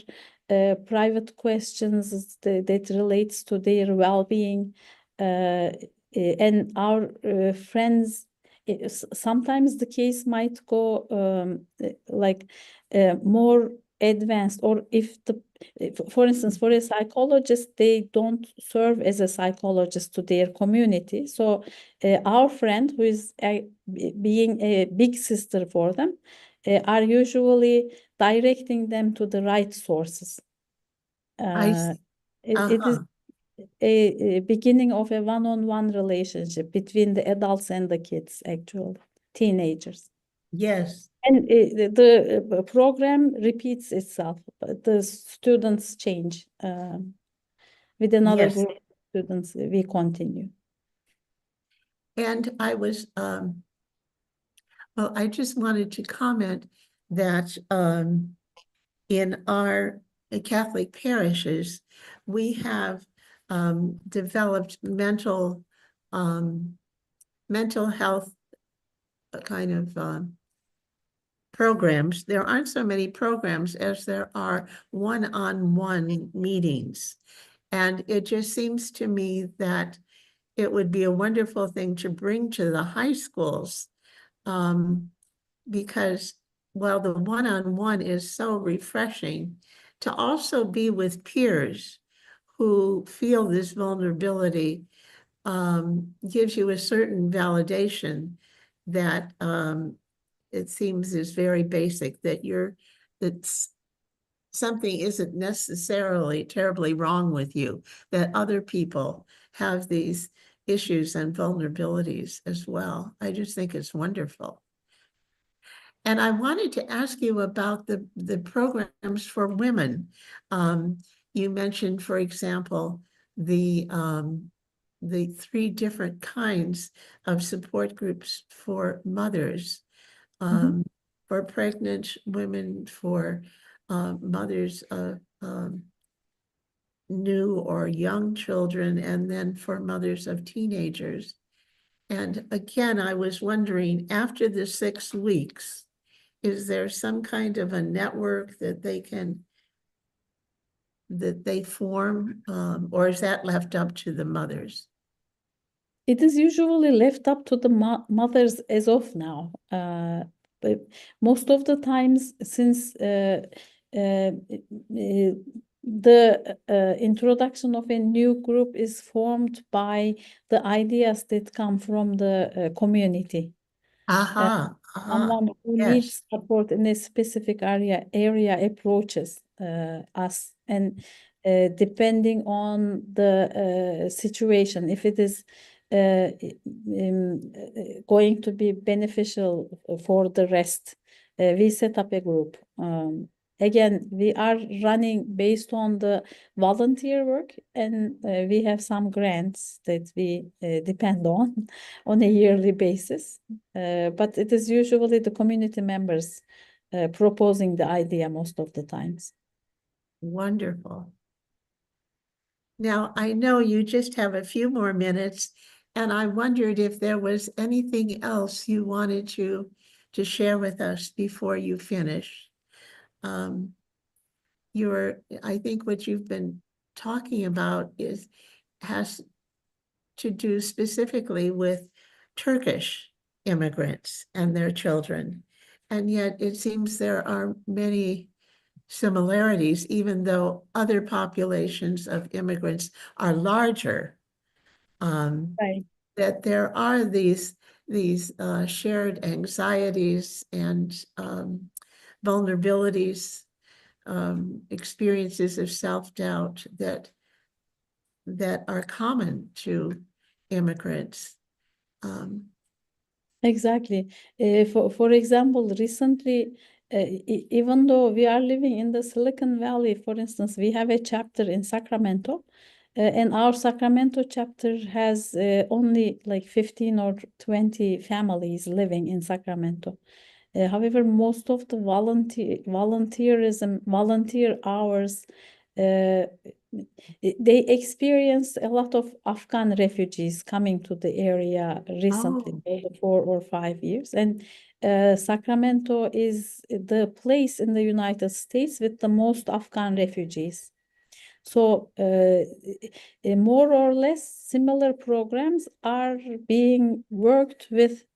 Speaker 12: private questions that relates to their well-being. And our friends, sometimes the case might go more advanced, or for instance, for a psychologist, they don't serve as a psychologist to their community. So our friend, who is being a big sister for them, are usually directing them to the right sources. It is a beginning of a one-on-one relationship between the adults and the kids, actually, teenagers.
Speaker 1: Yes.
Speaker 12: And the program repeats itself, but the students change. With another
Speaker 1: Yes.
Speaker 12: group of students, we continue.
Speaker 1: And I was, well, I just wanted to comment that in our Catholic parishes, we have developed mental health kind of programs. There aren't so many programs as there are one-on-one meetings. And it just seems to me that it would be a wonderful thing to bring to the high schools, because while the one-on-one is so refreshing, to also be with peers who feel this vulnerability gives you a certain validation that it seems is very basic, that something isn't necessarily terribly wrong with you, that other people have these issues and vulnerabilities as well. I just think it's wonderful. And I wanted to ask you about the programs for women. you mentioned, for example, the 3 different kinds of support groups for mothers, for pregnant women, for mothers of new or young children, and then for mothers of teenagers. And again, I was wondering, after the 6 weeks, is there some kind of a network that they form, or is that left up to the mothers?
Speaker 12: It is usually left up to the mothers as of now. But most of the times, since the introduction of a new group is formed by the ideas that come from the community. Someone who needs support in a specific area approaches us, and depending on the situation, if it is going to be beneficial for the rest, we set up a group. Again, we are running based on the volunteer work, and we have some grants that we depend on a yearly basis. But it is usually the community members proposing the idea most of the times.
Speaker 1: Wonderful. Now, I know you just have a few more minutes, and I wondered if there was anything else you wanted to share with us before you finish. I think what you've been talking about has to do specifically with Turkish immigrants and their children. And yet it seems there are many similarities, even though other populations of immigrants are larger,
Speaker 12: Right.
Speaker 1: that there are these shared anxieties and vulnerabilities, experiences of self-doubt that are common to immigrants.
Speaker 12: Exactly. For example, recently, even though we are living in the Silicon Valley, for instance, we have a chapter in Sacramento, and our Sacramento chapter has only like 15 or 20 families living in Sacramento. However, most of the volunteer hours, they experienced a lot of Afghan refugees coming to the area recently, 4 or 5 years. And Sacramento is the place in the United States with the most Afghan refugees. So more or less similar programs are being worked with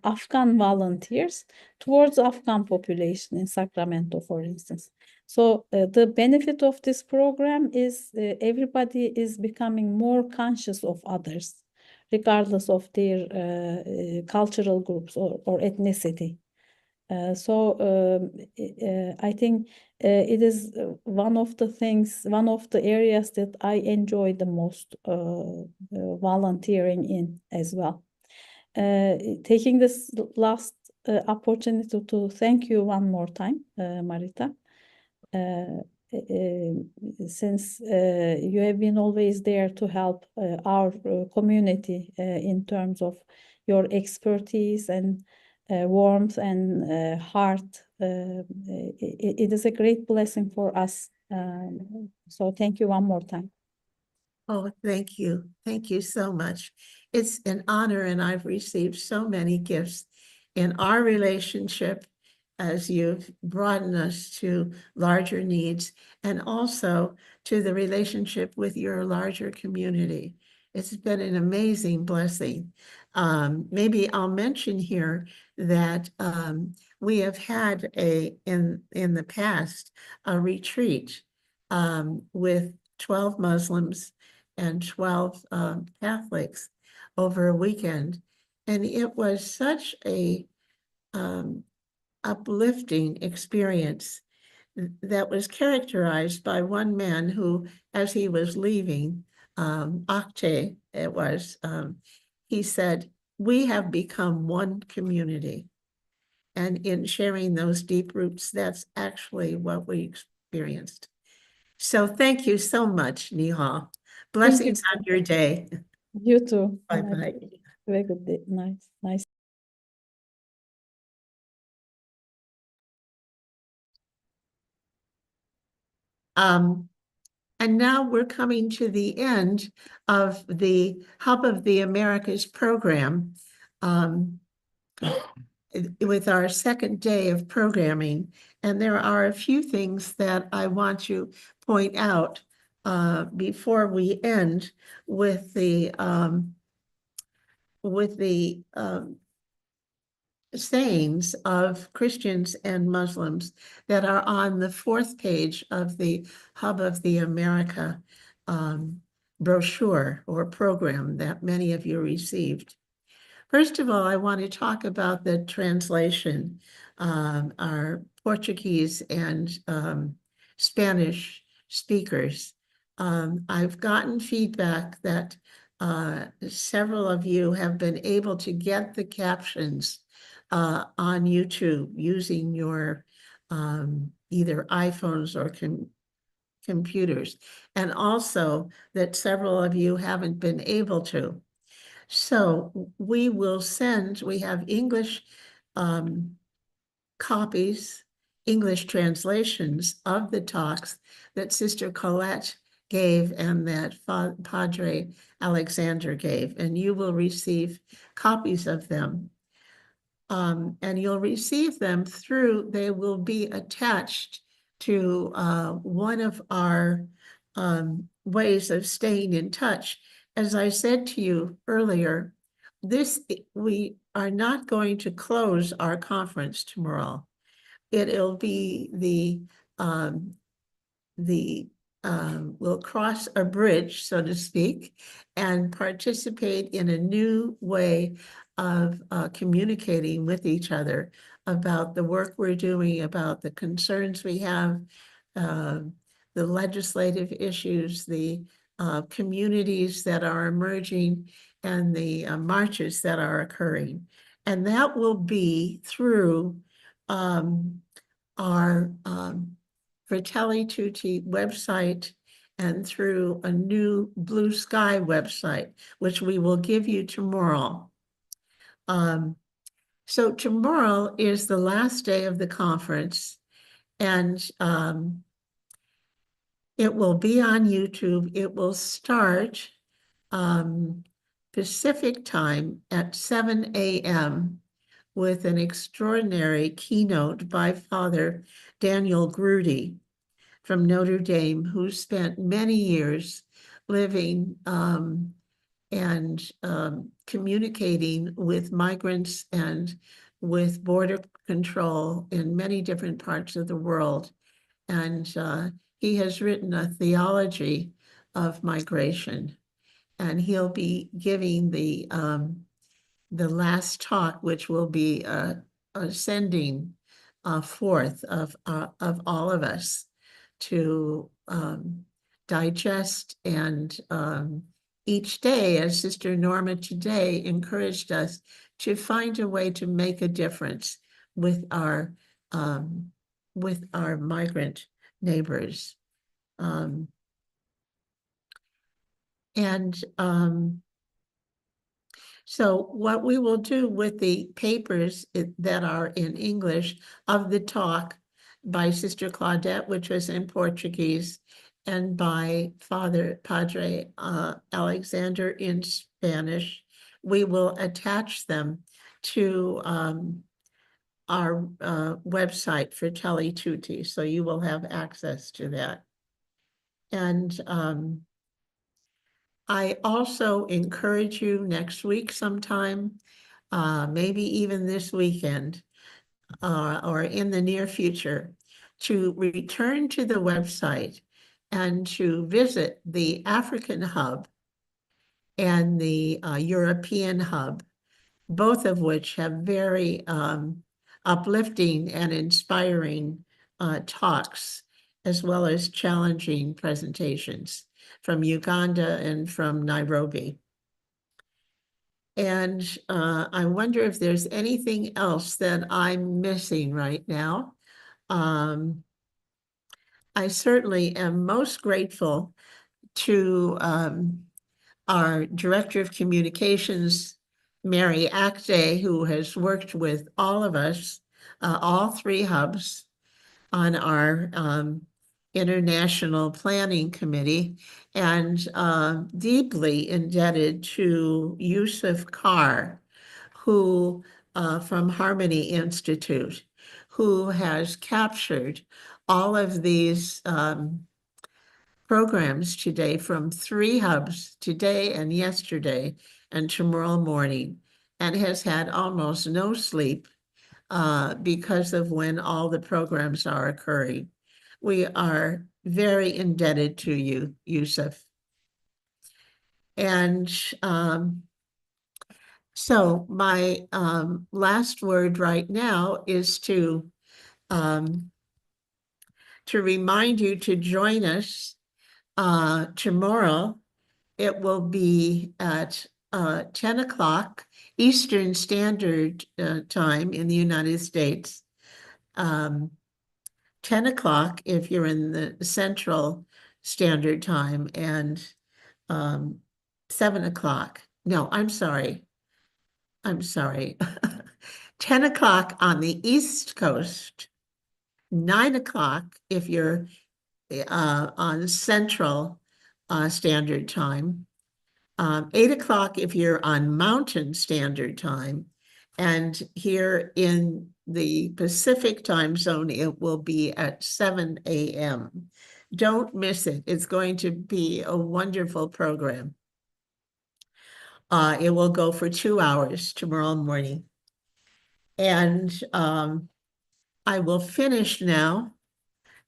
Speaker 12: Afghan volunteers towards Afghan population in Sacramento, for instance. So the benefit of this program is everybody is becoming more conscious of others, regardless of their cultural groups or ethnicity. I think it is one of the areas that I enjoy the most volunteering in as well. Taking this last opportunity to thank you one more time, Marita. Since you have been always there to help our community in terms of your expertise and warmth and heart. It is a great blessing for us. So thank you one more time.
Speaker 1: Oh, thank you. Thank you so much. It's an honor, and I've received so many gifts in our relationship as you've broadened us to larger needs, and also to the relationship with your larger community. It's been an amazing blessing. Maybe I'll mention here that we have had in the past a retreat with 12 Muslims and 12 Catholics over a weekend. And it was such a uplifting experience that was characterized by one man who, as he was leaving, Akte it was, he said, "We have become one community." And in sharing those deep roots, that's actually what we experienced. So thank you so much, Nihal. Blessings on your day.
Speaker 12: You too.
Speaker 1: Bye-bye.
Speaker 12: Very good day. Nice.
Speaker 1: And now we're coming to the end of the Hub of the Americas program with our second day of programming. And there are a few things that I want to point out before we end with the sayings of Christians and Muslims that are on the fourth page of the Hub of the America brochure or program that many of you received. First of all, I want to talk about the translation. Our Portuguese and Spanish speakers. I've gotten feedback that several of you have been able to get the captions on YouTube using your either iPhones or computers, and also that several of you haven't been able to. So we will send, we have English copies, English translations of the talks that Sister Colette gave and that Padre Alexandre gave, and you will receive copies of them. And you'll receive them through, they will be attached to one of our ways of staying in touch. As I said to you earlier, we are not going to close our conference tomorrow. It'll be we'll cross a bridge, so to speak, and participate in a new way of communicating with each other about the work we're doing, about the concerns we have, the legislative issues, the communities that are emerging, and the marches that are occurring. And that will be through our Fratelli Tutti website and through a new Blue Sky website, which we will give you tomorrow. So tomorrow is the last day of the conference, and it will be on YouTube. It will start Pacific time at 7 a.m. with an extraordinary keynote by Father Daniel Grudy from Notre Dame, who spent many years living and communicating with migrants and with border control in many different parts of the world. And he has written a theology of migration, and he'll be giving the last talk, which will be a sending forth of all of us to digest, and each day, as Sister Norma today encouraged us to find a way to make a difference with our migrant neighbors. So what we will do with the papers that are in English of the talk by Sister Claudete, which was in Portuguese, and by Padre Alexandre in Spanish, we will attach them to our website for Fratelli Tutti, so you will have access to that. And I also encourage you next week sometime, maybe even this weekend, or in the near future, to return to the website and to visit the African hub and the European hub, both of which have very uplifting and inspiring talks, as well as challenging presentations from Uganda and from Nairobi. And I wonder if there's anything else that I'm missing right now. I certainly am most grateful to our Director of Communications, Mary Acte, who has worked with all of us, all three hubs, on our International Planning Committee, and deeply indebted to Yusuf Carr, who from Harmony Institute, who has captured all of these programs today from three hubs, today and yesterday and tomorrow morning, and has had almost no sleep because of when all the programs are occurring. We are very indebted to you, Yusuf. And so my last word right now is to remind you to join us tomorrow. It will be at 10 o'clock Eastern Standard Time in the United States. 10 o'clock if you're in the Central Standard Time, and 7 o'clock. No, I'm sorry. 10 o'clock on the East Coast, 9 o'clock if you're on Central Standard Time, 8 o'clock if you're on Mountain Standard Time, and here in the Pacific time zone, it will be at 7 a.m. Don't miss it. It's going to be a wonderful program. It will go for 2 hours tomorrow morning. And I will finish now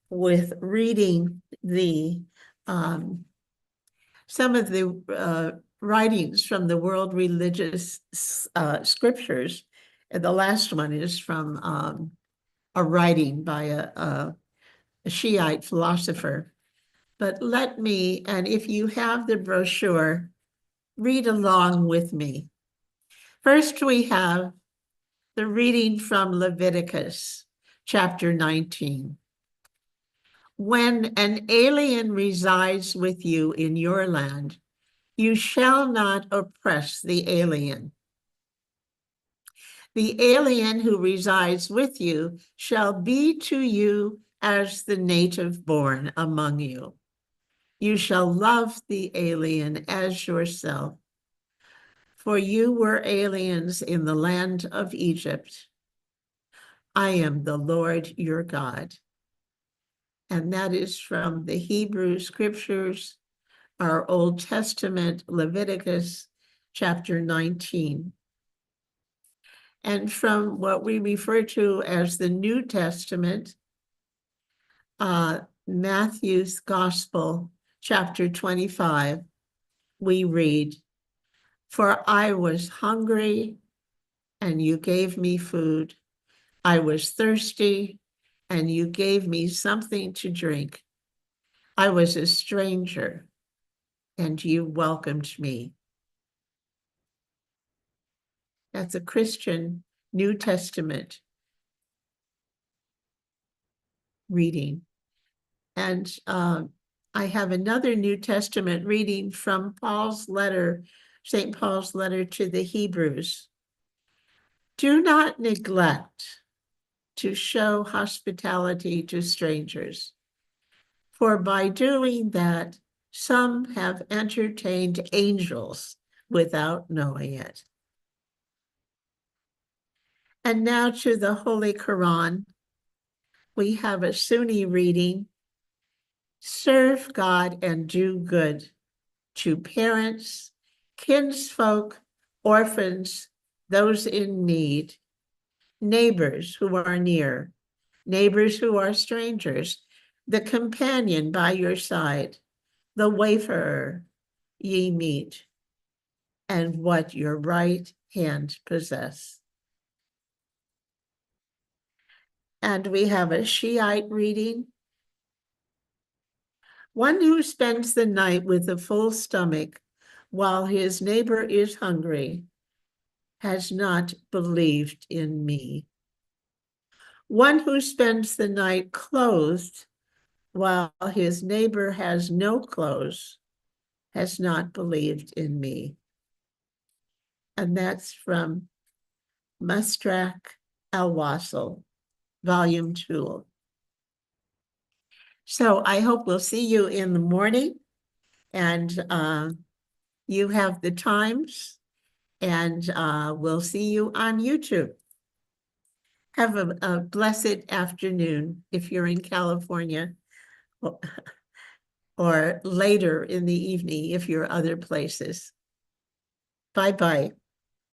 Speaker 1: with reading the some of the writings from the world religious scriptures. And the last one is from a writing by a Shiite philosopher. But let me, and if you have the brochure, read along with me. First, we have the reading from Leviticus, chapter 19. When an alien resides with you in your land, you shall not oppress the alien. The alien who resides with you shall be to you as the native born among you. You shall love the alien as yourself. For you were aliens in the land of Egypt. I am the Lord your God. And that is from the Hebrew scriptures, our Old Testament, Leviticus chapter 19. And from what we refer to as the New Testament, Matthew's Gospel, chapter 25, we read, "For I was hungry, and you gave me food. I was thirsty, and you gave me something to drink. I was a stranger, and you welcomed me." That's a Christian New Testament reading. And I have another New Testament reading from Paul's letter, St. Paul's letter to the Hebrews. Do not neglect to show hospitality to strangers, for by doing that, some have entertained angels without knowing it. And now to the Holy Quran. We have a Sunni reading. Serve God and do good to parents, kinsfolk, orphans, those in need, neighbors who are near, neighbors who are strangers, the companion by your side, the wayfarer ye meet, and what your right hand possess. And we have a Shiite reading. One who spends the night with a full stomach while his neighbor is hungry has not believed in me. One who spends the night clothed while his neighbor has no clothes, has not believed in me. And that's from Mustrak Al-Wasl, Volume 2. So I hope we'll see you in the morning, and you have the times, and we'll see you on YouTube. Have a blessed afternoon if you're in California, or later in the evening if you're other places. Bye-bye.